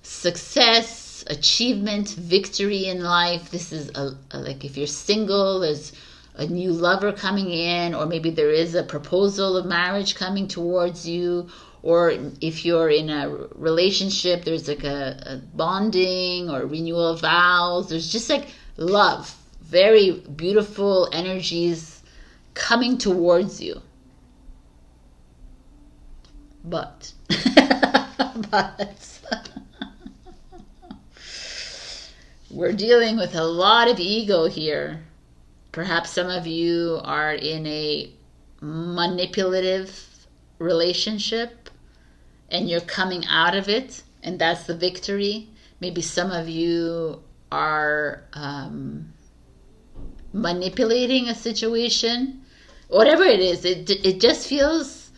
success, achievement, victory in life. This is like if you're single, there's a new lover coming in, or maybe there is a proposal of marriage coming towards you, or if you're in a relationship, there's like a bonding or renewal of vows. There's just like love, very beautiful energies coming towards you. But we're dealing with a lot of ego here. Perhaps some of you are in a manipulative relationship and you're coming out of it, and that's the victory. Maybe some of you are manipulating a situation. Whatever it is, it just feels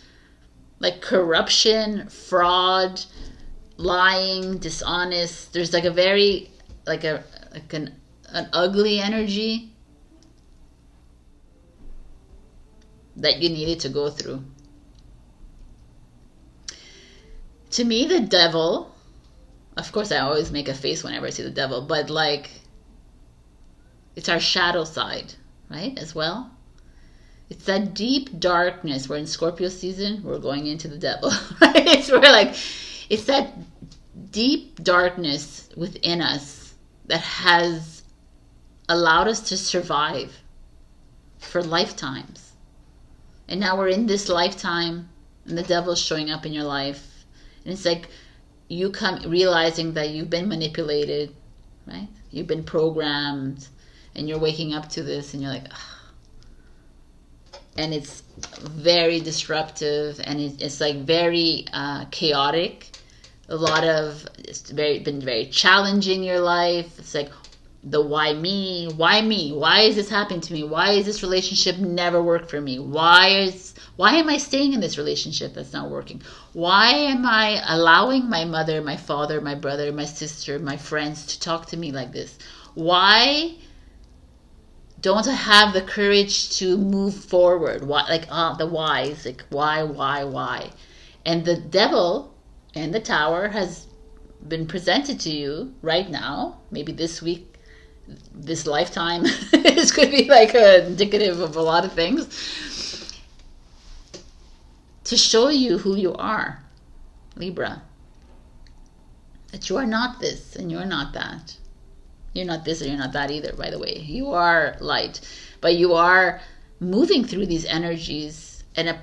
like corruption, fraud, lying, dishonest. There's like a very an ugly energy that you needed to go through. To me, the devil, of course I always make a face whenever I see the devil, but like it's our shadow side, right, as well. It's that deep darkness. We're in Scorpio season, we're going into the devil, right? It's that deep darkness within us that has allowed us to survive. for lifetimes. And now we're in this lifetime and the devil's showing up in your life. And it's like you come realizing that you've been manipulated, right? You've been programmed, and you're waking up to this and you're like, ugh. And it's very disruptive, and it's like very chaotic. A lot of, it's been very challenging in your life. It's like, the why me? Why me? Why is this happening to me? Why is this relationship never work for me? Why am I staying in this relationship that's not working? Why am I allowing my mother, my father, my brother, my sister, my friends to talk to me like this? Why don't I have the courage to move forward? Why, like the whys, like why? And the devil and the tower has been presented to you right now, maybe this week, this lifetime. This could be like indicative of a lot of things, to show you who you are, Libra. That you are not this and you're not that. You're not this and you're not that either, by the way. You are light, but you are moving through these energies, and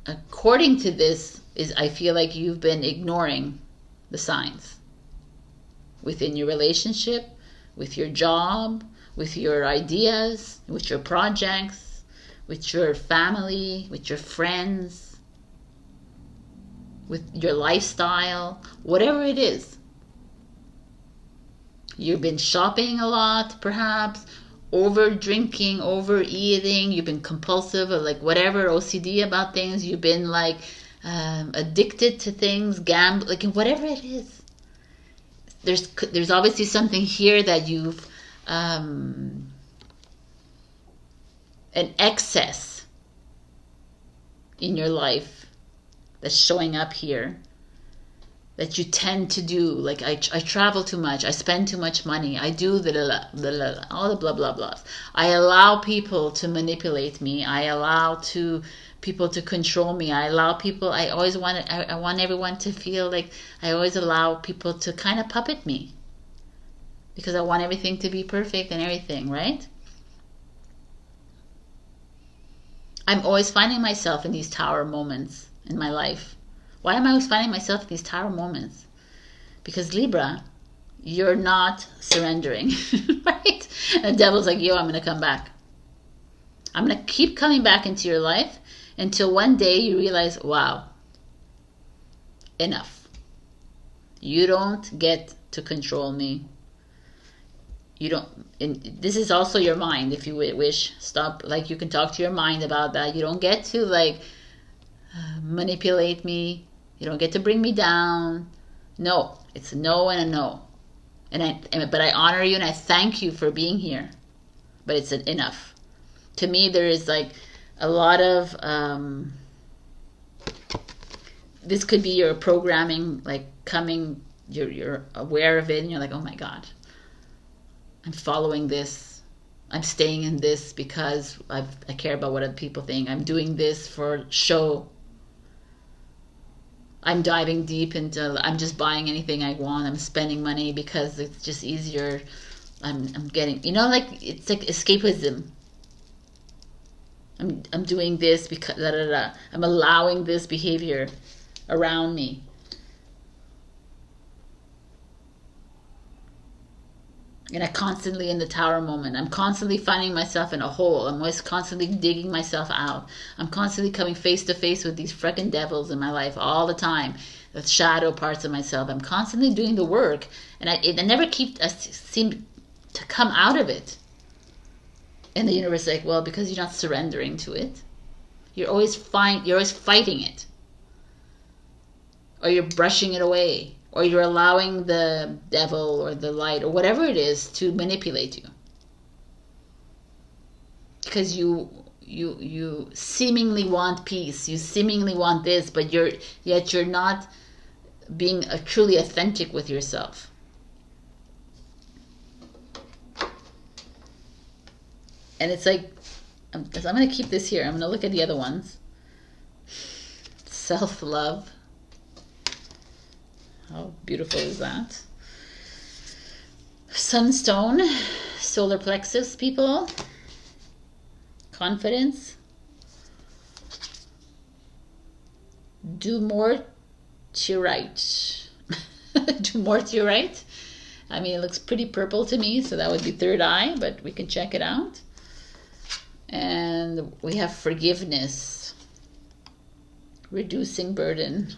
according to this is, I feel like you've been ignoring the signs within your relationship, with your job, with your ideas, with your projects, with your family, with your friends, with your lifestyle, whatever it is. You've been shopping a lot, perhaps, over drinking, overeating. You've been compulsive, or like whatever, OCD about things. You've been like addicted to things, gambling, like whatever it is. There's obviously something here that you've an excess in your life that's showing up here, that you tend to do. Like I travel too much, I spend too much money, I do all the blah blah blahs. I allow people to manipulate me, I allow people to control me, I allow people, I want everyone to feel like, I always allow people to kind of puppet me, because I want everything to be perfect and everything, right? I'm always finding myself in these tower moments in my life. Why am I always finding myself in these tower moments? Because Libra, you're not surrendering, right? And the devil's like, yo, I'm going to come back. I'm going to keep coming back into your life until one day you realize, wow, enough. You don't get to control me. You don't, and this is also your mind, if you wish. Stop, like you can talk to your mind about that. You don't get to like manipulate me. You don't get to bring me down. No, it's a no and a no. But I honor you and I thank you for being here. But it's enough. To me, there is like a lot of this could be your programming, like coming. You're aware of it, and you're like, oh my God, I'm following this. I'm staying in this because I care about what other people think. I'm doing this for show. I'm diving deep into, I'm just buying anything I want. I'm spending money because it's just easier. I'm getting, like it's like escapism. I'm doing this because I'm allowing this behavior around me. And I'm constantly in the tower moment. I'm constantly finding myself in a hole. I'm always constantly digging myself out. I'm constantly coming face to face with these freaking devils in my life all the time. The shadow parts of myself. I'm constantly doing the work, and I never seem to come out of it. And the universe is like, well, because you're not surrendering to it. You're always fighting it. Or you're brushing it away. Or you're allowing the devil or the light or whatever it is to manipulate you. Because you seemingly want peace. You seemingly want this, but yet you're not being truly authentic with yourself. And it's like, I'm going to keep this here. I'm going to look at the other ones. Self-love. How beautiful is that? Sunstone, solar plexus, people. confidence. Do more to your right. Do more to your right. I mean, it looks pretty purple to me, so that would be third eye, but we can check it out. And we have forgiveness, reducing burden,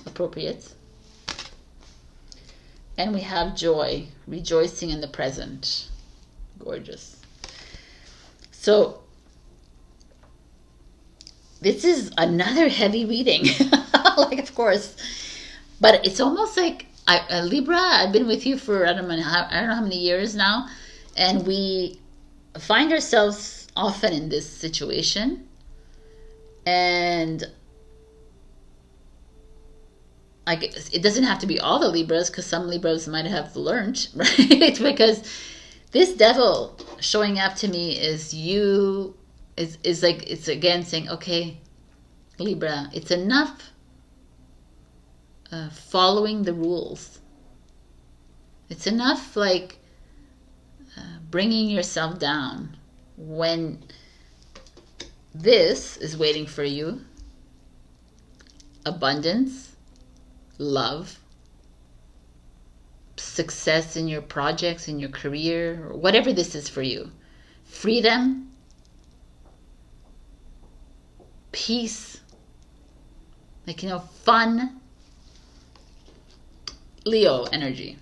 appropriate. And we have joy, rejoicing in the present. Gorgeous. So this is another heavy reading, like, of course, but it's almost like Libra. I've been with you for I don't know how many years now, and we find ourselves often in this situation, and I guess it doesn't have to be all the Libras, because some Libras might have learned, right? Because this devil showing up to me is like, it's again saying, okay, Libra, it's enough following the rules. It's enough, like, bringing yourself down when this is waiting for you. Abundance, love, success in your projects, in your career, or whatever this is for you. Freedom, peace, like, fun. Leo energy.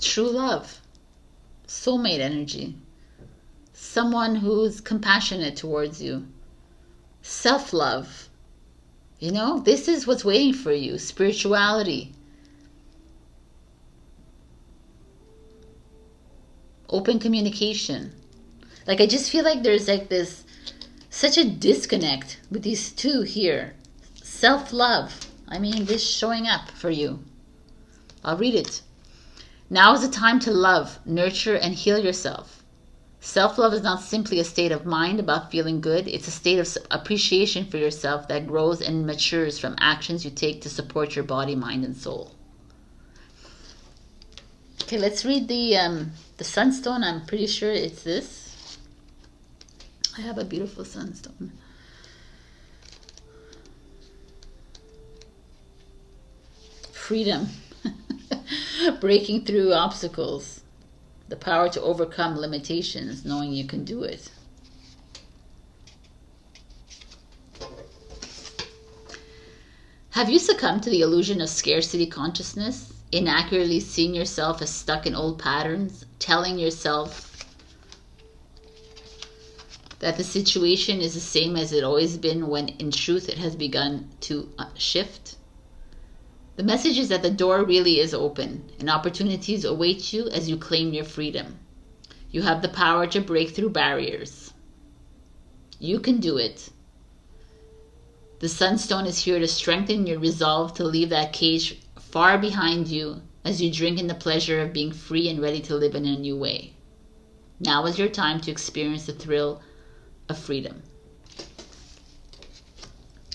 True love, soulmate energy, someone who's compassionate towards you, self-love. This is what's waiting for you. Spirituality, open communication. Like, I just feel like there's like this, such a disconnect with these two here. Self-love. I mean, this showing up for you. I'll read it. Now is the time to love, nurture, and heal yourself. Self-love is not simply a state of mind about feeling good. It's a state of appreciation for yourself that grows and matures from actions you take to support your body, mind, and soul. Okay, let's read the sunstone. I'm pretty sure it's this. I have a beautiful sunstone. Freedom. Breaking through obstacles. The power to overcome limitations, knowing you can do it. Have you succumbed to the illusion of scarcity consciousness? Inaccurately seeing yourself as stuck in old patterns? Telling yourself that the situation is the same as it always been, when in truth it has begun to shift? The message is that the door really is open, and opportunities await you as you claim your freedom. You have the power to break through barriers. You can do it. The sunstone is here to strengthen your resolve to leave that cage far behind you as you drink in the pleasure of being free and ready to live in a new way. Now is your time to experience the thrill of freedom.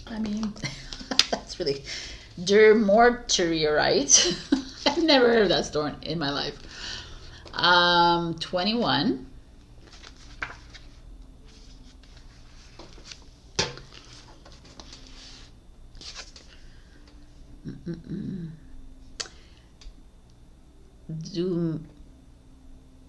I mean, that's really... Dermorturierite. I've never heard of that store in my life. 21.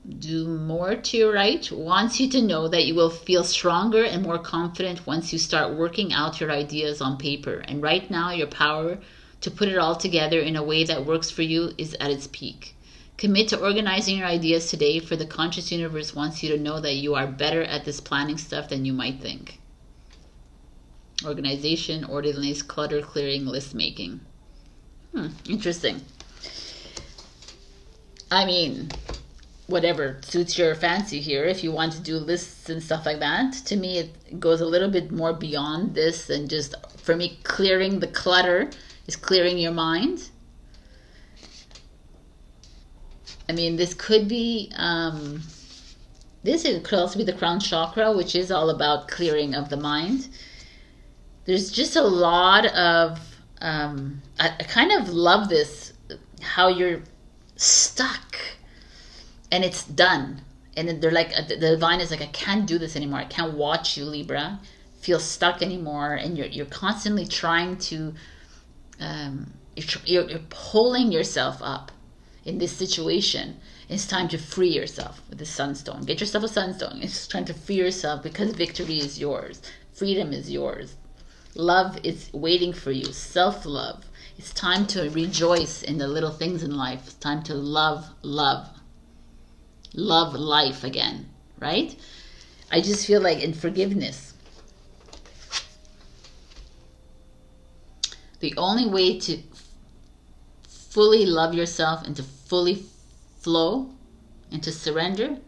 Dumortierite wants you to know that you will feel stronger and more confident once you start working out your ideas on paper. And right now, your power to put it all together in a way that works for you is at its peak. Commit to organizing your ideas today, for the conscious universe wants you to know that you are better at this planning stuff than you might think. Organization, orderliness, clutter clearing, list making. Interesting. I mean, whatever suits your fancy here. If you want to do lists and stuff like that, to me it goes a little bit more beyond this than just, for me, clearing the clutter is clearing your mind. I mean, this could be, could also be the crown chakra, which is all about clearing of the mind. There's just a lot of, I kind of love this, how you're stuck and it's done. And then they're like, the divine is like, I can't do this anymore. I can't watch you, Libra, feel stuck anymore. And you're constantly trying to, you're pulling yourself up in this situation. It's time to free yourself with the sunstone. Get yourself a sunstone. It's trying to free yourself because victory is yours. Freedom is yours. Love is waiting for you. Self-love. It's time to rejoice in the little things in life. It's time to love life again, right? I just feel like in forgiveness, the only way to fully love yourself and to fully flow and to surrender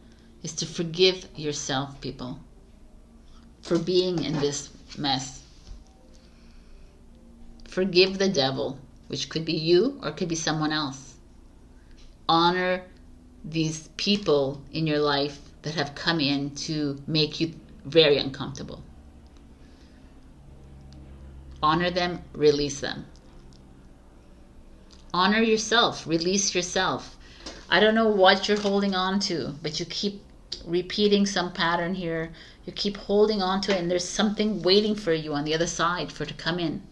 is to forgive yourself, people, for being in this mess. Forgive the devil, which could be you or could be someone else. Honor these people in your life that have come in to make you very uncomfortable. Honor them, release them. Honor yourself, release yourself. I don't know what you're holding on to, but you keep repeating some pattern here. You keep holding on to it, and there's something waiting for you on the other side for it to come in.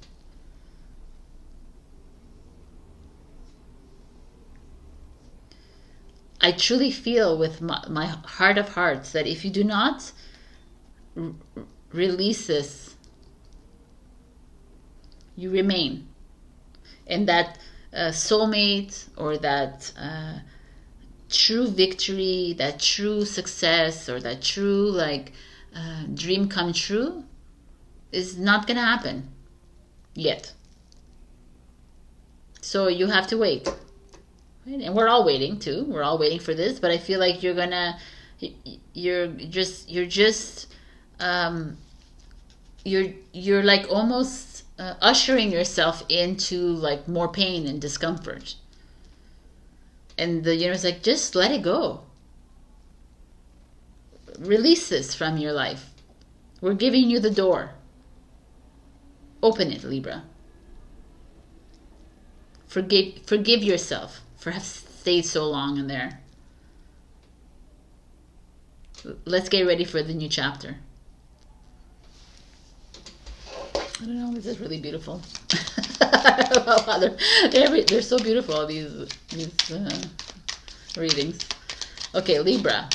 I truly feel with my heart of hearts that if you do not release this, you remain. And that soulmate or that true victory, that true success, or that true dream come true is not going to happen yet. So you have to wait. And we're all waiting too. We're all waiting for this, but I feel like you're like almost ushering yourself into like more pain and discomfort. And the universe is like, just let it go. Release this from your life. We're giving you the door. Open it, Libra. Forgive yourself for have stayed so long in there. Let's get ready for the new chapter. I don't know, this is really beautiful. They're so beautiful, these readings. Okay, Libra.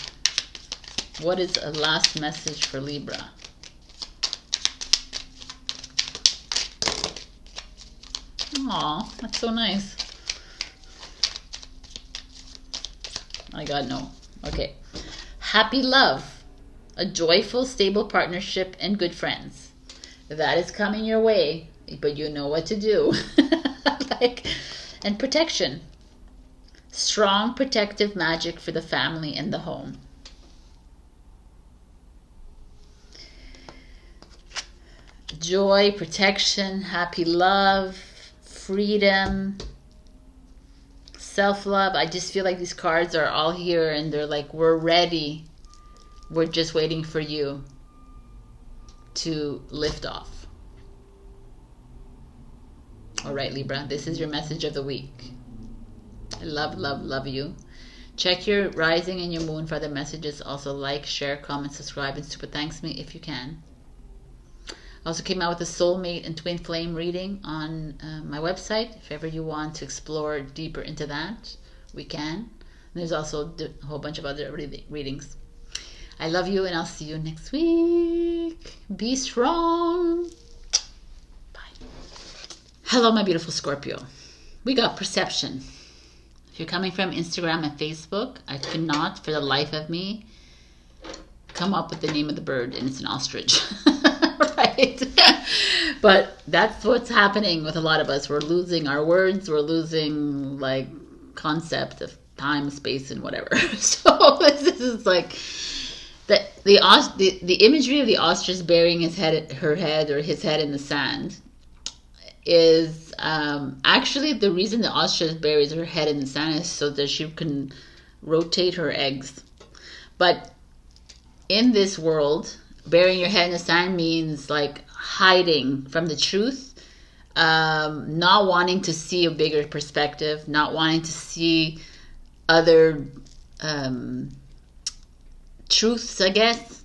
What is a last message for Libra? Aw, that's so nice. I got no. Okay. Happy love, a joyful, stable partnership, and good friends. That is coming your way, but you know what to do. And protection. Strong protective magic for the family and the home. Joy, protection, happy love, freedom, self-love. I just feel like these cards are all here and they're like, we're ready. We're just waiting for you to lift off. All right, Libra, this is your message of the week. I love you. Check your rising and your moon for other messages. Also like, share, comment, subscribe, and super thanks me if you can. I also came out with a soulmate and twin flame reading on my website. If ever you want to explore deeper into that, we can. And there's also a whole bunch of other readings. I love you, and I'll see you next week. Be strong. Bye. Hello, my beautiful Scorpio. We got perception. If you're coming from Instagram and Facebook, I could not, for the life of me, come up with the name of the bird, and it's an ostrich. Right? But that's what's happening with a lot of us. We're losing our words. We're losing like concept of time, space, and whatever. So this is like the imagery of the ostrich burying his head in the sand is actually the reason the ostrich buries her head in the sand is so that she can rotate her eggs. But in this world, burying your head in the sand means like hiding from the truth, not wanting to see a bigger perspective, not wanting to see other truths, I guess.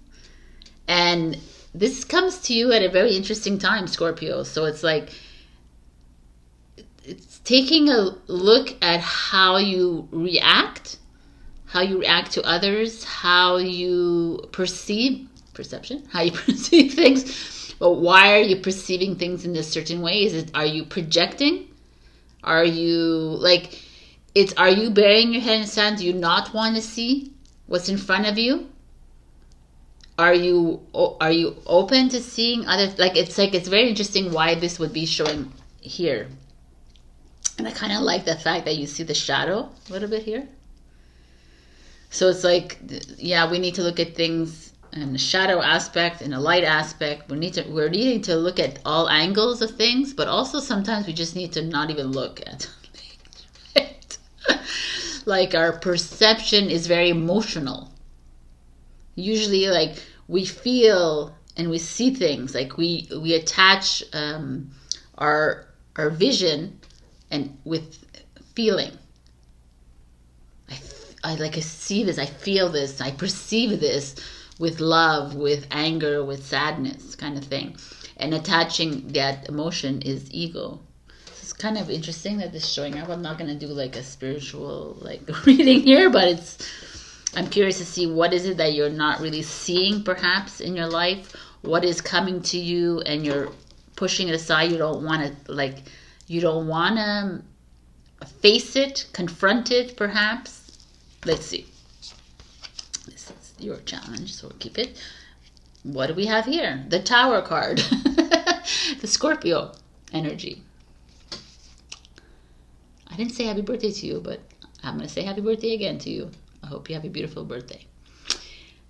And this comes to you at a very interesting time, Scorpio. So it's like, it's taking a look at how you react to others, how you perception, how you perceive things. But why are you perceiving things in this certain way? Are you projecting? Are you are you burying your head in the sand? Do you not want to see what's in front of you? Are you open to seeing other, it's very interesting why this would be showing here. And I kind of like the fact that you see the shadow a little bit here. So it's like, yeah, we need to look at things in a shadow aspect, in a light aspect. We're needing to look at all angles of things, but also sometimes we just need to not even look at it. Like, our perception is very emotional. Usually, like, we feel and we see things, like we attach our vision and with feeling. I see this, I feel this, I perceive this with love, with anger, with sadness, kind of thing. And attaching that emotion is ego. So it's kind of interesting that this is showing up. I'm not going to do like a spiritual reading here, but I'm curious to see what is it that you're not really seeing perhaps in your life. What is coming to you and you're pushing it aside. You don't want to face it, confront it perhaps. Let's see. This is your challenge, so we'll keep it. What do we have here? The Tower card. The Scorpio energy. I didn't say happy birthday to you, but I'm going to say happy birthday again to you. I hope you have a beautiful birthday.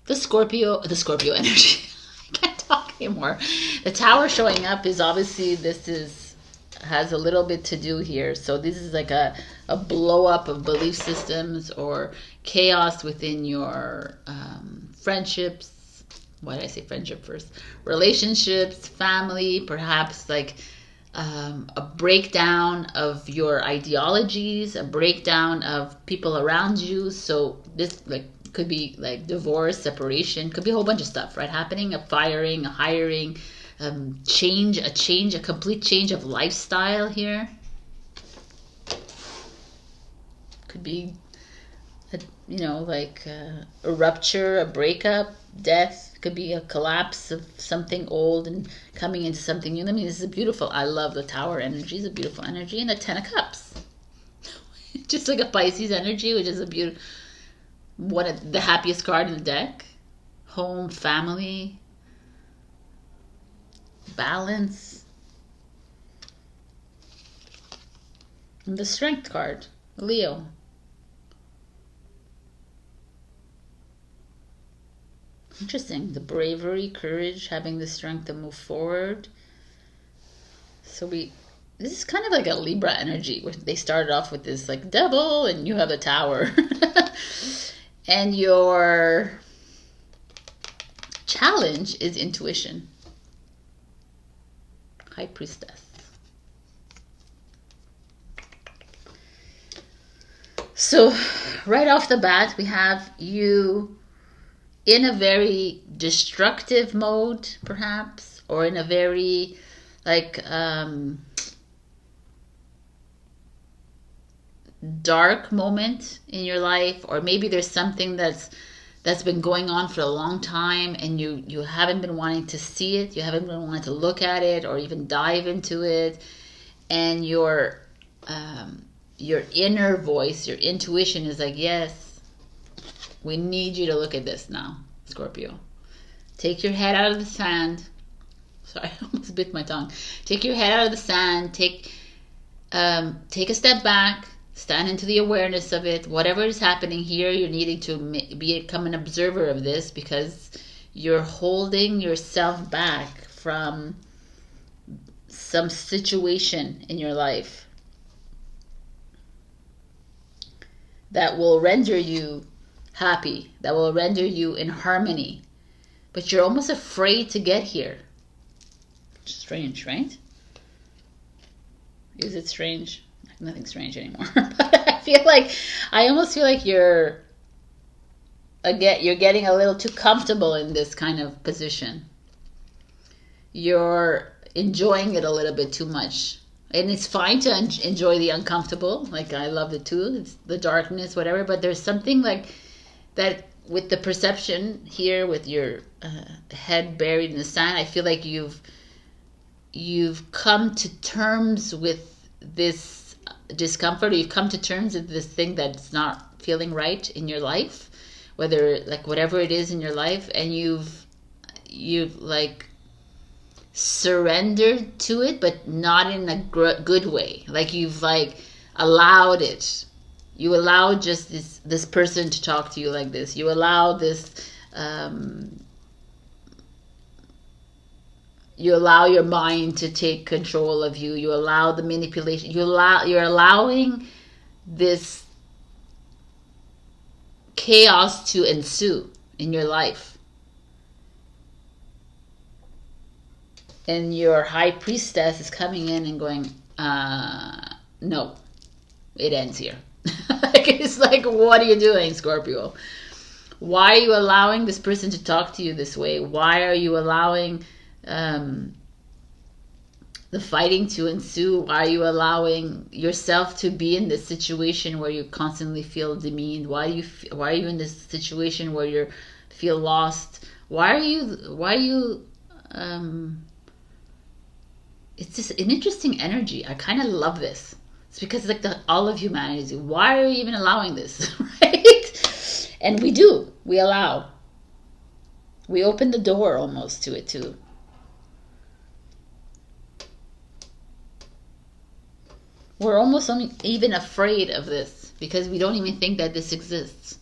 The Scorpio energy. I can't talk anymore. The Tower showing up is obviously, has a little bit to do here. So this is like a blow up of belief systems or chaos within your friendships. Why did I say friendship first? Relationships, family, perhaps like a breakdown of your ideologies, a breakdown of people around you. So this could be like divorce, separation, could be a whole bunch of stuff, right? Happening, a firing, a hiring, a complete change of lifestyle here. Could be, a rupture, a breakup, death. Could be a collapse of something old and coming into something new. I mean, this is beautiful. I love the Tower energy. It's a beautiful energy. And the Ten of Cups. Just like a Pisces energy, which is one of the happiest card in the deck. Home, family, balance. And the Strength card, Leo. Interesting. The bravery, courage, having the strength to move forward. So this is kind of like a Libra energy, where they started off with this like devil and you have the Tower. And your challenge is intuition. High Priestess. So right off the bat, we have you in a very destructive mode, perhaps, or in a very dark moment in your life, or maybe there's something that's been going on for a long time and you haven't been wanting to see it, you haven't been wanting to look at it or even dive into it, and your inner voice, your intuition is like, yes, we need you to look at this now, Scorpio. Take your head out of the sand. Sorry, I almost bit my tongue. Take your head out of the sand. Take a step back. Stand into the awareness of it. Whatever is happening here, you're needing to become an observer of this, because you're holding yourself back from some situation in your life that will render you happy, that will render you in harmony. But you're almost afraid to get here. Strange, right? Is it strange? Nothing's strange anymore. But I almost feel like you're again, you're getting a little too comfortable in this kind of position. You're enjoying it a little bit too much. And it's fine to enjoy the uncomfortable. Like, I love it too. It's the darkness, whatever. But there's something like that with the perception here, with your head buried in the sand. I feel like you've come to terms with this discomfort, or you've come to terms with this thing that's not feeling right in your life, whether, like, whatever it is in your life, and you've like surrendered to it, but not in a good way. Like, you've like allowed it. You allow just this person to talk to you like this. You allow this you allow your mind to take control of you. You allow the manipulation. You're allowing this chaos to ensue in your life. And your high priestess is coming in and going, no, it ends here. It's like, what are you doing, Scorpio? Why are you allowing this person to talk to you this way? Why are you allowing the fighting to ensue? Why are you allowing yourself to be in this situation where you constantly feel demeaned? Why are you in this situation where you feel lost? Why are you it's just an interesting energy. I kind of love this. It's because it's like all of humanity. Why are you even allowing this? Right? And we do. We allow. We open the door almost to it too. We're almost even afraid of this because we don't even think that this exists.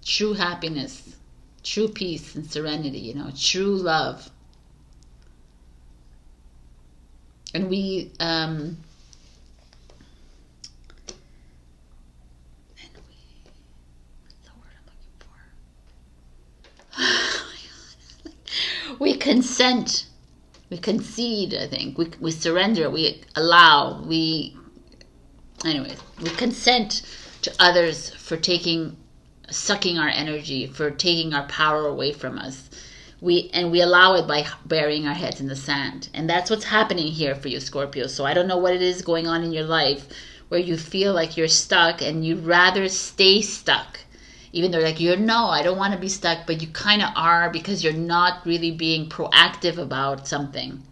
True happiness, true peace and serenity, true love. And what's the word I'm looking for? We consent. We concede, I think. We surrender. We allow. We consent to others for sucking our energy, for taking our power away from us. We allow it by burying our heads in the sand. And that's what's happening here for you, Scorpio. So I don't know what it is going on in your life where you feel like you're stuck and you'd rather stay stuck. Even though, like, I don't want to be stuck, but you kind of are because you're not really being proactive about something.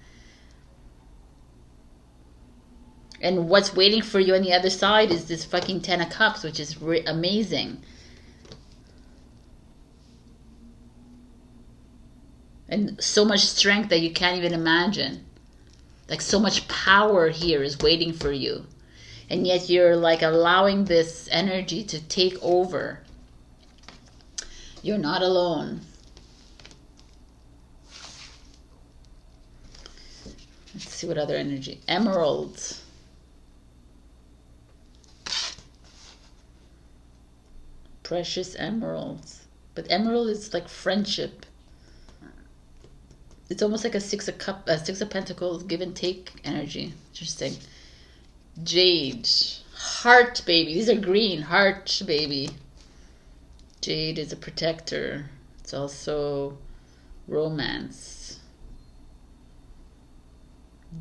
And what's waiting for you on the other side is this fucking 10 of Cups, which is amazing. And so much strength that you can't even imagine. Like, so much power here is waiting for you. And yet you're like allowing this energy to take over. You're not alone. Let's see what other energy. Emeralds. Precious emeralds. But emerald is like friendship. It's almost like a Six of Pentacles, give and take energy. Interesting. Jade. Heart, baby. These are green. Heart, baby. Jade is a protector. It's also romance.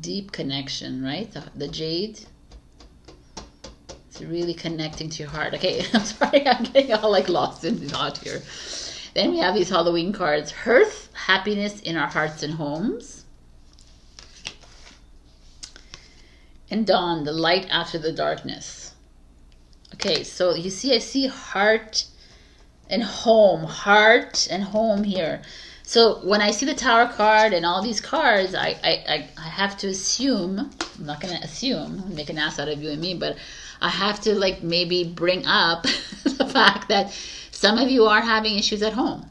Deep connection, right? The jade. It's really connecting to your heart. Okay, I'm sorry. I'm getting all like lost in the thought here. Then we have these Halloween cards. Hearth, happiness in our hearts and homes. And Dawn, the light after the darkness. Okay, so you see, I see heart and home. Heart and home here. So when I see the Tower card and all these cards, I have to assume, I'm not going to assume, make an ass out of you and me, but I have to like maybe bring up the fact that some of you are having issues at home,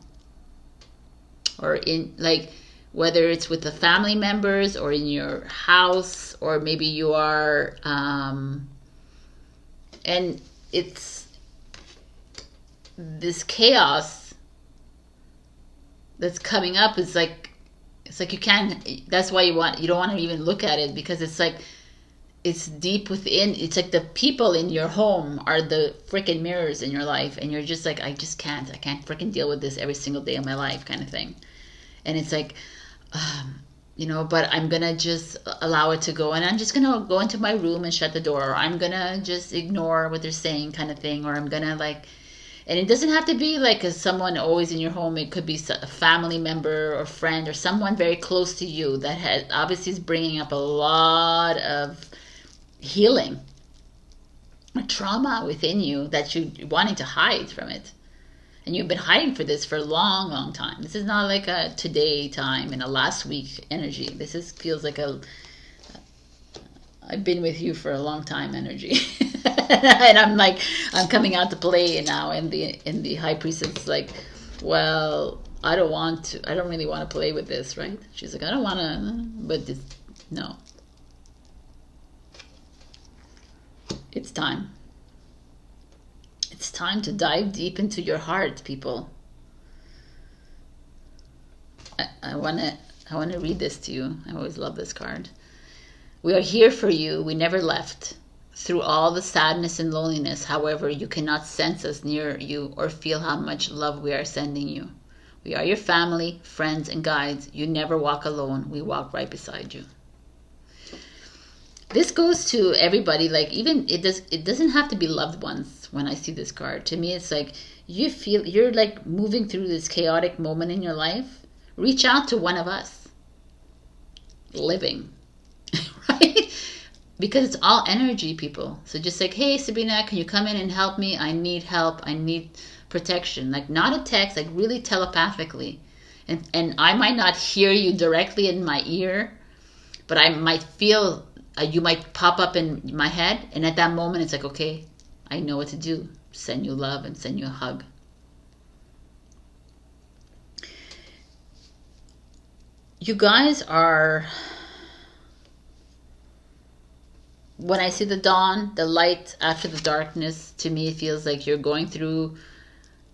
or in like whether it's with the family members or in your house, or maybe you are and it's this chaos that's coming up. It's like you can't, that's why you don't want to even look at it, because it's like it's deep within. It's like the people in your home are the freaking mirrors in your life, and you're just like, I can't freaking deal with this every single day of my life, kind of thing. And it's like, you know, but I'm gonna just allow it to go, and I'm just gonna go into my room and shut the door, or I'm gonna just ignore what they're saying, kind of thing, or I'm gonna like. And it doesn't have to be like someone always in your home. It could be a family member or friend or someone very close to you that has obviously is bringing up a lot of healing, a trauma within you that you wanting to hide from it. And you've been hiding for this for a long, long time. This is not like a today time and a last week energy. Feels like I've been with you for a long time energy. And I'm coming out to play now in the high priestess, like, well, I don't really want to play with this, right? She's like, I don't want to, but no. It's time. It's time to dive deep into your heart, people. I want to read this to you. I always love this card. We are here for you. We never left. Through all the sadness and loneliness, however, you cannot sense us near you or feel how much love we are sending you. We are your family, friends, and guides. You never walk alone. We walk right beside you. This goes to everybody. Like, even it doesn't have to be loved ones. When I see this card, to me, it's like you feel you're like moving through this chaotic moment in your life. Reach out to one of us living, right? Because it's all energy, people. So just like, hey, Sabrina, can you come in and help me? I need help. I need protection. Like, not a text, like really telepathically. And I might not hear you directly in my ear, but I might feel, you might pop up in my head. And at that moment, it's like, okay, I know what to do. Send you love and send you a hug. You guys are... When I see the dawn, the light after the darkness, to me it feels like you're going through,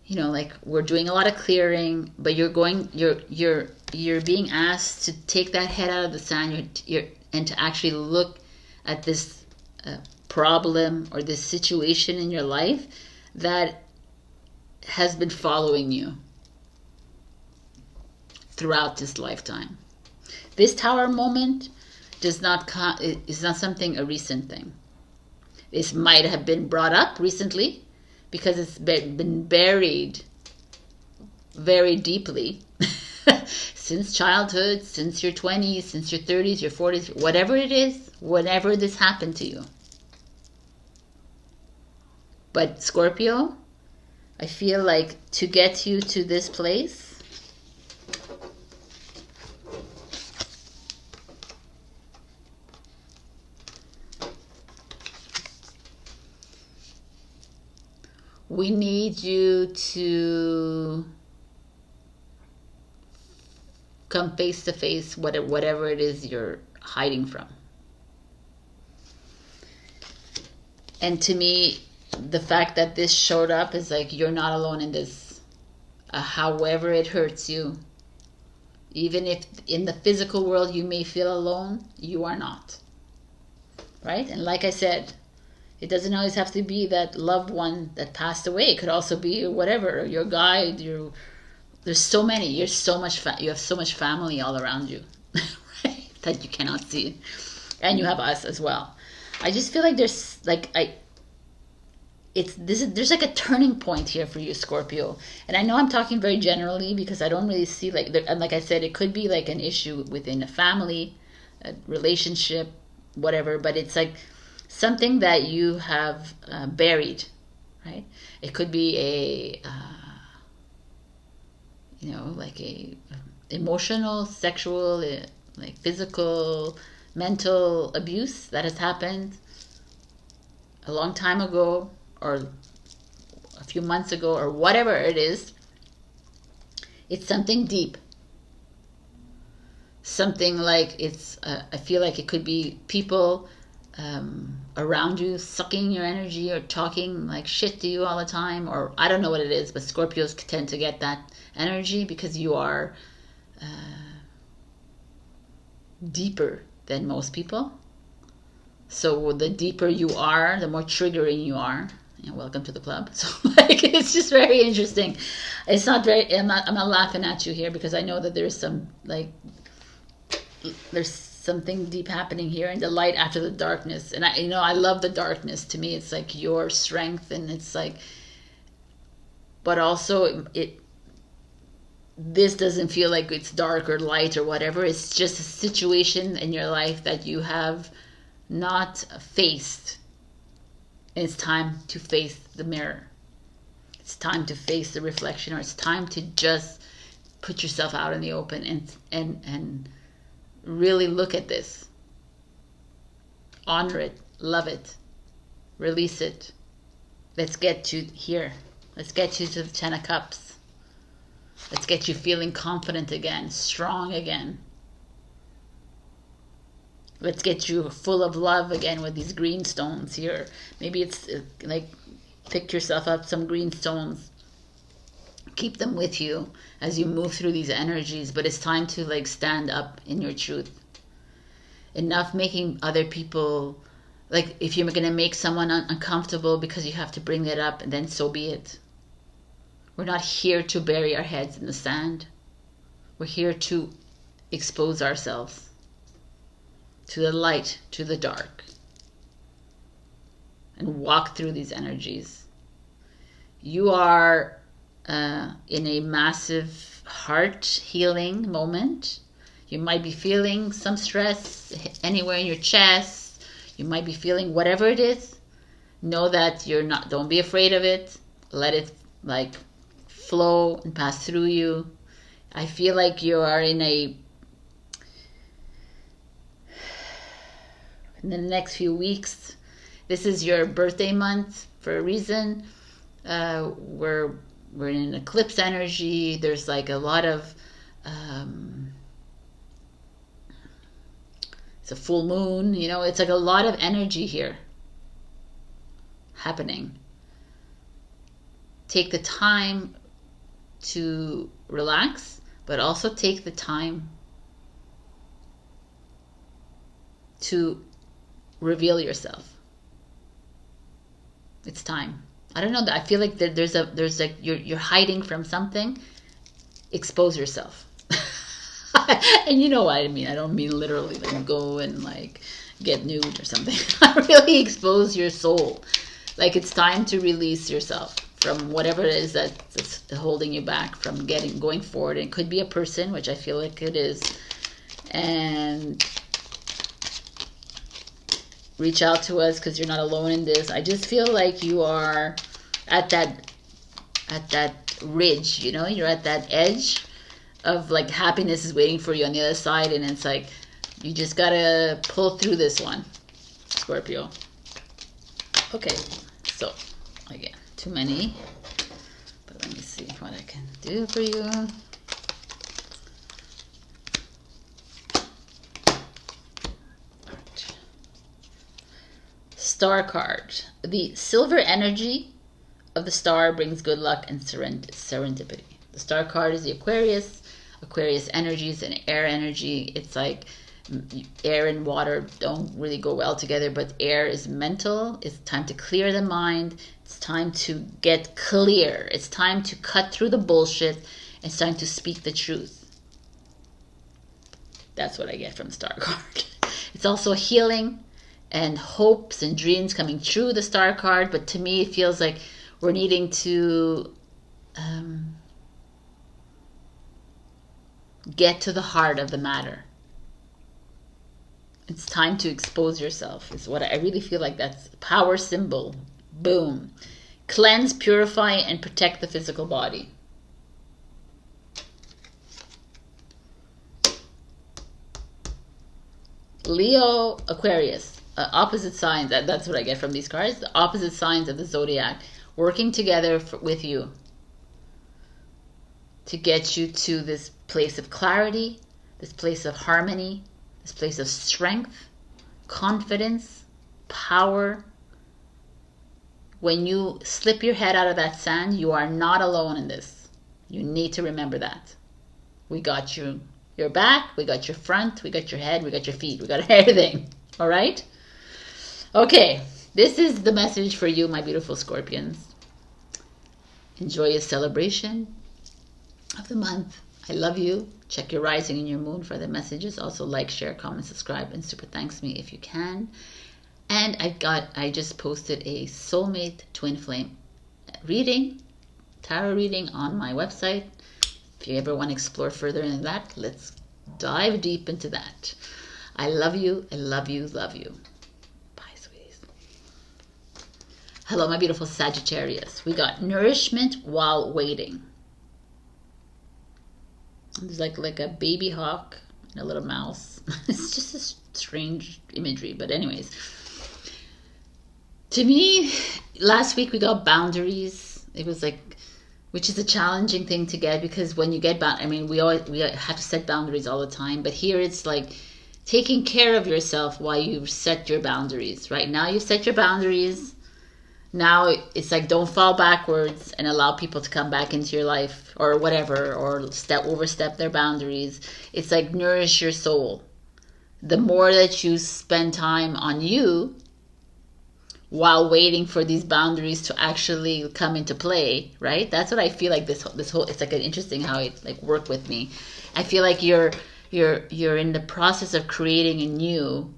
you know, like we're doing a lot of clearing, but you're being asked to take that head out of the sand, and to actually look at this problem or this situation in your life that has been following you throughout this lifetime. This tower moment is not something, a recent thing. This might have been brought up recently because it's been buried very deeply since childhood, since your 20s, since your 30s, your 40s, whatever it is, whenever this happened to you. But Scorpio, I feel like to get you to this place, we need you to come face to face whatever it is you're hiding from. And to me, the fact that this showed up is like, you're not alone in this. However it hurts you, even if in the physical world you may feel alone, you are not. Right? And like I said, it doesn't always have to be that loved one that passed away. It could also be whatever, your guide, there's so many, you have so much family all around you, right? That you cannot see. And you have us as well. I just feel like there's like there's like a turning point here for you, Scorpio. And I know I'm talking very generally because I don't really see and like I said, it could be like an issue within a family, a relationship, whatever, but it's like something that you have buried, right? It could be like a emotional, sexual, like physical, mental abuse that has happened a long time ago, or a few months ago, or whatever it is. It's something deep. Something like I feel like it could be people around you sucking your energy or talking like shit to you all the time, or I don't know what it is, but Scorpios tend to get that energy because you are deeper than most people. So the deeper you are, the more triggering you are. And welcome to the club. So like, it's just very interesting. It's not very, I'm not laughing at you here, because I know that there's some, like, there's something deep happening here, and the light after the darkness. And I love the darkness. To me, it's like your strength, and it's like, but also this doesn't feel like it's dark or light or whatever. It's just a situation in your life that you have not faced. And it's time to face the mirror. It's time to face the reflection, or it's time to just put yourself out in the open and really look at this. Honor it, love it, release it. Let's get you here. Let's get you to the 10 of Cups. Let's get you feeling confident again, strong again. Let's get you full of love again with these green stones here. Maybe it's like, pick yourself up some green stones. Keep them with you as you move through these energies. But it's time to like stand up in your truth. Enough making other people, like if you're going to make someone uncomfortable because you have to bring it up, and then so be it. We're not here to bury our heads in the sand. We're here to expose ourselves to the light, to the dark, and walk through these energies. You are in a massive heart healing moment. You might be feeling some stress anywhere in your chest. You might be feeling whatever it is. Know that you're not, don't be afraid of it. Let it like flow and pass through you. I feel like you are in the next few weeks. This is your birthday month for a reason. We're in an eclipse energy. There's like a lot of it's a full moon, it's like a lot of energy here happening. Take the time to relax, but also take the time to reveal yourself. It's time. I don't know. I feel like there's like you're hiding from something. Expose yourself. And you know what I mean. I don't mean literally like go and like get nude or something. I really expose your soul. Like it's time to release yourself from whatever it is that's holding you back from going forward. It could be a person, which I feel like it is, and reach out to us because you're not alone in this. I just feel like you are at that ridge, you're at that edge of like happiness is waiting for you on the other side, and it's like you just gotta pull through this one, Scorpio. Okay, so again, too many, but let me see what I can do for you. Star card. The silver energy of the star brings good luck and serendipity. The star card is the Aquarius. Aquarius energy is an air energy. It's like air and water don't really go well together, but air is mental. It's time to clear the mind. It's time to get clear. It's time to cut through the bullshit. It's time to speak the truth. That's what I get from the star card. It's also healing and hopes and dreams coming true, the star card. But to me, it feels like we're needing to get to the heart of the matter. It's time to expose yourself, is what I really feel like. That's power symbol. Boom. Cleanse, purify, and protect the physical body. Leo, Aquarius, opposite signs. That's what I get from these cards. The opposite signs of the zodiac working together with you to get you to this place of clarity, this place of harmony, this place of strength, confidence, power. When you slip your head out of that sand, you are not alone in this. You need to remember that. We got you. Your back, we got your front, we got your head, we got your feet, we got everything. All right? Okay, this is the message for you, my beautiful Scorpions. Enjoy your celebration of the month. I love you. Check your rising and your moon for the messages. Also like, share, comment, subscribe, and super thanks me if you can. And I just posted a soulmate twin flame reading, tarot reading on my website. If you ever want to explore further into that, let's dive deep into that. I love you. I love you. Love you. Bye, sweeties. Hello, my beautiful Sagittarius. We got nourishment while waiting. There's like a baby hawk and a little mouse. It's just a strange imagery, but anyways. To me, last week we got boundaries. It was like, which is a challenging thing to get, because when you get I mean, we have to set boundaries all the time, but here it's like taking care of yourself while you set your boundaries. Right now, you set your boundaries. Now it's like, don't fall backwards and allow people to come back into your life or whatever, or overstep their boundaries. It's like, nourish your soul. The more that you spend time on you while waiting for these boundaries to actually come into play, right? That's what I feel like this whole, it's like an interesting how it like work with me. I feel like you're in the process of creating a new.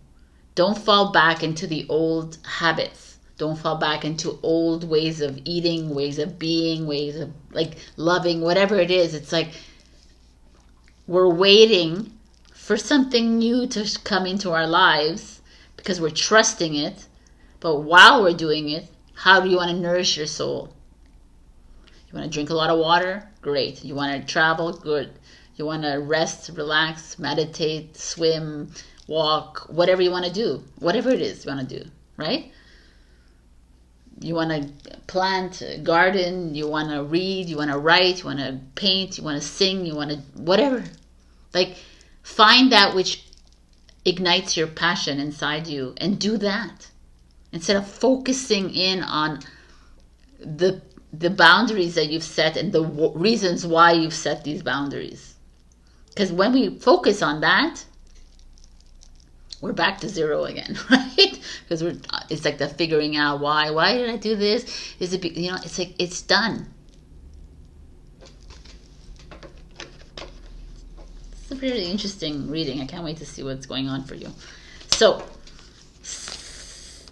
Don't fall back into the old habits. Don't fall back into old ways of eating, ways of being, ways of like loving, whatever it is. It's like we're waiting for something new to come into our lives because we're trusting it. But while we're doing it, how do you want to nourish your soul? You want to drink a lot of water? Great. You want to travel? Good. You want to rest, relax, meditate, swim, walk, whatever you want to do. Whatever it is you want to do, right? You want to plant, garden, you want to read, you want to write, you want to paint, you want to sing, you want to whatever. Like, find that which ignites your passion inside you and do that. Instead of focusing in on the boundaries that you've set and the reasons why you've set these boundaries. Because when we focus on that, we're back to zero again, right? Because it's like the figuring out why did I do this? Is it, it's like, it's done. It's a really interesting reading. I can't wait to see what's going on for you. So,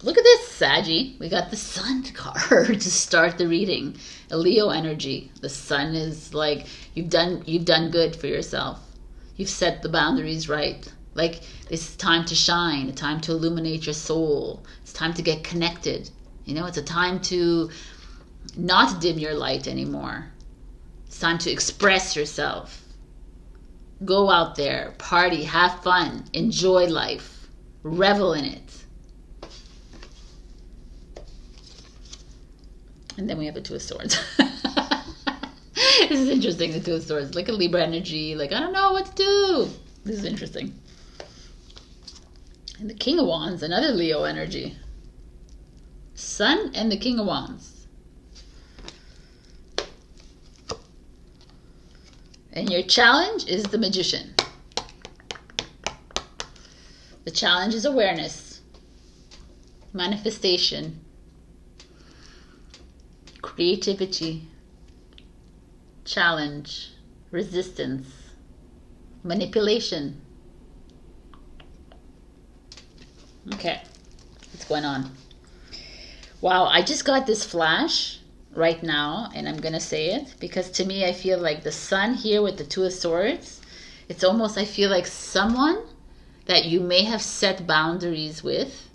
look at this, Saggy. We got the Sun card to start the reading. A Leo energy. The Sun is like, you've done good for yourself. You've set the boundaries right. Like, it's time to shine, a time to illuminate your soul. It's time to get connected. It's a time to not dim your light anymore. It's time to express yourself. Go out there, party, have fun, enjoy life, revel in it. And then we have the Two of Swords. This is interesting, the Two of Swords. Like a Libra energy, like, I don't know what to do. This is interesting. And the King of Wands, another Leo energy. Sun and the King of Wands. And your challenge is the Magician. The challenge is awareness, manifestation, creativity, challenge, resistance, manipulation. Okay, what's going on? Wow, I just got this flash right now, and I'm going to say it, because to me, I feel like the Sun here with the Two of Swords, it's almost, I feel like someone that you may have set boundaries with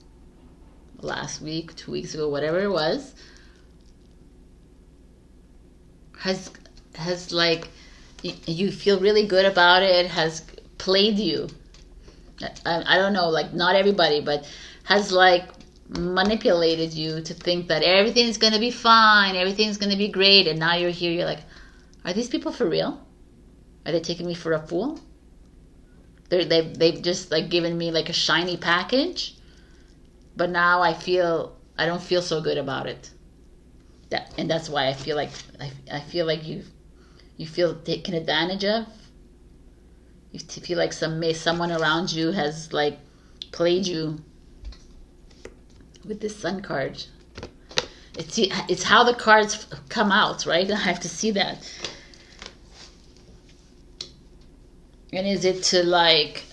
last week, 2 weeks ago, whatever it was, has like, you feel really good about it, has played you. I don't know, like, not everybody, but has like manipulated you to think that everything's going to be fine, everything's going to be great, and now you're here, you're like, are these people for real? Are they taking me for a fool? They've just like given me like a shiny package, but now I don't feel so good about it. And that's why I feel like you feel taken advantage of. You feel like someone around you has like played you with this Sun card. It's how the cards come out, right? I have to see that. And is it to like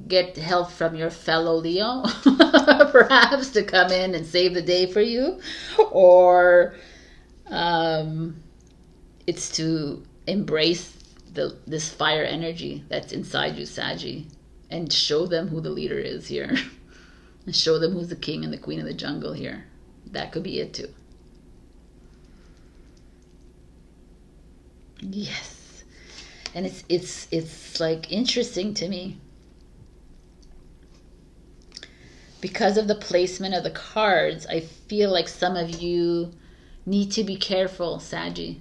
get help from your fellow Leo, perhaps, to come in and save the day for you, or it's to embrace this fire energy that's inside you, Saggy, and show them who the leader is here, and show them who's the king and the queen of the jungle here. That could be it too. Yes. And it's like interesting to me because of the placement of the cards. I feel like some of you need to be careful, Saggy.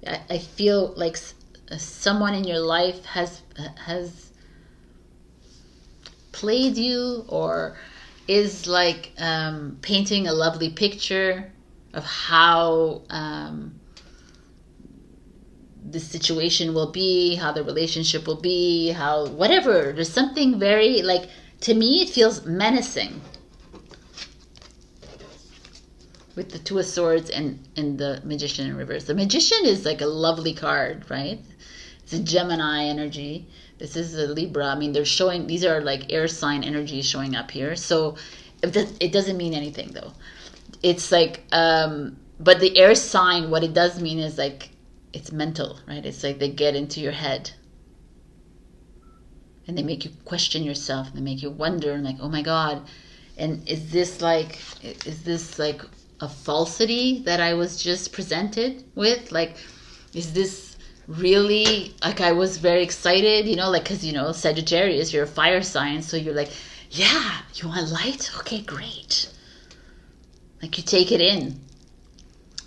I feel like someone in your life has played you, or is like painting a lovely picture of how the situation will be, how the relationship will be, how whatever. There's something very, like, to me it feels menacing with the Two of Swords and the Magician in reverse. The Magician is like a lovely card, right? It's a Gemini energy. This is a Libra. I mean, they're showing, these are like air sign energies showing up here. So it doesn't mean anything though. It's like, but the air sign, what it does mean is like, it's mental, right? It's like they get into your head and they make you question yourself, and they make you wonder, and like, oh my God, and is this like a falsity that I was just presented with? Like, is this really, like, I was very excited, you know, like, because, you know, Sagittarius, you're a fire sign, so you're like, yeah, you want light? Okay, great. Like, you take it in.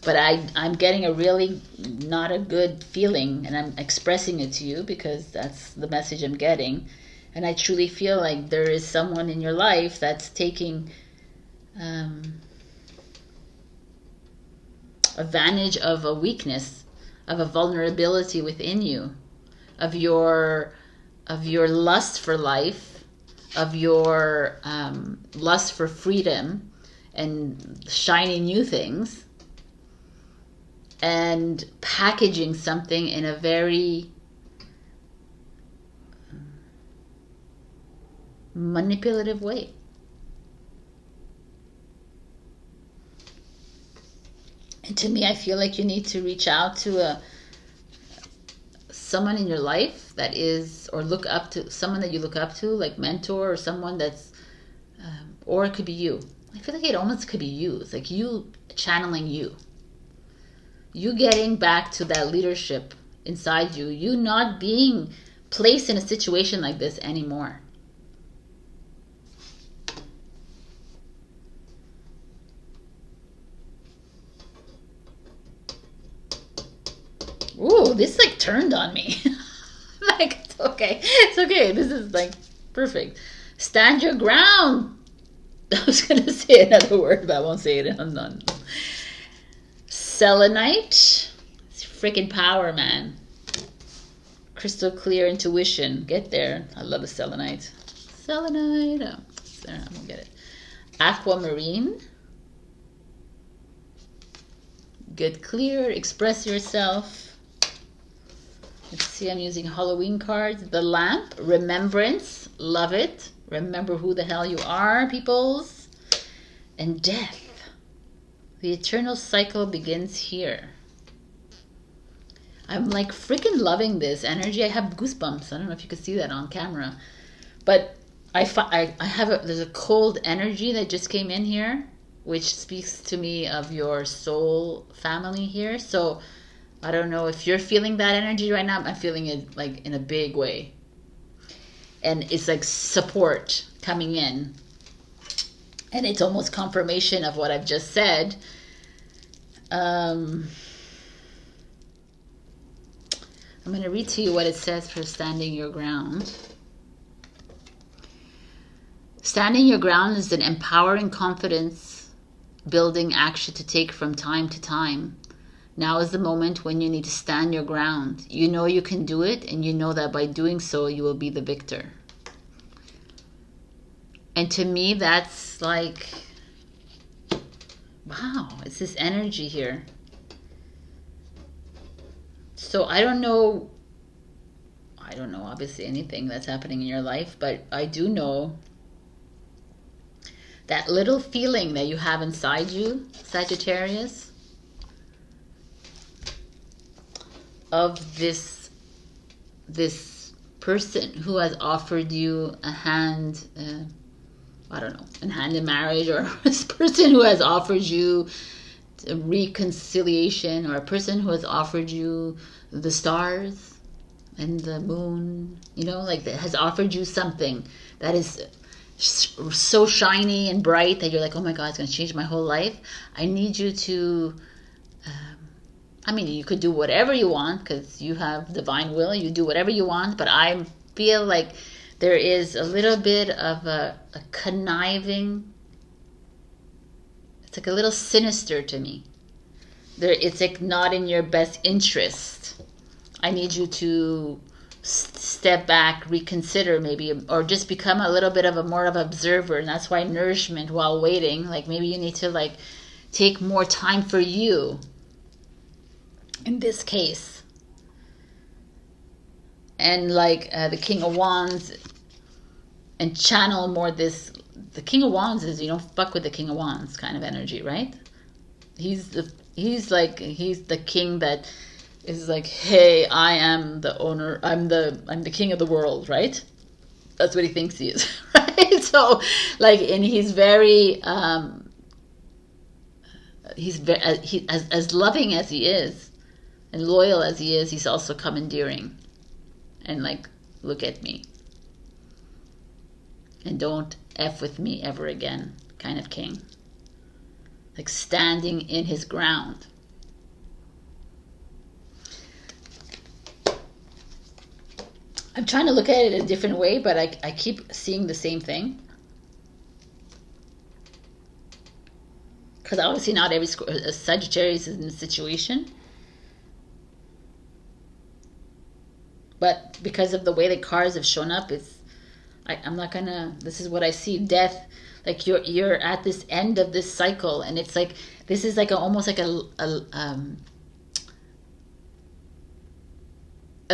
But I'm getting a really not a good feeling, and I'm expressing it to you because that's the message I'm getting. And I truly feel like there is someone in your life that's taking advantage of a weakness, of a vulnerability within you, of your lust for life, of your lust for freedom and shiny new things, and packaging something in a very manipulative way. And to me, I feel like you need to reach out to someone in your life that is, or look up to someone that you look up to, like mentor, or someone that's, or it could be you. I feel like it almost could be you. It's like you channeling you. You getting back to that leadership inside you. You not being placed in a situation like this anymore. Ooh, this like turned on me. Like, it's okay. It's okay. This is like perfect. Stand your ground. I was going to say another word, but I won't say it. I'm Selenite. It's freaking power, man. Crystal clear intuition. Get there. I love a selenite. Selenite. Oh, there, I won't get it. Aquamarine. Get clear. Express yourself. Let's see, I'm using Halloween cards. The Lamp. Remembrance. Love it. Remember who the hell you are, peoples. And Death. The eternal cycle begins here. I'm like freaking loving this energy. I have goosebumps. I don't know if you can see that on camera. But I have there's a cold energy that just came in here, which speaks to me of your soul family here. So I don't know if you're feeling that energy right now. I'm feeling it like in a big way. And it's like support coming in. And it's almost confirmation of what I've just said. I'm going to read to you what it says for standing your ground. Standing your ground is an empowering confidence building action to take from time to time. Now is the moment when you need to stand your ground. You know you can do it, and you know that by doing so, you will be the victor. And to me, that's like, wow, it's this energy here. So I don't know obviously anything that's happening in your life, but I do know that little feeling that you have inside you, Sagittarius, of this person who has offered you a hand, I don't know, a hand in marriage, or this person who has offered you a reconciliation, or a person who has offered you the stars and the moon, you know, like that has offered you something that is so shiny and bright that you're like, oh my God, it's going to change my whole life. I need you to, I mean, you could do whatever you want because you have divine will. You do whatever you want, but I feel like there is a little bit of a conniving. It's like a little sinister to me. It's like not in your best interest. I need you to step back, reconsider maybe, or just become a little bit of a more of an observer. And that's why nourishment while waiting, like maybe you need to like take more time for you in this case. And like the King of Wands, and channel more this. The King of Wands is, you don't fuck with the King of Wands kind of energy, right? He's the king that is like, hey, I am the owner, I'm the king of the world, right? That's what he thinks he is, right? So like, and he's very as loving as he is and loyal as he is, he's also commandeering and like, look at me and don't F with me ever again kind of king. Like standing in his ground. I'm trying to look at it a different way, but I keep seeing the same thing. Because obviously not every Sagittarius is in this situation. But because of the way the cards have shown up, I'm not gonna, this is what I see, death. Like you're at this end of this cycle, and it's like, this is like almost like a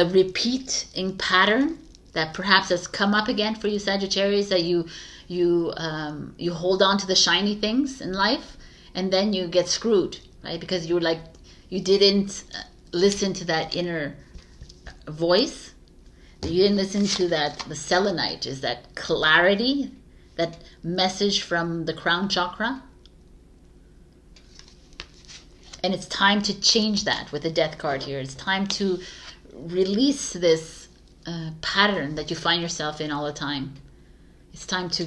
repeating pattern that perhaps has come up again for you Sagittarius, that you hold on to the shiny things in life, and then you get screwed, right? Because you didn't listen to that inner voice. You didn't listen to that. The selenite is that clarity, that message from the crown chakra. And it's time to change that with the death card here. It's time to release this pattern that you find yourself in all the time. It's time to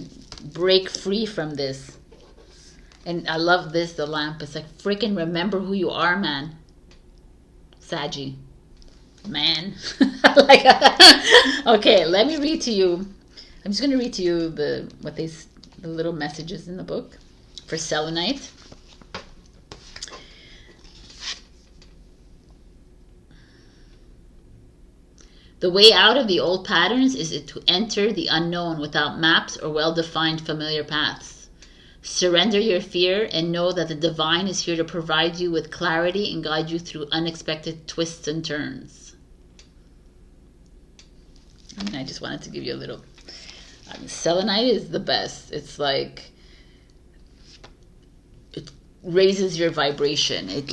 break free from this. And I love this, the lamp. It's like, freaking remember who you are, man. Saggy. Man. Like, okay, let me read to you. I'm just going to read to you the little messages in the book for selenite. The way out of the old patterns is to enter the unknown without maps or well-defined familiar paths. Surrender your fear and know that the divine is here to provide you with clarity and guide you through unexpected twists and turns. I mean, I just wanted to give you a little... selenite is the best. It's like... it raises your vibration. It,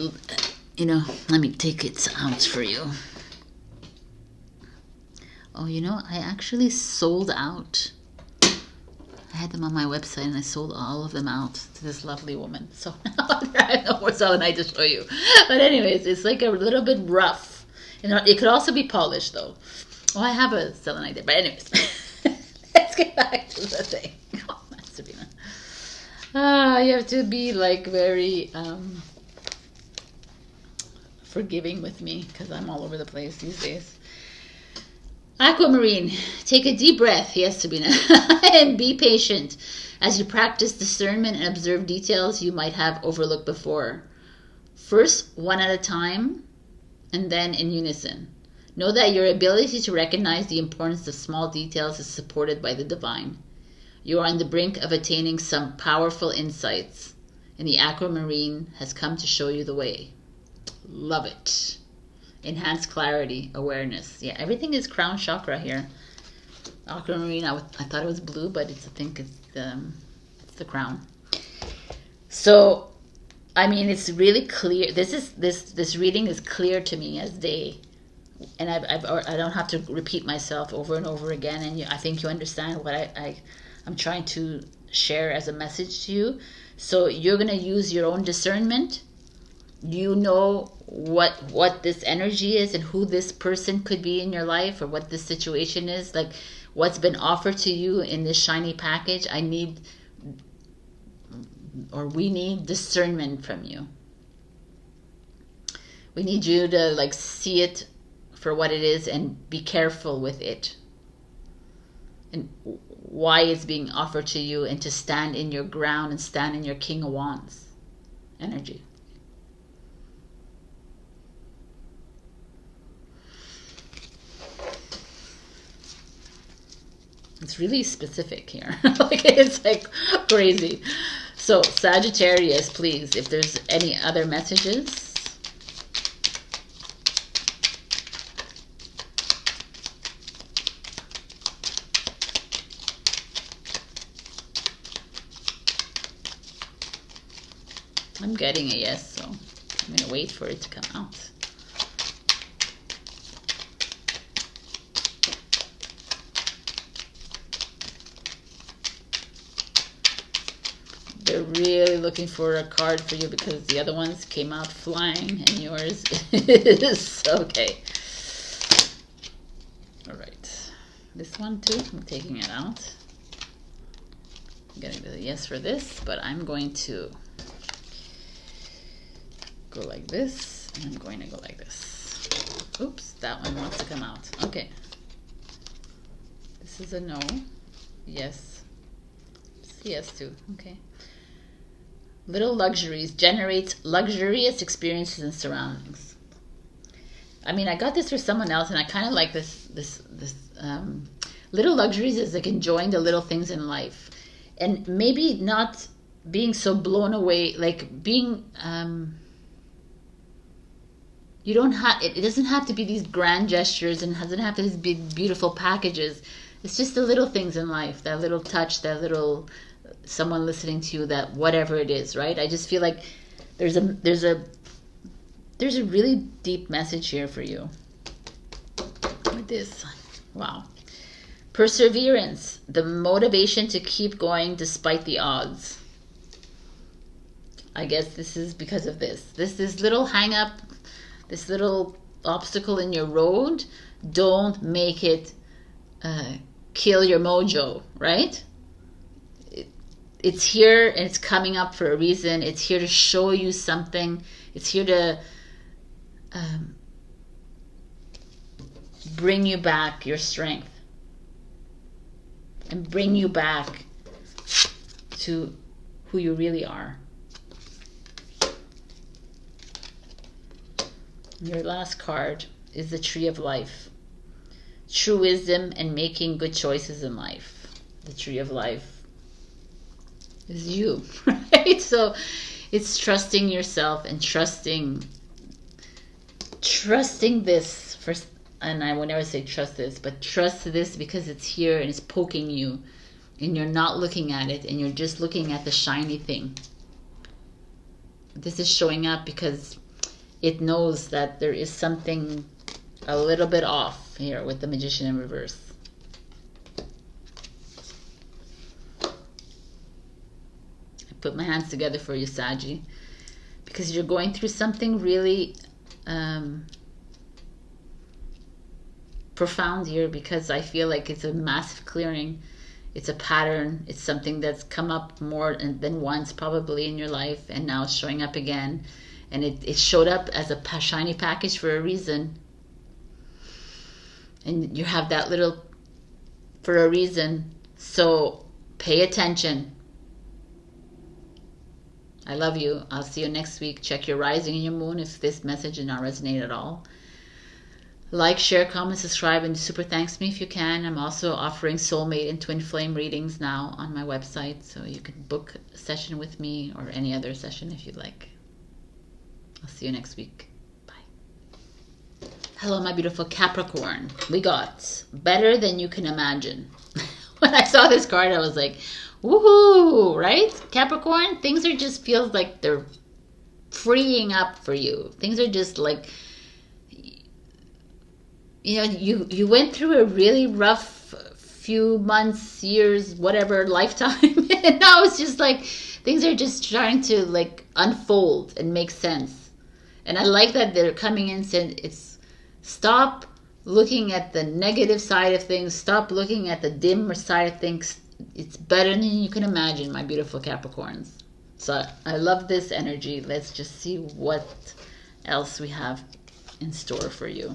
you know, let me take it out for you. Oh, you know, I actually sold out. I had them on my website and I sold all of them out to this lovely woman. So now I have no more selenite to show you. But anyways, it's like a little bit rough. And it could also be polished though. Oh, I have a selenite there. But anyways, let's get back to the thing. Oh, Sabrina. You have to be like very forgiving with me because I'm all over the place these days. Aquamarine, take a deep breath, yes, Sabrina, and be patient as you practice discernment and observe details you might have overlooked before. First, one at a time, and then in unison. Know that your ability to recognize the importance of small details is supported by the divine. You are on the brink of attaining some powerful insights, and the aquamarine has come to show you the way. Love it. Enhanced clarity, awareness. Yeah, everything is crown chakra here. Aquamarine, I thought it was blue, but I think it's the crown. So, I mean, it's really clear. This reading is clear to me as day, and I don't have to repeat myself over and over again. And I think you understand what I'm trying to share as a message to you. So you're gonna use your own discernment. You know what this energy is and who this person could be in your life, or what this situation is, like what's been offered to you in this shiny package. We need discernment from you. We need you to like see it for what it is and be careful with it, and why it's being offered to you, and to stand in your ground and stand in your King of Wands energy. It's really specific here. Like, it's like crazy. So Sagittarius, please, if there's any other messages. I'm getting a yes, so I'm gonna wait for it to come out. They're really looking for a card for you because the other ones came out flying and yours is okay. All right, this one too, I'm taking it out. I'm getting the yes for this, but I'm going to go like this, and I'm going to go like this. Oops, that one wants to come out. Okay. This is a no. Yes. It's yes too. Okay. Little luxuries generates luxurious experiences and surroundings. I mean, I got this for someone else, and I kind of like this. Little luxuries is like enjoying the little things in life, and maybe not being so blown away, like being. You don't have. It doesn't have to be these grand gestures, and doesn't have to be beautiful packages. It's just the little things in life, that little touch, that little someone listening to you, that whatever it is, right? I just feel like there's a really deep message here for you with this. Wow. Perseverance, the motivation to keep going despite the odds. I guess this is because of this little hang up, this little obstacle in your road. Don't make it kill your mojo, right? It's here, and it's coming up for a reason. It's here to show you something. It's here to bring you back your strength and bring you back to who you really are. Your last card is the Tree of Life. True wisdom and making good choices in life. The Tree of Life is you, right? So it's trusting yourself and trusting this first. And I will never say trust this, but trust this because it's here and it's poking you, and you're not looking at it, and you're just looking at the shiny thing. This is showing up because it knows that there is something a little bit off here with the Magician in reverse. Put my hands together for you, Saggy, because you're going through something really profound here, because I feel like it's a massive clearing. It's a pattern. It's something that's come up more than once probably in your life, and now it's showing up again, and it showed up as a shiny package for a reason, and you have that little for a reason. So pay attention. I love you. I'll see you next week. Check your rising and your moon if this message did not resonate at all. Like, share, comment, subscribe, and super thanks me if you can. I'm also offering soulmate and twin flame readings now on my website, so you can book a session with me or any other session if you'd like. I'll see you next week. Bye. Hello, my beautiful Capricorn. We got better than you can imagine. When I saw this card, I was like, woohoo, right? Capricorn, things are just feels like they're freeing up for you. Things are just like, you know, you went through a really rough few months, years, whatever, lifetime, and now it's just like things are just trying to like unfold and make sense. And I like that they're coming in saying it's stop looking at the negative side of things, stop looking at the dimmer side of things. It's better than you can imagine, my beautiful Capricorns. So I love this energy. Let's just see what else we have in store for you.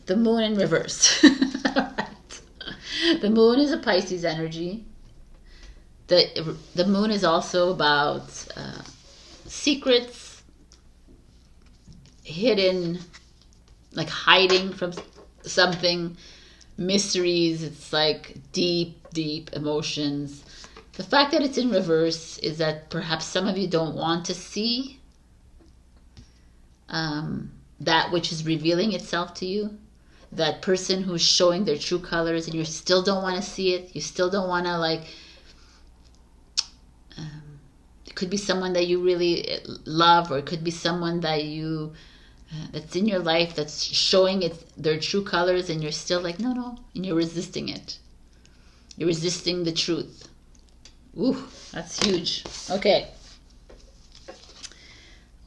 The moon in reverse. Right. The moon is a Pisces energy. The moon is also about secrets, hidden, like hiding from something, mysteries. It's like deep, deep emotions. The fact that it's in reverse is that perhaps some of you don't want to see that which is revealing itself to you. That person who's showing their true colors, and you still don't want to see it. You still don't want to, like, it could be someone that you really love, or it could be someone that you that's in your life that's showing their true colors, and you're still like, no, and you're resisting it. You're resisting the truth. Ooh, that's huge. Okay.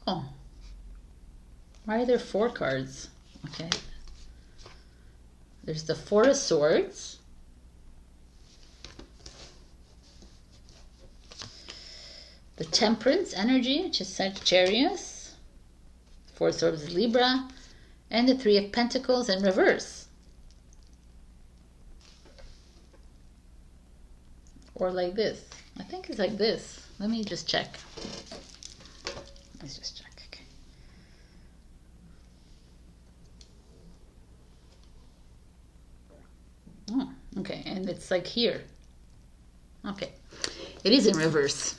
Oh, why are there 4 cards? Okay. There's the 4 of Swords. The Temperance energy, which is Sagittarius. 4 of Swords is Libra. And the 3 of Pentacles in reverse. Or like this. I think it's like this. Let me just check. Let's just check. Oh, okay, and it's like here. Okay, it is in reverse.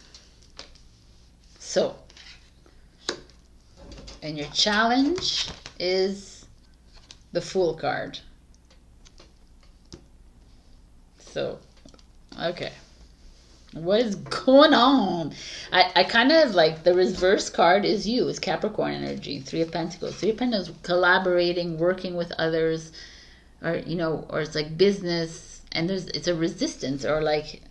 So, and your challenge is the Fool card. So, okay. What is going on? I kind of like the reverse card is you. It's Capricorn energy. 3 of Pentacles. 3 of Pentacles, collaborating, working with others. Or, you know, or it's like business, and it's a resistance, or like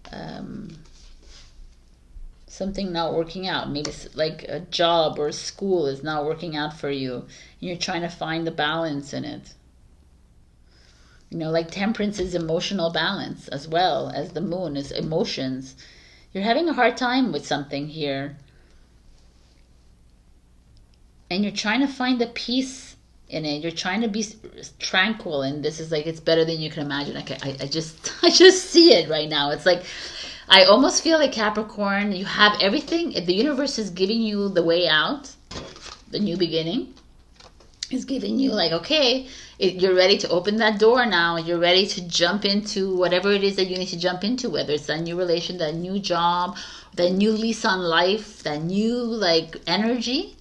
something not working out. Maybe it's like a job or school is not working out for you, and you're trying to find the balance in it. You know, like Temperance is emotional balance as well as the moon is emotions. You're having a hard time with something here, and you're trying to find the peace in it. You're trying to be tranquil, and this is like, it's better than you can imagine. I just see it right now. It's like, I almost feel like Capricorn, you have everything. The universe is giving you the way out, the new beginning is giving you like, okay, you're ready to open that door now. You're ready to jump into whatever it is that you need to jump into, whether it's that new relation, that new job, that new lease on life, that new like energy.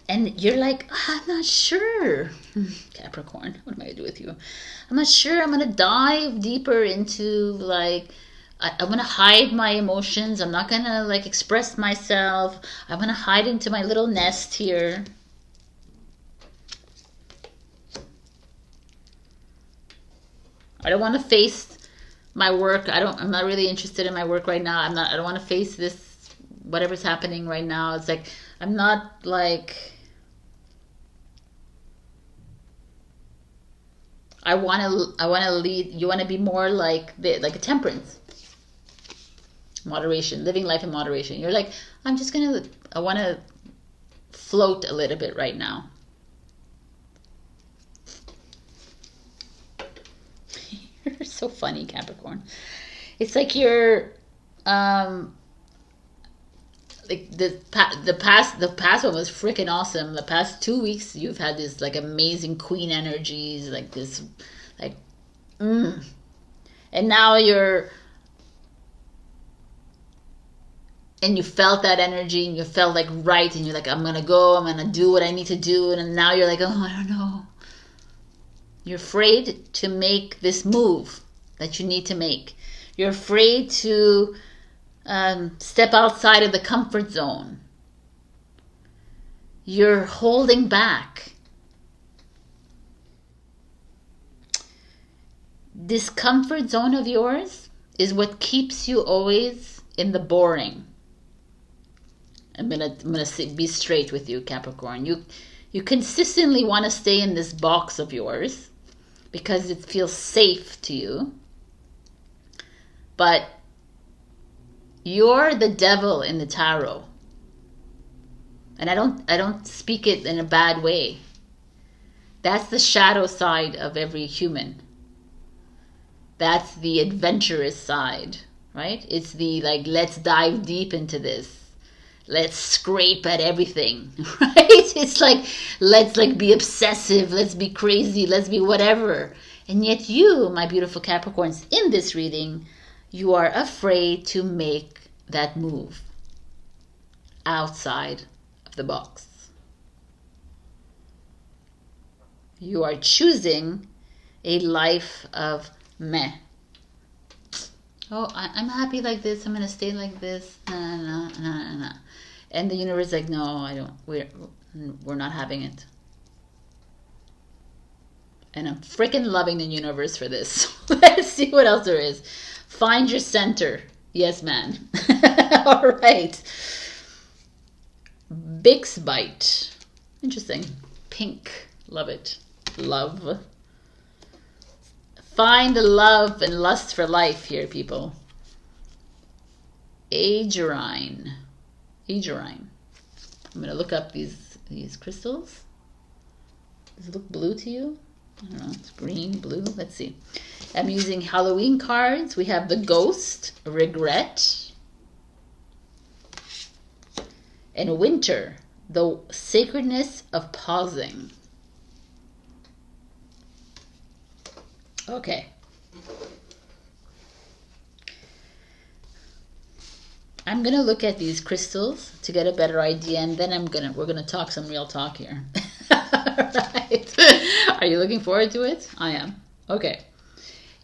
And you're like, I'm not sure. Capricorn, what am I going to do with you? I'm not sure. I'm going to dive deeper into, like, I'm going to hide my emotions. I'm not going to, like, express myself. I'm going to hide into my little nest here. I don't want to face my work. I'm not really interested in my work right now. I don't want to face this, whatever's happening right now. It's like, I'm not, like, I want to lead. You want to be more like a Temperance, moderation, living life in moderation. You're like, I want to float a little bit right now. You're so funny, Capricorn. It's like you're like the past one was freaking awesome. The past 2 weeks you've had this like amazing queen energies, like this, like, and now and you felt that energy, and you felt like right, and you're like, I'm gonna go, I'm gonna do what I need to do, and now you're like, oh, I don't know. You're afraid to make this move that you need to make. You're afraid to step outside of the comfort zone. You're holding back. This comfort zone of yours is what keeps you always in the boring. I'm gonna be straight with you, Capricorn. You consistently want to stay in this box of yours because it feels safe to you. But you're the devil in the tarot. And I don't speak it in a bad way. That's the shadow side of every human. That's the adventurous side, right? It's the like, let's dive deep into this. Let's scrape at everything, right? It's like, let's like be obsessive, let's be crazy, let's be whatever. And yet you, my beautiful Capricorns, in this reading, you are afraid to make that move outside of the box. You are choosing a life of meh. Oh, I'm happy like this. I'm going to stay like this. Nah. And the universe is like, no, I don't. We're not having it. And I'm freaking loving the universe for this. Let's see what else there is. Find your center. Yes, man. All right. Bix Bite. Interesting. Pink. Love it. Love. Find the love and lust for life here, people. Agerine. I'm going to look up these crystals. Does it look blue to you? I don't know. It's green, blue. Let's see. I'm using Halloween cards. We have the Ghost, Regret, and Winter, the Sacredness of Pausing. Okay. I'm gonna look at these crystals to get a better idea, and then we're gonna talk some real talk here. Right. Are you looking forward to it? I am. Okay.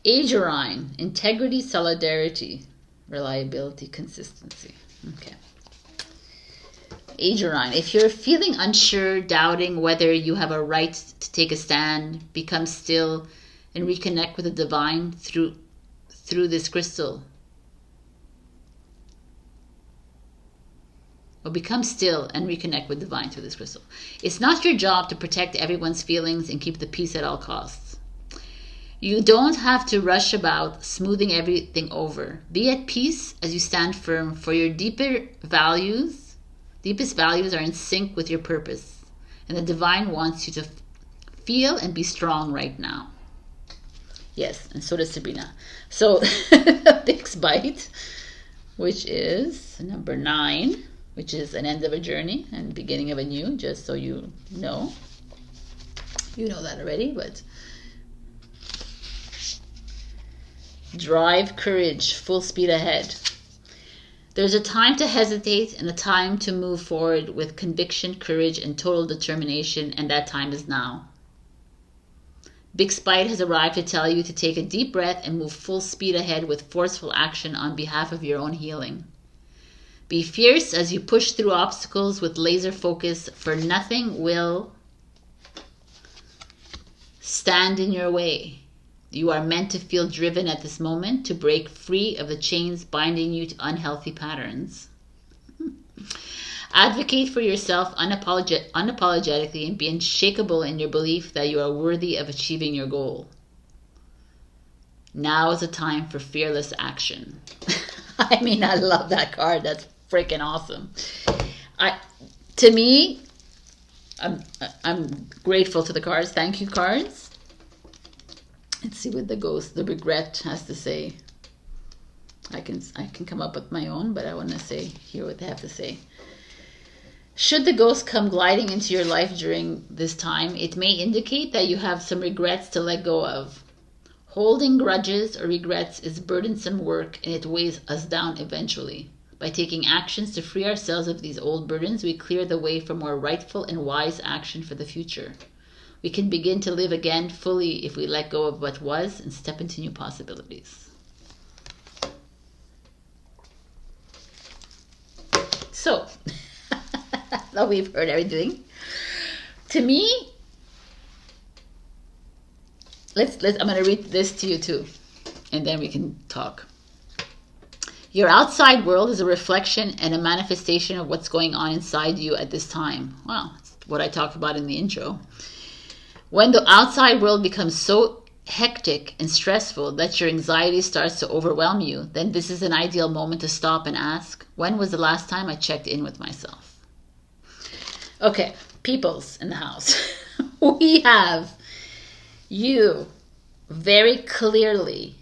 Agerine, integrity, solidarity, reliability, consistency. Okay. Agerine, if you're feeling unsure, doubting whether you have a right to take a stand, become still and reconnect with the divine through this crystal. Or become still and reconnect with divine through this crystal. It's not your job to protect everyone's feelings and keep the peace at all costs. You don't have to rush about smoothing everything over. Be at peace as you stand firm, for your deepest values are in sync with your purpose. And the divine wants you to feel and be strong right now. Yes, and so does Sabrina. So, Bix Bite, which is number 9, which is an end of a journey and beginning of a new, just so you know. You know that already, but drive, courage, full speed ahead. There's a time to hesitate and a time to move forward with conviction, courage, and total determination, and that time is now. Bix Bite has arrived to tell you to take a deep breath and move full speed ahead with forceful action on behalf of your own healing. Be fierce as you push through obstacles with laser focus, for nothing will stand in your way. You are meant to feel driven at this moment to break free of the chains binding you to unhealthy patterns. Advocate for yourself unapologetically and be unshakable in your belief that you are worthy of achieving your goal. Now is the time for fearless action. I mean, I love that card. That's freaking awesome. I'm grateful to the cards. Thank you, cards. Let's see what the Ghost, the Regret, has to say. I can come up with my own, but I want to hear what they have to say. Should the ghost come gliding into your life during this time, it may indicate that you have some regrets to let go of. Holding grudges or regrets is burdensome work, and it weighs us down eventually. By taking actions to free ourselves of these old burdens, we clear the way for more rightful and wise action for the future. We can begin to live again fully if we let go of what was and step into new possibilities. So, now we've heard everything. To me, I'm going to read this to you too, and then we can talk. Your outside world is a reflection and a manifestation of what's going on inside you at this time. Wow, that's what I talked about in the intro. When the outside world becomes so hectic and stressful that your anxiety starts to overwhelm you, then this is an ideal moment to stop and ask, when was the last time I checked in with myself? Okay, peoples in the house. We have you very clearly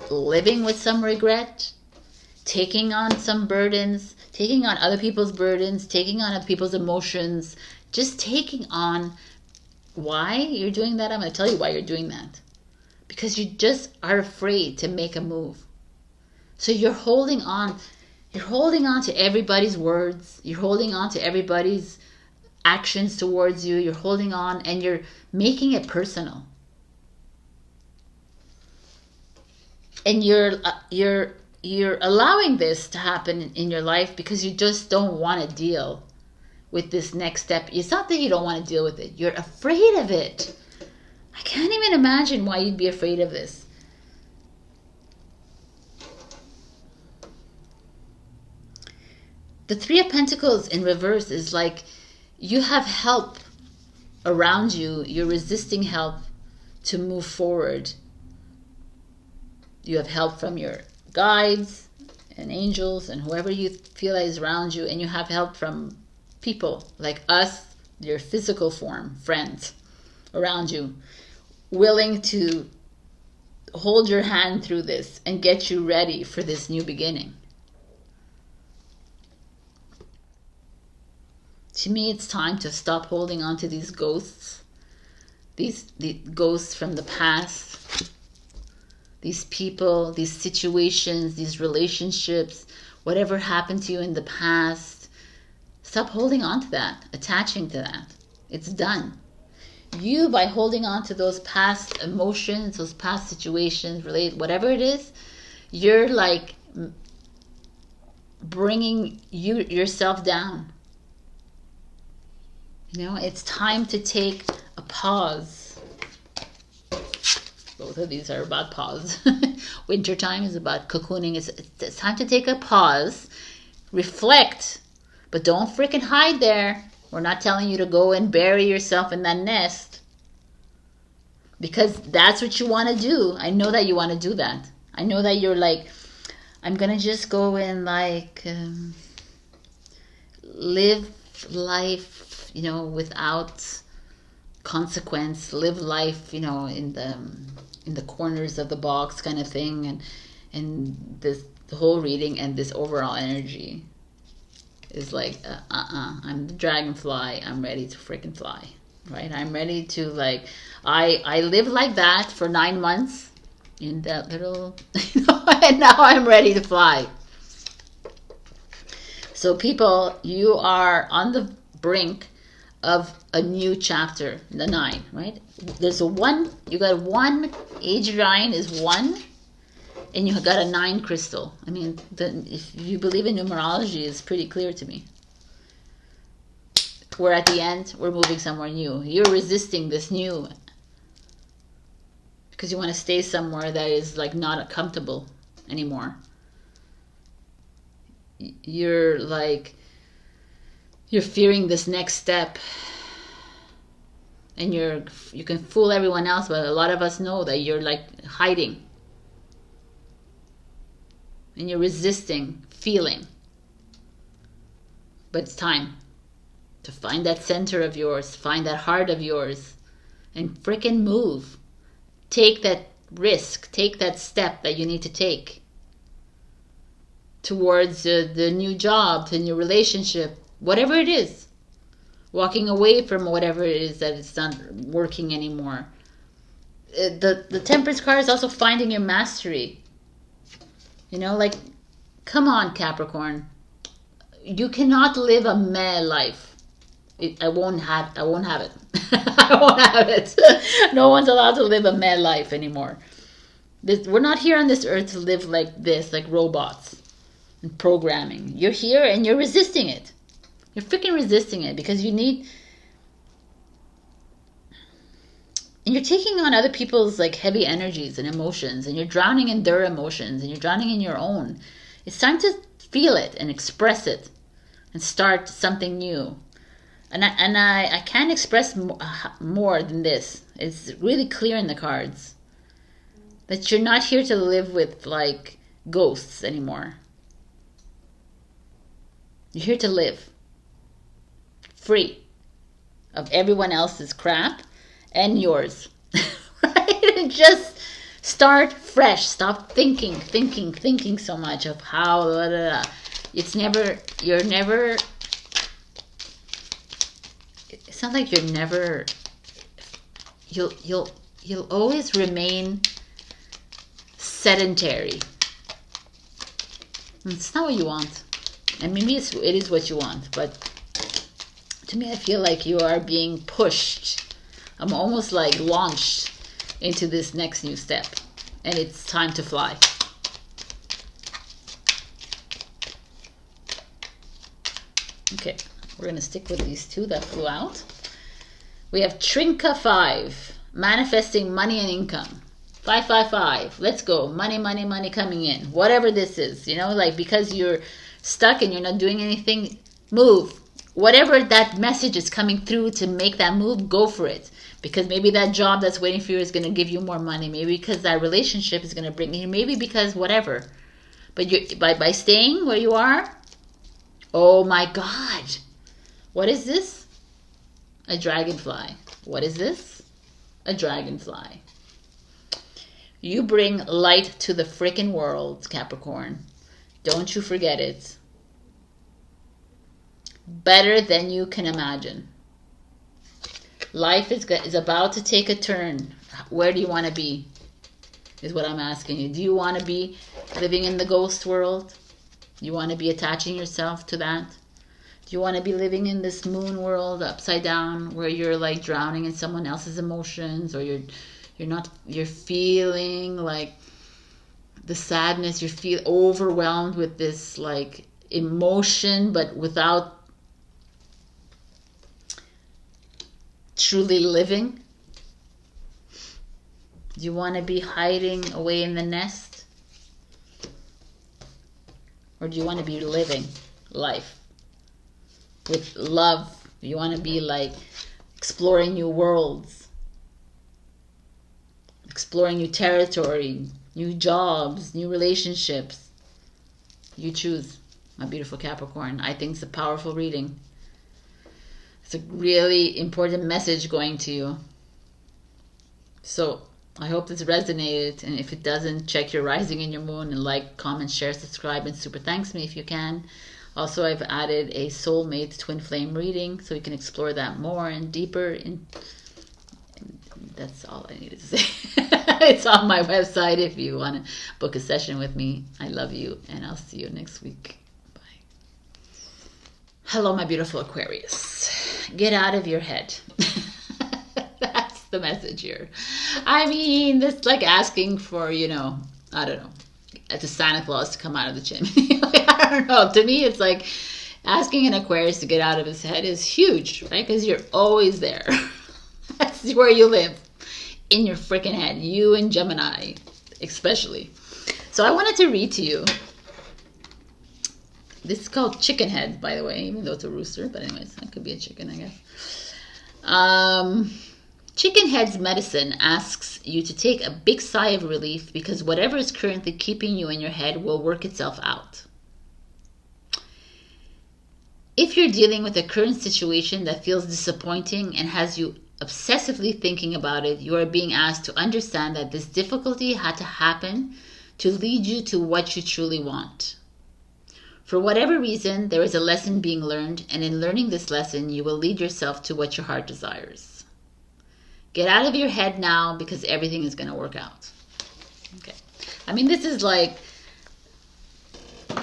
living with some regret, taking on some burdens, taking on other people's burdens, taking on other people's emotions, just taking on. Why you're doing that? I'm going to tell you why you're doing that. Because you just are afraid to make a move. So you're holding on. You're holding on to everybody's words. You're holding on to everybody's actions towards you. You're holding on and you're making it personal. And you're allowing this to happen in your life because you just don't want to deal with this next step. It's not that you don't want to deal with it. You're afraid of it. I can't even imagine why you'd be afraid of this. The Three of Pentacles in reverse is like you have help around you. You're resisting help to move forward. You have help from your guides and angels and whoever you feel is around you, and you have help from people like us, your physical form, friends around you, willing to hold your hand through this and get you ready for this new beginning. To me, it's time to stop holding on to these ghosts, these ghosts from the past, these people, these situations, these relationships, whatever happened to you in the past. Stop holding on to that, attaching to that. It's done. You, by holding on to those past emotions, those past situations, whatever it is, you're like bringing yourself down. You know, it's time to take a pause. Both of these are about pause. Wintertime is about cocooning. It's time to take a pause, reflect, but don't freaking hide there. We're not telling you to go and bury yourself in that nest, because that's what you want to do. I know that you want to do that. I know that you're like, I'm going to just go and like live life, you know, without consequence, live life, you know, in the corners of the box kind of thing. And this, the whole reading and this overall energy is like, I'm the dragonfly. I'm ready to freaking fly, right? I'm ready to like, I lived like that for 9 months in that little, you know, and now I'm ready to fly. So people, you are on the brink of a new chapter, the 9, right? There's a 1, you got 1, age line is 1, and you got a 9 crystal. I mean, if you believe in numerology, it's pretty clear to me. We're at the end, we're moving somewhere new. You're resisting this new because you want to stay somewhere that is like not comfortable anymore. You're like, you're fearing this next step, and you can fool everyone else, but a lot of us know that you're like hiding and you're resisting feeling. But it's time to find that center of yours, find that heart of yours, and freaking move. Take that risk, take that step that you need to take. towards the new job, the new relationship, whatever it is. Walking away from whatever it is that it's not working anymore. The Temperance card is also finding your mastery. You know, like, come on, Capricorn. You cannot live a meh life. I won't have it. I won't have it. No one's allowed to live a meh life anymore. We're not here on this earth to live like this, like robots and programming. You're here and you're resisting it. You're freaking resisting it because you need... And you're taking on other people's like heavy energies and emotions, and you're drowning in their emotions, and you're drowning in your own. It's time to feel it and express it and start something new. And I can't express more than this. It's really clear in the cards that you're not here to live with like ghosts anymore. You're here to live free of everyone else's crap and yours. Right? And just start fresh. Stop thinking so much of how blah, blah, blah. It's never, you're never, it sounds like you're never, you'll always remain sedentary. It's not what you want. And maybe it is what you want, but to me I feel like you are being pushed. I'm almost like launched into this next new step, and it's time to fly. Okay, we're going to stick with these two that flew out. We have Trinka 5, manifesting money and income. 555, let's go. Money, money, money coming in. Whatever this is, you know, like because you're stuck and you're not doing anything, move. Whatever that message is coming through to make that move, go for it. Because maybe that job that's waiting for you is going to give you more money. Maybe because that relationship is going to bring you. Maybe because whatever. But by staying where you are, oh my God. What is this? A dragonfly. What is this? A dragonfly. You bring light to the freaking world, Capricorn. Don't you forget it. Better than you can imagine. Life is about to take a turn. Where do you want to be? Is what I'm asking you. Do you want to be living in the ghost world? Do you want to be attaching yourself to that? Do you want to be living in this moon world upside down where you're like drowning in someone else's emotions, or you're feeling like the sadness, you feel overwhelmed with this like emotion but without truly living? Do you want to be hiding away in the nest? Or do you want to be living life with love? Do you want to be like exploring new worlds, exploring new territory, new jobs, new relationships? You choose, my beautiful Capricorn. I think it's a powerful reading. It's a really important message going to you. So I hope this resonated. And if it doesn't, check your rising and your moon and like, comment, share, subscribe, and super thanks me if you can. Also, I've added a soulmate twin flame reading so you can explore that more and deeper. And that's all I needed to say. It's on my website if you want to book a session with me. I love you, and I'll see you next week. Hello, my beautiful Aquarius. Get out of your head. That's the message here. I mean, that's like asking for, you know, I don't know, to Santa Claus to come out of the chimney. I don't know. To me, it's like asking an Aquarius to get out of his head is huge, right? Because you're always there. That's where you live. In your freaking head. You and Gemini, especially. So I wanted to read to you. This is called chicken head, by the way, even though it's a rooster. But anyways, that could be a chicken, I guess. Chicken head's medicine asks you to take a big sigh of relief because whatever is currently keeping you in your head will work itself out. If you're dealing with a current situation that feels disappointing and has you obsessively thinking about it, you are being asked to understand that this difficulty had to happen to lead you to what you truly want. For whatever reason, there is a lesson being learned, and in learning this lesson, you will lead yourself to what your heart desires. Get out of your head now, because everything is going to work out. Okay. I mean, this is like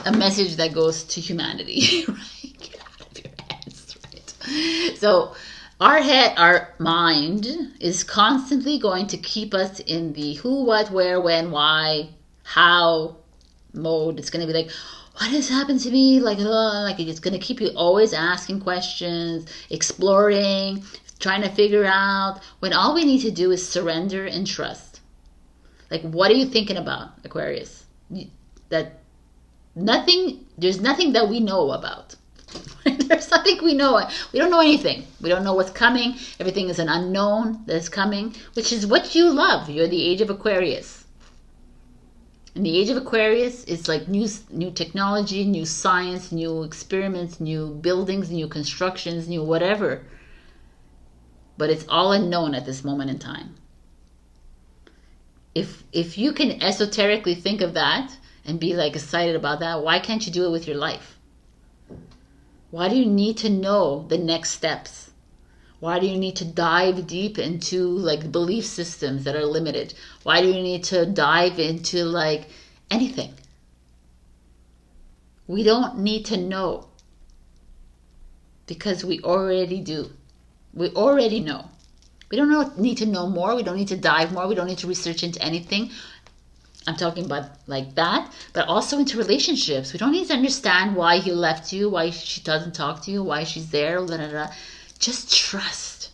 a message that goes to humanity, right? Get out of your heads, right? So our mind is constantly going to keep us in the who, what, where, when, why, how mode. It's going to be like, what has happened to me? Like it's going to keep you always asking questions, exploring, trying to figure out, when all we need to do is surrender and trust. Like, what are you thinking about, Aquarius? There's nothing that we know about. There's nothing we know. We don't know anything. We don't know what's coming. Everything is an unknown that's coming, which is what you love. You're the age of Aquarius. In the age of Aquarius, it's like new technology, new science, new experiments, new buildings, new constructions, new whatever. But it's all unknown at this moment in time. If you can esoterically think of that and be like excited about that, why can't you do it with your life? Why do you need to know the next steps? Why do you need to dive deep into like belief systems that are limited? Why do you need to dive into like anything? We don't need to know, because we already do. We already know. We don't need to know more. We don't need to dive more. We don't need to research into anything. I'm talking about like that, but also into relationships. We don't need to understand why he left you, why she doesn't talk to you, why she's there, blah, blah, blah. Just trust.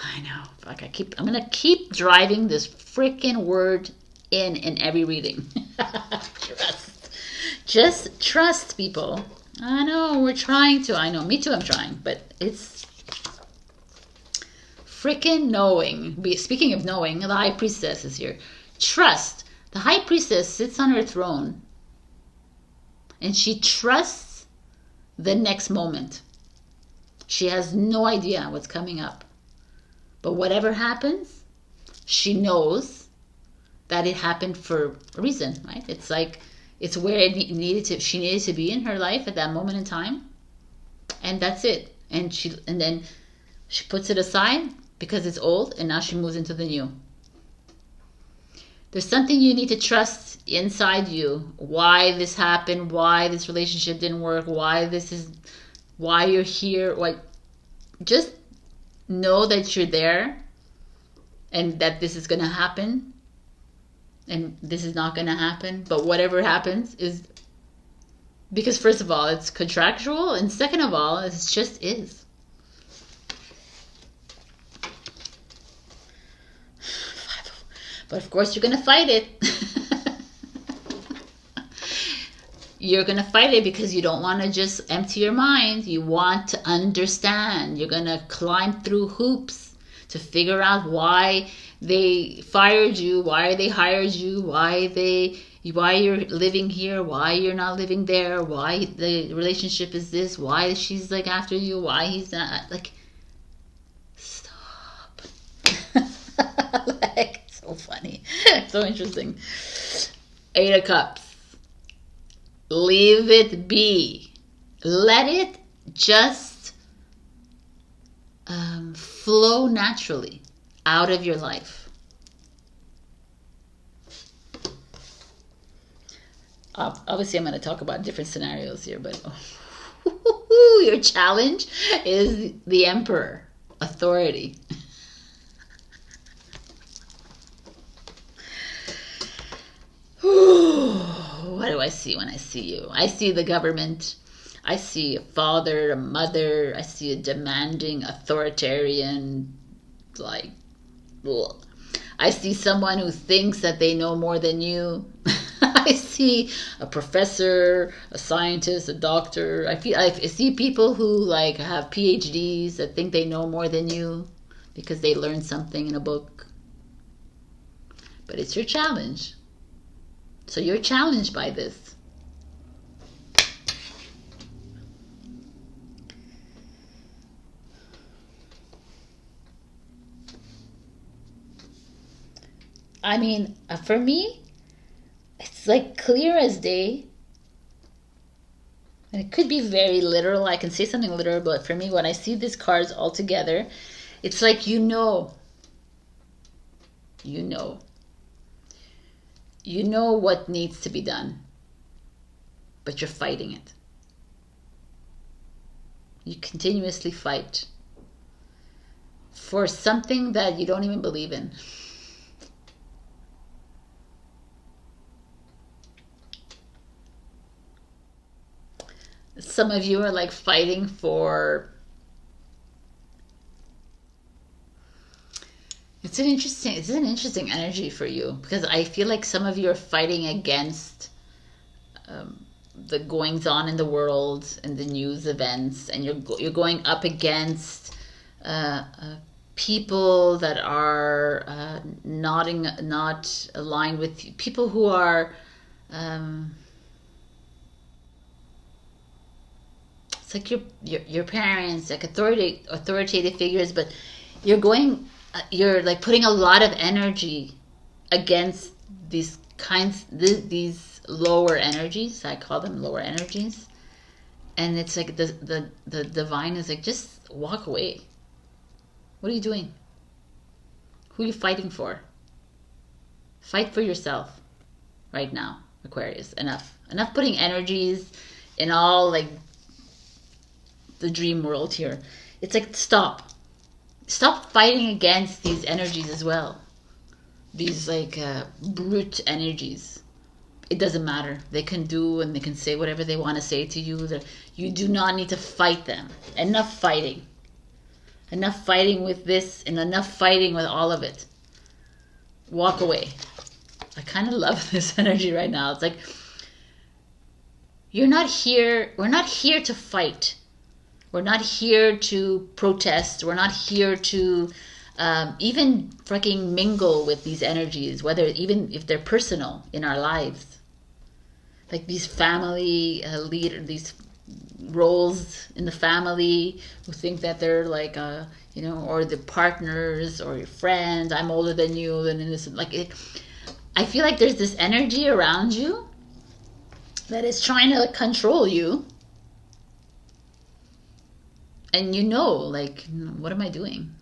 I know. Like I'm gonna keep driving this freaking word in every reading. Trust. Just trust, people. I know we're trying to. I know. Me too. I'm trying, but it's freaking knowing. Speaking of knowing, the High Priestess is here. Trust. The High Priestess sits on her throne, and she trusts the next moment. She has no idea what's coming up. But whatever happens, she knows that it happened for a reason, right? It's like, it's where she needed to be in her life at that moment in time. And that's it. And then she puts it aside because it's old, and now she moves into the new. There's something you need to trust inside you. Why this happened, why this relationship didn't work, why you're here. Like, just know that you're there, and that this is going to happen, and this is not going to happen. But whatever happens is because, first of all, it's contractual, and second of all, it just is. But of course, you're going to fight it. You're going to fight it because you don't want to just empty your mind. You want to understand. You're going to climb through hoops to figure out why they fired you, why they hired you, why you're living here, why you're not living there, why the relationship is this, why she's like after you, why he's not. Like, stop. Like, so funny. So interesting. 8 of Cups. Leave it be. Let it just flow naturally out of your life. Obviously, I'm going to talk about different scenarios here, but your challenge is the Emperor, authority. What do I see when I see you? I see the government. I see a father, a mother. I see a demanding, authoritarian, like, ugh. I see someone who thinks that they know more than you. I see a professor, a scientist, a doctor. I see people who like have PhDs that think they know more than you because they learned something in a book. But it's your challenge. So you're challenged by this. I mean, for me, it's like clear as day And it could be very literal. I can say something literal, but for me, when I see these cards all together, it's like you know what needs to be done, but you're fighting it. You continuously fight for something that you don't even believe in. Some of you are like fighting for... It's an interesting energy for you, because I feel like some of you are fighting against the goings on in the world and the news events, and you're going up against people that are not aligned with you, people who are it's like your parents, like authoritative figures, but you're like putting a lot of energy against these lower energies. I call them lower energies. And it's like the divine is like, just walk away. What are you doing? Who are you fighting for? Fight for yourself right now, Aquarius. Enough putting energies in all like the dream world here. It's like, stop fighting against these energies as well. These like brute energies. It doesn't matter. They can do and they can say whatever they want to say to you. You do not need to fight them. Enough fighting. Enough fighting with this and enough fighting with all of it. Walk away. I kind of love this energy right now. It's like, we're not here to fight. We're not here to protest. We're not here to even freaking mingle with these energies, even if they're personal in our lives. Like these family these roles in the family who think that they're like, or the partners or your friends. I'm older than you, and this, like it. I feel like there's this energy around you that is trying to control you. And like, what am I doing?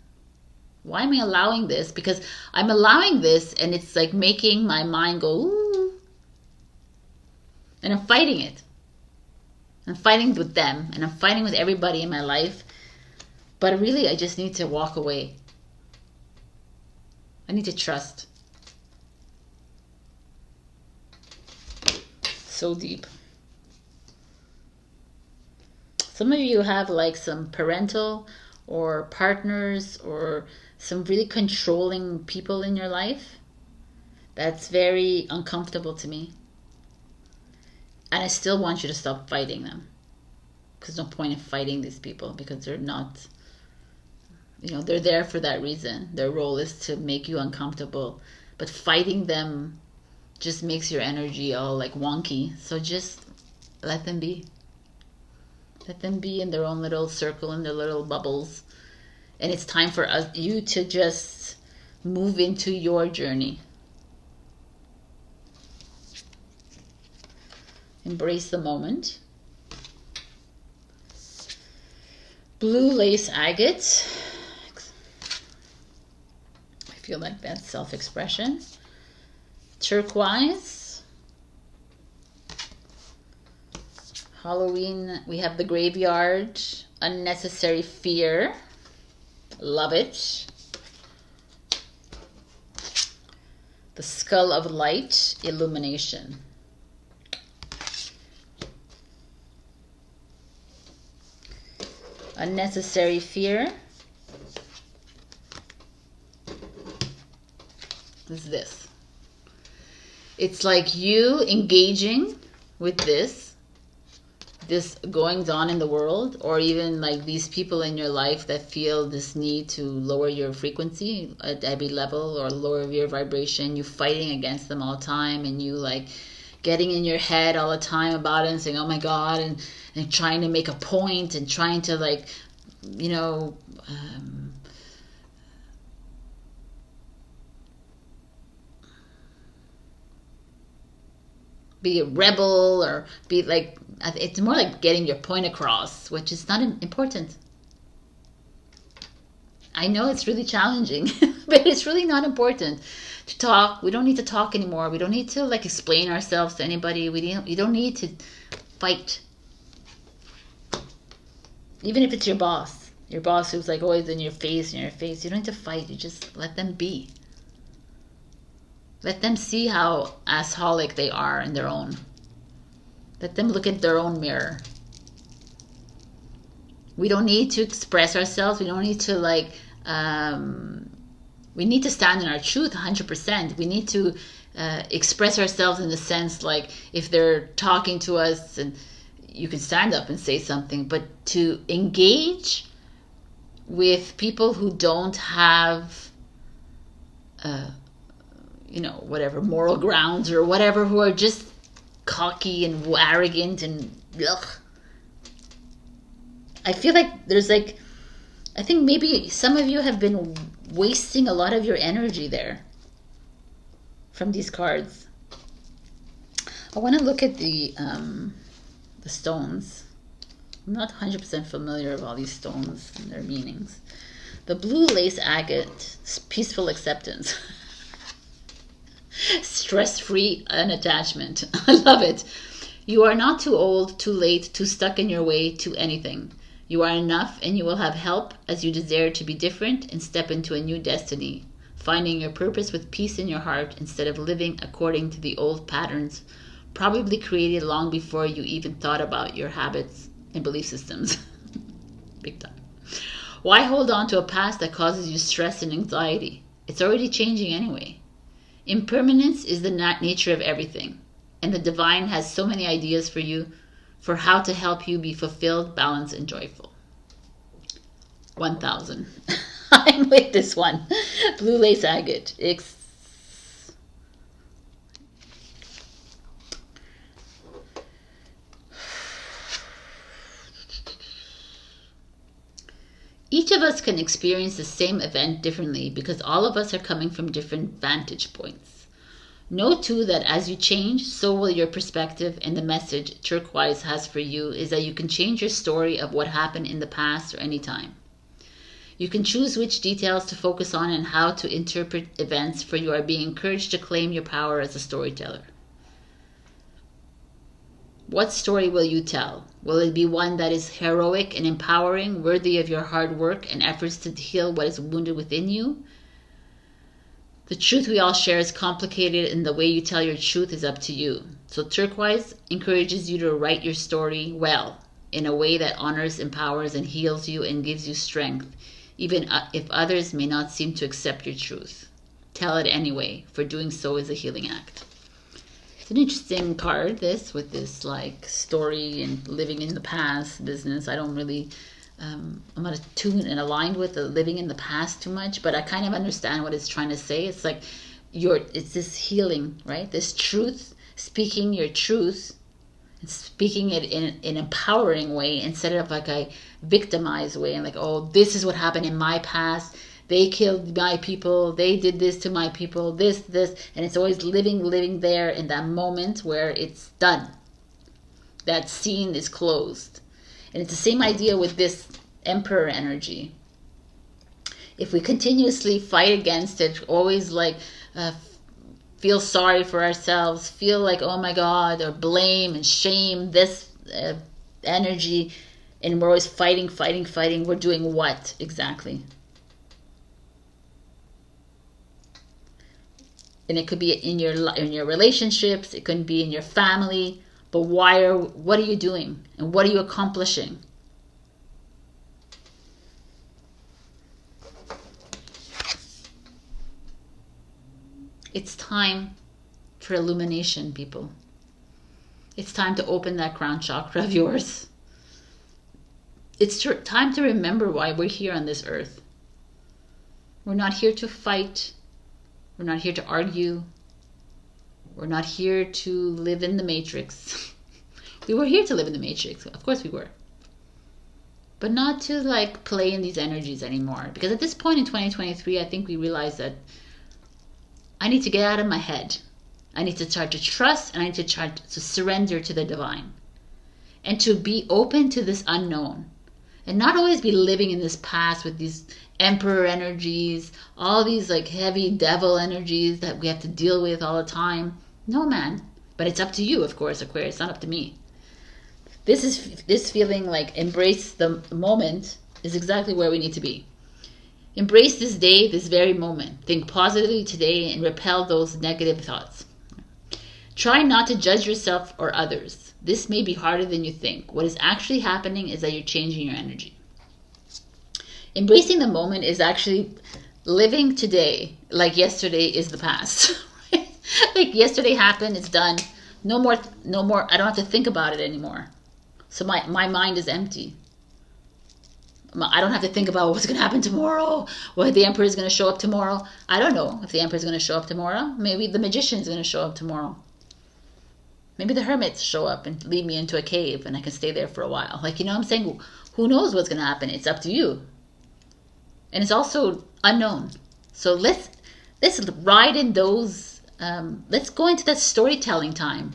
Why am I allowing this? Because I'm allowing this and it's like making my mind go, ooh. And I'm fighting it. I'm fighting with them and I'm fighting with everybody in my life. But really, I just need to walk away. I need to trust. So deep. Some of you have like some parental or partners or some really controlling people in your life. That's very uncomfortable to me. And I still want you to stop fighting them. Because no point in fighting these people, because they're not, they're there for that reason. Their role is to make you uncomfortable. But fighting them just makes your energy all like wonky. So just let them be. Let them be in their own little circle, in their little bubbles. And it's time for you to just move into your journey. Embrace the moment. Blue lace agate. I feel like that's self-expression. Turquoise. Halloween, we have the graveyard. Unnecessary fear. Love it. The skull of light. Illumination. Unnecessary fear. Is this. It's like you engaging with this goings on in the world, or even like these people in your life that feel this need to lower your frequency at every level or lower your vibration. You fighting against them all the time, and you like getting in your head all the time about it and saying, oh my God, and trying to make a point and trying to like, be a rebel or be like, it's more like getting your point across, which is not important. I know it's really challenging, but it's really not important to talk. We don't need to talk anymore. We don't need to like explain ourselves to anybody. You don't need to fight. Even if it's your boss who's like always in your face, you don't need to fight. You just let them be. Let them see how assholic they are in their own. Let them look at their own mirror. We don't need to express ourselves. We don't need to like, we need to stand in our truth 100%. We need to express ourselves in the sense like if they're talking to us and you can stand up and say something, but to engage with people who don't have, whatever, moral grounds or whatever, who are just cocky and arrogant and ugh. I feel like there's like, I think maybe some of you have been wasting a lot of your energy there from these cards. I want to look at the stones. I'm not 100% familiar with all these stones and their meanings. The blue lace agate, peaceful acceptance. Stress-free unattachment. I love it. You are not too old, too late, too stuck in your way to anything. You are enough and you will have help as you desire to be different and step into a new destiny, finding your purpose with peace in your heart instead of living according to the old patterns, probably created long before you even thought about your habits and belief systems. Big time. Why hold on to a past that causes you stress and anxiety? It's already changing anyway. Impermanence is the nature of everything, and the divine has so many ideas for you for how to help you be fulfilled, balanced, and joyful. 1000. I'm with this one. Blue lace agate. Each of us can experience the same event differently because all of us are coming from different vantage points. Know too that as you change, so will your perspective, and the message Turquoise has for you is that you can change your story of what happened in the past or any time. You can choose which details to focus on and how to interpret events, for you are being encouraged to claim your power as a storyteller. What story will you tell? Will it be one that is heroic and empowering, worthy of your hard work and efforts to heal what is wounded within you? The truth we all share is complicated, and the way you tell your truth is up to you. So Turquoise encourages you to write your story well, in a way that honors, empowers, and heals you and gives you strength, even if others may not seem to accept your truth. Tell it anyway, for doing so is a healing act. It's an interesting card, this, with this like story and living in the past business. I don't really, I'm not attuned and aligned with the living in the past too much, but I kind of understand what it's trying to say. It's like it's this healing, right? This truth, speaking your truth, and speaking it in an empowering way instead of like a victimized way and like, oh, this is what happened in my past. They killed my people. They did this to my people. This. And it's always living there in that moment where it's done. That scene is closed. And it's the same idea with this Emperor energy. If we continuously fight against it, always like feel sorry for ourselves, feel like, oh my God, or blame and shame this energy, and we're always fighting, we're doing what exactly? And it could be in your relationships, it could be in your family, but what are you doing? And what are you accomplishing? It's time for illumination, people. It's time to open that crown chakra of yours. It's time to remember why we're here on this earth. We're not here to fight. We're not here to argue. We're not here to live in the matrix. We were here to live in the matrix. Of course we were. But not to like play in these energies anymore. Because at this point in 2023, I think we realized that I need to get out of my head. I need to start to trust, and I need to start to surrender to the divine. And to be open to this unknown. And not always be living in this past with these emperor energies, all these like heavy devil energies that we have to deal with all the time. No, man. But it's up to you, of course, Aquarius. It's not up to me. This feeling like embrace the moment is exactly where we need to be. Embrace this day, this very moment. Think positively today and repel those negative thoughts. Try not to judge yourself or others. This may be harder than you think. What is actually happening is that you're changing your energy. Embracing the moment is actually living today like yesterday is the past. Right? Like yesterday happened, it's done. No more. I don't have to think about it anymore. So my mind is empty. I don't have to think about what's going to happen tomorrow, what the emperor is going to show up tomorrow. I don't know if the emperor is going to show up tomorrow. Maybe the magician is going to show up tomorrow. Maybe the hermits show up and lead me into a cave and I can stay there for a while. Like, you know what I'm saying? Who knows what's going to happen? It's up to you. And it's also unknown. So let's ride in those, let's go into that storytelling time.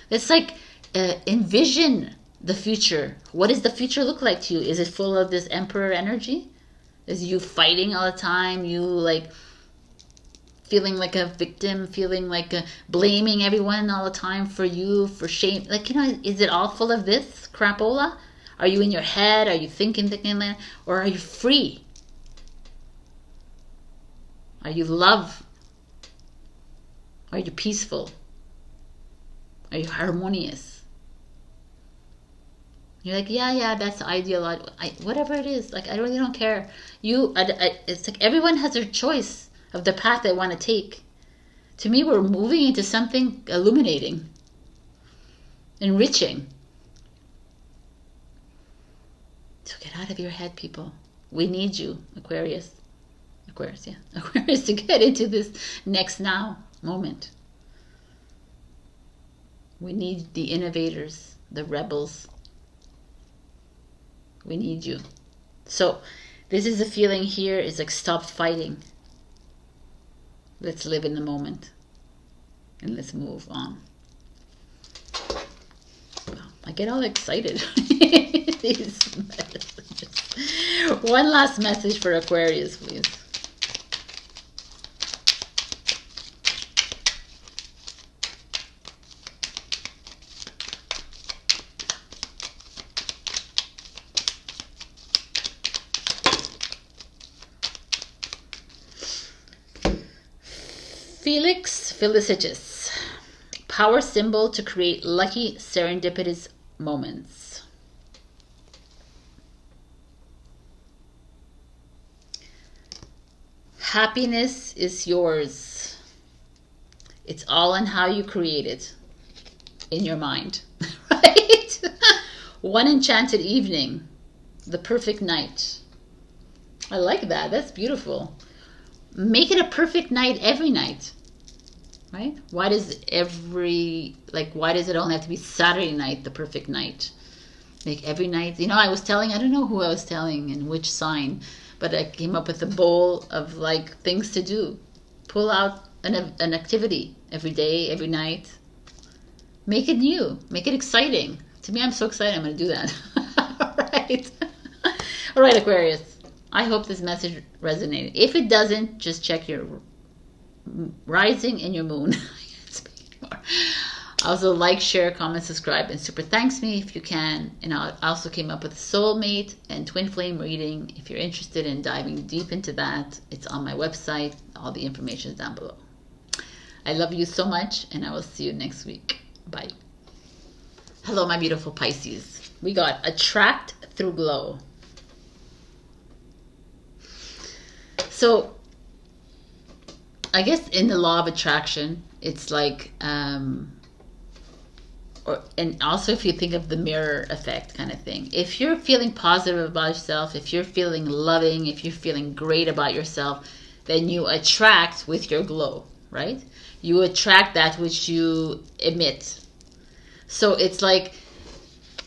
Let's like envision the future. What does the future look like to you? Is it full of this emperor energy? Is you fighting all the time? You like feeling like a victim, feeling like blaming everyone all the time for you, for shame? Like, you know, is it all full of this crapola? Are you in your head? Are you thinking, or are you free? Are you love? Are you peaceful? Are you harmonious? You're like, yeah, that's the ideal. Whatever it is, like, I really don't care. It's like everyone has their choice of the path they want to take. To me, we're moving into something illuminating, enriching. So get out of your head, people. We need you, Aquarius, to get into this next now moment. We need the innovators, the rebels. We need you. So this is the feeling here, is like, stop fighting. Let's live in the moment. And let's move on. I get all excited. These messages. One last message for Aquarius, please. Felicitas, power symbol to create lucky serendipitous moments. Happiness is yours. It's all in how you create it in your mind, right? One enchanted evening, the perfect night. I like that. That's beautiful. Make it a perfect night every night, right? Why does it only have to be Saturday night, the perfect night? Make every night. You know, I don't know who I was telling and which sign, but I came up with a bowl of like things to do. Pull out an activity every day, every night. Make it new. Make it exciting. To me, I'm so excited. I'm going to do that. All right, Aquarius. I hope this message resonated. If it doesn't, just check your rising and your moon. Also, like, share, comment, subscribe, and super thanks me if you can. And I also came up with a soulmate and twin flame reading. If you're interested in diving deep into that, it's on my website. All the information is down below. I love you so much, and I will see you next week. Bye. Hello, my beautiful Pisces. We got attract through glow. So, I guess in the law of attraction, it's like, and also if you think of the mirror effect kind of thing. If you're feeling positive about yourself, if you're feeling loving, if you're feeling great about yourself, then you attract with your glow, right? You attract that which you emit. So it's like,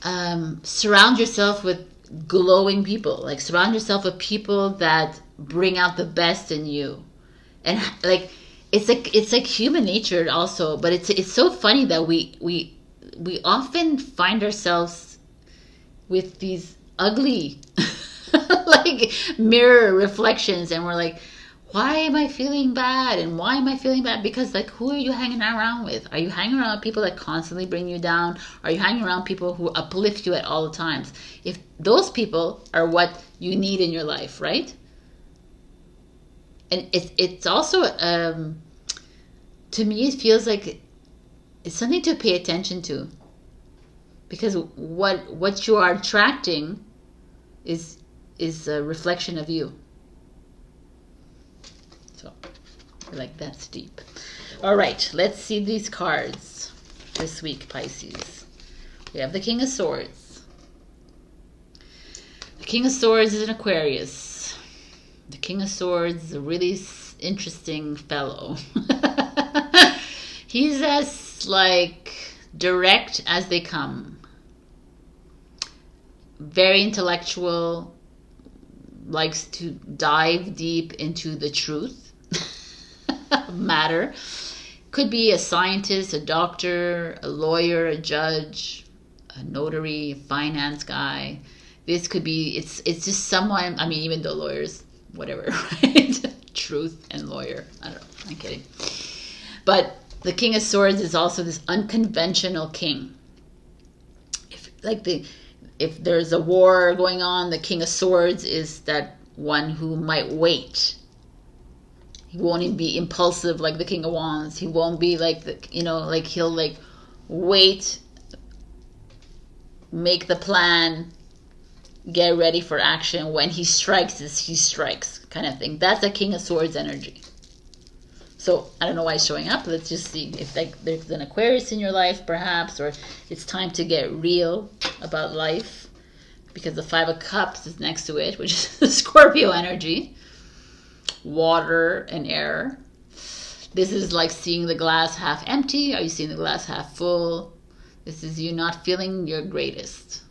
surround yourself with glowing people. Like, surround yourself with people that bring out the best in you, and like it's like human nature also, but it's so funny that we often find ourselves with these ugly like mirror reflections, and we're like, why am I feeling bad? And why am I feeling bad? Because like, who are you hanging around with? Are you hanging around people that constantly bring you down? Are you hanging around people who uplift you at all times? If those people are what you need in your life, right? And it's also to me, it feels like it's something to pay attention to, because what you are attracting is a reflection of you. So, like, that's deep. All right, let's see these cards this week, Pisces. We have the King of Swords. The King of Swords is an Aquarius. The King of Swords is a really interesting fellow. He's as like direct as they come. Very intellectual, likes to dive deep into the truth of matter. Could be a scientist, a doctor, a lawyer, a judge, a notary, a finance guy. This could be, it's just someone, I mean, even though lawyers, whatever, right? Truth and lawyer. I don't know. I'm kidding. But the King of Swords is also this unconventional king. If there's a war going on, the King of Swords is that one who might wait. He won't even be impulsive like the King of Wands. He won't be like like he'll like wait, make the plan, get ready for action. When he strikes, he strikes, kind of thing. That's a King of Swords energy. So I don't know why it's showing up. Let's just see if there's an Aquarius in your life, perhaps, or it's time to get real about life, because the Five of Cups is next to it, which is the Scorpio energy. Water and air. This is like seeing the glass half empty. Are you seeing the glass half full? This is you not feeling your greatest.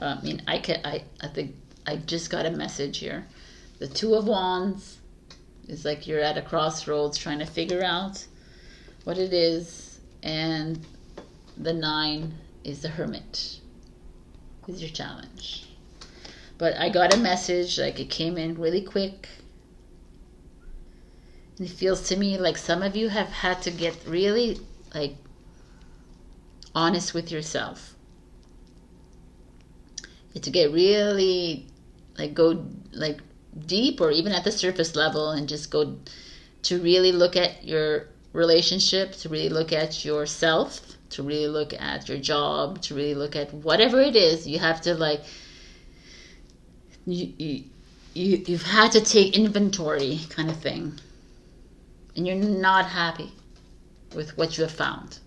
I mean, I think I just got a message here. The Two of Wands is like you're at a crossroads trying to figure out what it is, and the Nine is the Hermit. Is your challenge. But I got a message, like it came in really quick. And it feels to me like some of you have had to get really like honest with yourself. To get really like go like deep, or even at the surface level, and just go to really look at your relationship, to really look at yourself, to really look at your job, to really look at whatever it is. You have to like you've had to take inventory, kind of thing, and you're not happy with what you have found.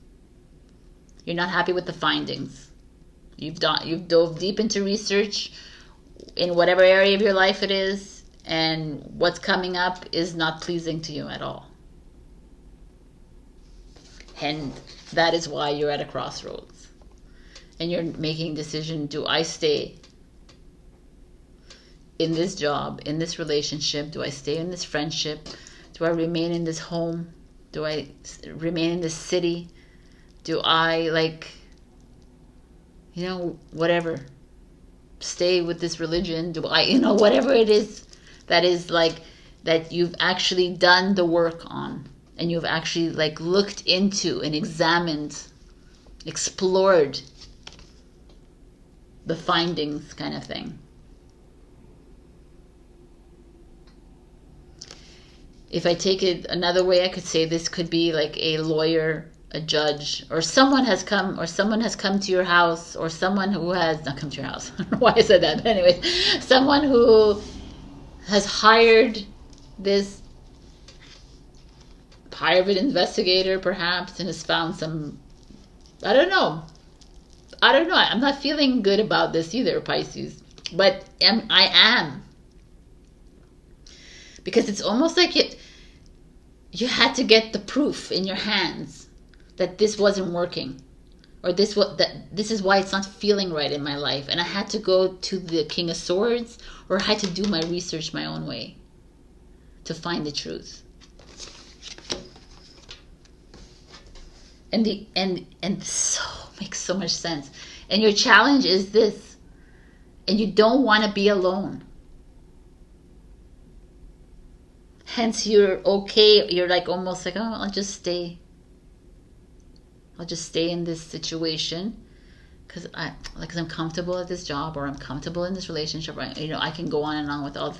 You're not happy with the findings. You've dove deep into research in whatever area of your life it is, and what's coming up is not pleasing to you at all. And that is why you're at a crossroads. And you're making a decision, do I stay in this job, in this relationship? Do I stay in this friendship? Do I remain in this home? Do I remain in this city? Do I whatever, stay with this religion? Do I, whatever it is that is like, that you've actually done the work on, and you've actually like looked into and examined, explored the findings, kind of thing. If I take it another way, I could say this could be like a lawyer, a judge, or someone has come to your house, or someone who has not come to your house. I don't know why I said that, but anyway, someone who has hired this private investigator, perhaps, and has found some, I don't know. I'm not feeling good about this either, Pisces, but I am. Because it's almost like you had to get the proof in your hands that this wasn't working. or this is why it's not feeling right in my life, and I had to go to the King of Swords, or I had to do my research my own way to find the truth. And so makes so much sense. And your challenge is this, and you don't want to be alone. Hence you're okay, you're like almost like, oh, I'll just stay in this situation because I'm comfortable at this job, or I'm comfortable in this relationship, or I can go on and on with all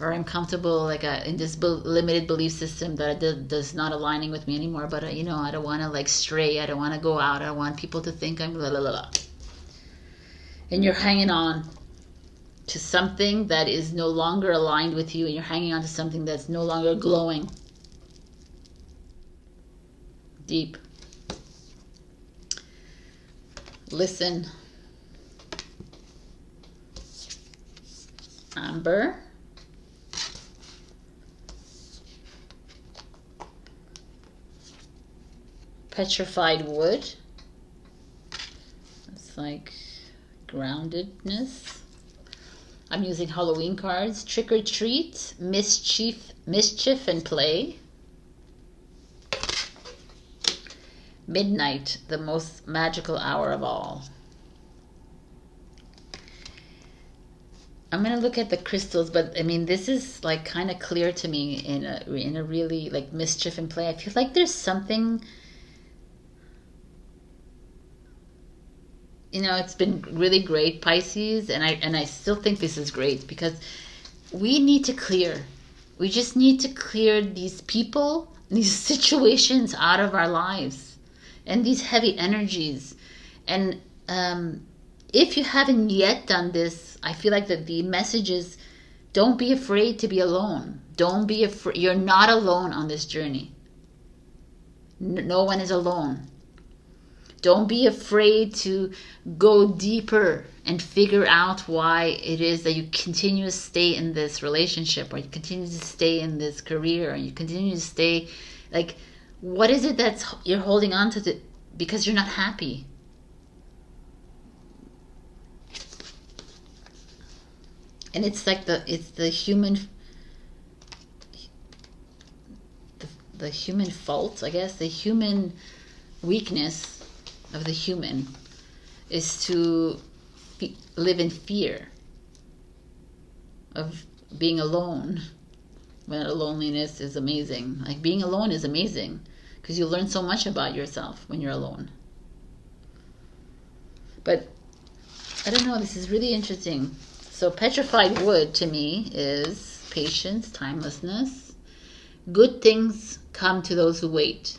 or I'm comfortable in this limited belief system that does not aligning with me anymore, but I don't want to like stray, I don't want to go out, I don't want people to think I'm blah blah blah. And you're hanging on to something that is no longer aligned with you, and you're hanging on to something that's no longer glowing. Deep. Listen. Amber. Petrified wood. It's like groundedness. I'm using Halloween cards. Trick or treat, mischief and play. Midnight, the most magical hour of all. I'm gonna look at the crystals, but I mean, this is like kind of clear to me in a really like mischief and play. I feel like there's something. It's been really great, Pisces, and I still think this is great because we need to clear. We just need to clear these people, these situations out of our lives, and these heavy energies. And if you haven't yet done this, I feel like the message is, don't be afraid to be alone. Don't be afraid. You're not alone on this journey. No one is alone. Don't be afraid to go deeper and figure out why it is that you continue to stay in this relationship, or you continue to stay in this career, or you continue to stay, like, what is it that's you're holding on to because you're not happy? And it's like it's the human the human fault, I guess, the human weakness of the human is to live in fear of being alone, when loneliness is amazing. Like, being alone is amazing because you learn so much about yourself when you're alone. But I don't know, this is really interesting. So petrified wood to me is patience, timelessness. Good things come to those who wait.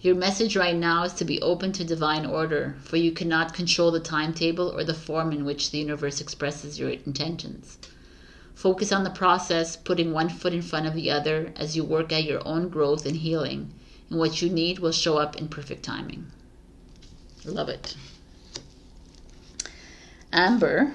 Your message right now is to be open to divine order, for you cannot control the timetable or the form in which the universe expresses your intentions. Focus on the process, putting one foot in front of the other as you work at your own growth and healing, and what you need will show up in perfect timing. Love it. Amber.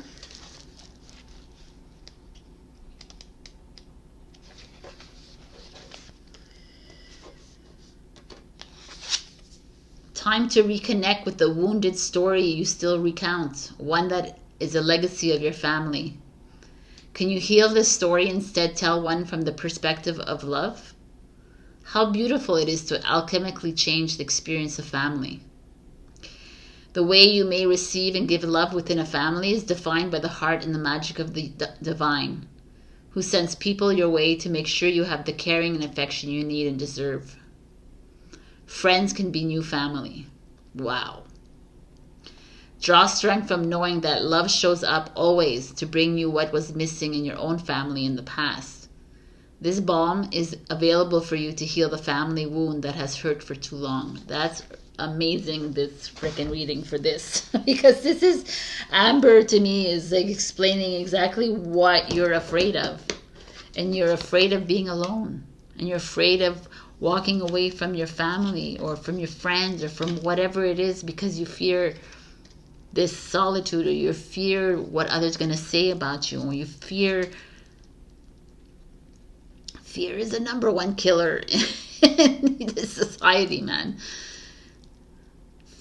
Time to reconnect with the wounded story you still recount, one that is a legacy of your family. Can you heal this story, instead tell one from the perspective of love? How beautiful it is to alchemically change the experience of family. The way you may receive and give love within a family is defined by the heart and the magic of the divine, who sends people your way to make sure you have the caring and affection you need and deserve. Friends can be new family. Wow. Draw strength from knowing that love shows up always to bring you what was missing in your own family in the past. This balm is available for you to heal the family wound that has hurt for too long. That's amazing, this freaking reading for this. Because this is, Amber to me is like explaining exactly what you're afraid of. And you're afraid of being alone. And you're afraid of walking away from your family or from your friends or from whatever it is because you fear this solitude, or you fear what others are going to say about you, or you fear is the #1 killer in this society, man.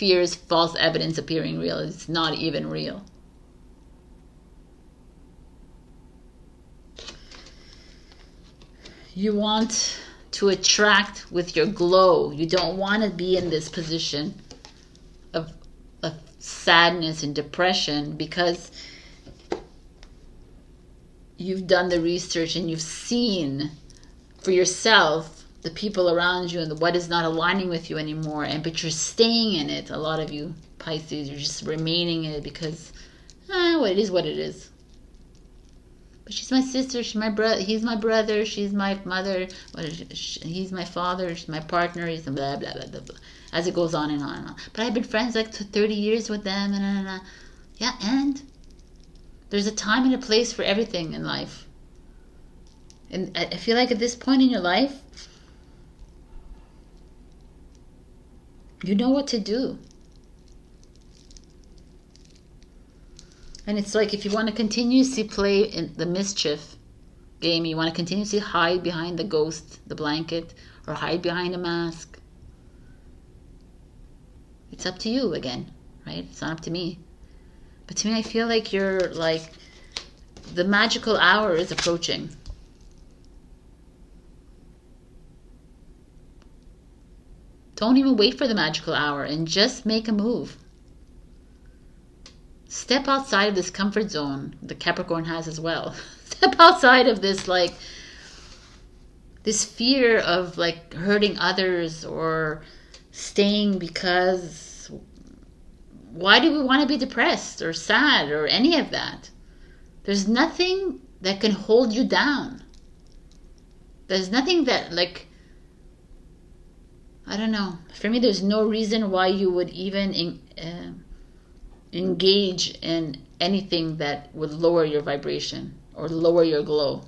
fears false evidence appearing real. It's not even real. You want to attract with your glow. You don't want to be in this position of sadness and depression, because you've done the research and you've seen for yourself the people around you and what is not aligning with you anymore, but you're staying in it. A lot of you Pisces, you're just remaining in it because well, it is what it is. But she's my sister, she's my brother, he's my brother, she's my mother, he's my father, she's my partner, he's blah blah blah blah blah, as it goes on and on and on. But I've been friends like 30 years with them, and yeah, and there's a time and a place for everything in life. And I feel like at this point in your life, you know what to do. And it's like, if you want to continuously play in the mischief game, you want to continuously hide behind the ghost, the blanket, or hide behind a mask, it's up to you again, right? It's not up to me. But to me, I feel like you're like, the magical hour is approaching. Don't even wait for the magical hour and just make a move. Step outside of this comfort zone the Capricorn has as well. Step outside of this, like, this fear of like hurting others or staying, because why do we want to be depressed or sad or any of that? There's nothing that can hold you down. There's nothing that, like, I don't know. For me, there's no reason why you would even engage in anything that would lower your vibration or lower your glow.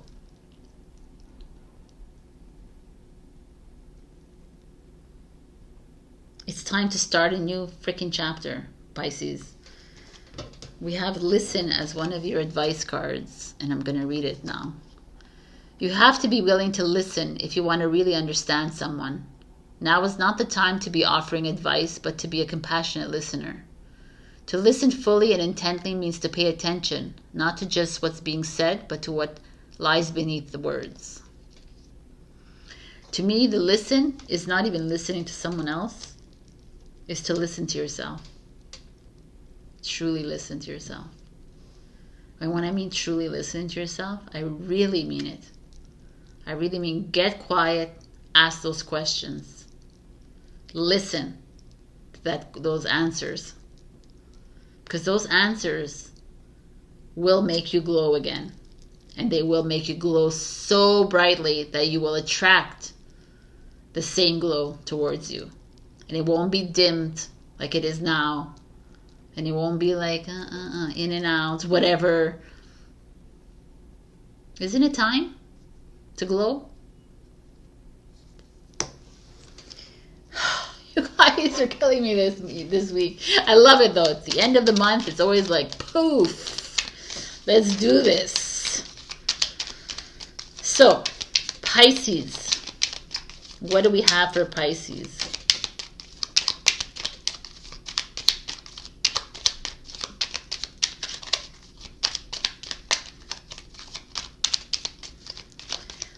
It's time to start a new freaking chapter, Pisces. We have listen as one of your advice cards, and I'm going to read it now. You have to be willing to listen if you want to really understand someone. Now is not the time to be offering advice, but to be a compassionate listener. To listen fully and intently means to pay attention, not to just what's being said, but to what lies beneath the words. To me, the listen is not even listening to someone else, it's to listen to yourself. Truly listen to yourself. And when I mean truly listen to yourself, I really mean it. I really mean get quiet, ask those questions. Listen to those answers. Because those answers will make you glow again. And they will make you glow so brightly that you will attract the same glow towards you. And it won't be dimmed like it is now. And it won't be like in and out, whatever. Isn't it time to glow? You guys are killing me this week. I love it though. It's the end of the month. It's always like, poof. Let's do this. So, Pisces. What do we have for Pisces?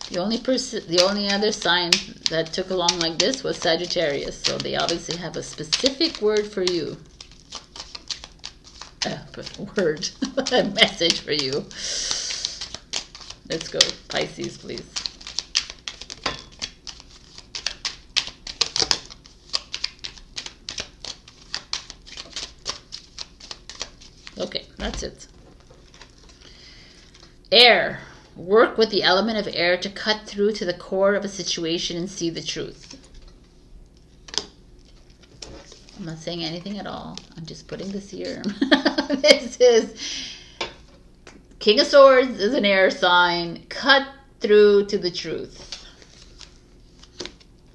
The only other sign that took along like this was Sagittarius. So they obviously have a specific word for you. A message for you. Let's go, Pisces, please. Okay, that's it. Air. Work with the element of air to cut through to the core of a situation and see the truth. I'm not saying anything at all. I'm just putting this here. This is King of Swords is an air sign. Cut through to the truth.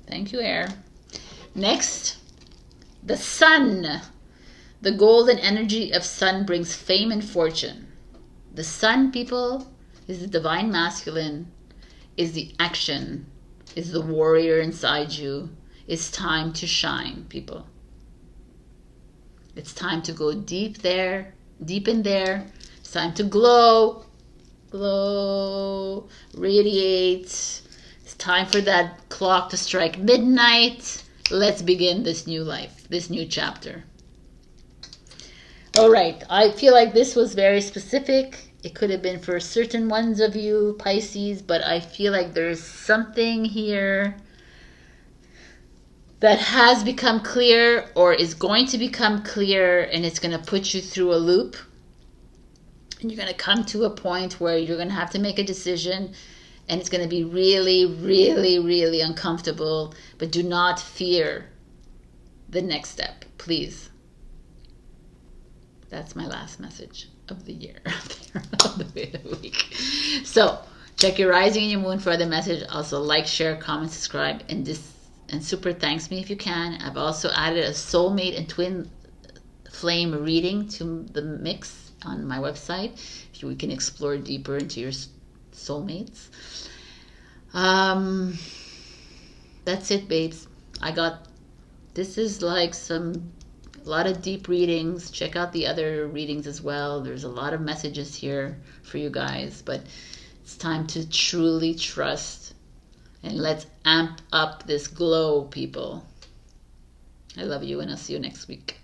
Thank you, air. Next, the sun. The golden energy of sun brings fame and fortune. The sun, people, is the divine masculine, is the action, is the warrior inside you. It's time to shine, people. It's time to go deep there, deep in there. It's time to glow, glow, radiate. It's time for that clock to strike midnight. Let's begin this new life, this new chapter. All right, I feel like this was very specific. It could have been for certain ones of you, Pisces, but I feel like there's something here that has become clear or is going to become clear, and it's going to put you through a loop. And you're going to come to a point where you're going to have to make a decision, and it's going to be really, really, really uncomfortable. But do not fear the next step, please. That's my last message of the year, of the week. So check your rising and your moon for other message. Also like, share, comment, subscribe, and super thanks me if you can. I've also added a soulmate and twin flame reading to the mix on my website. If we can explore deeper into your soulmates. That's it, babes. This is like a lot of deep readings. Check out the other readings as well. There's a lot of messages here for you guys, but it's time to truly trust, and let's amp up this glow, people. I love you, and I'll see you next week.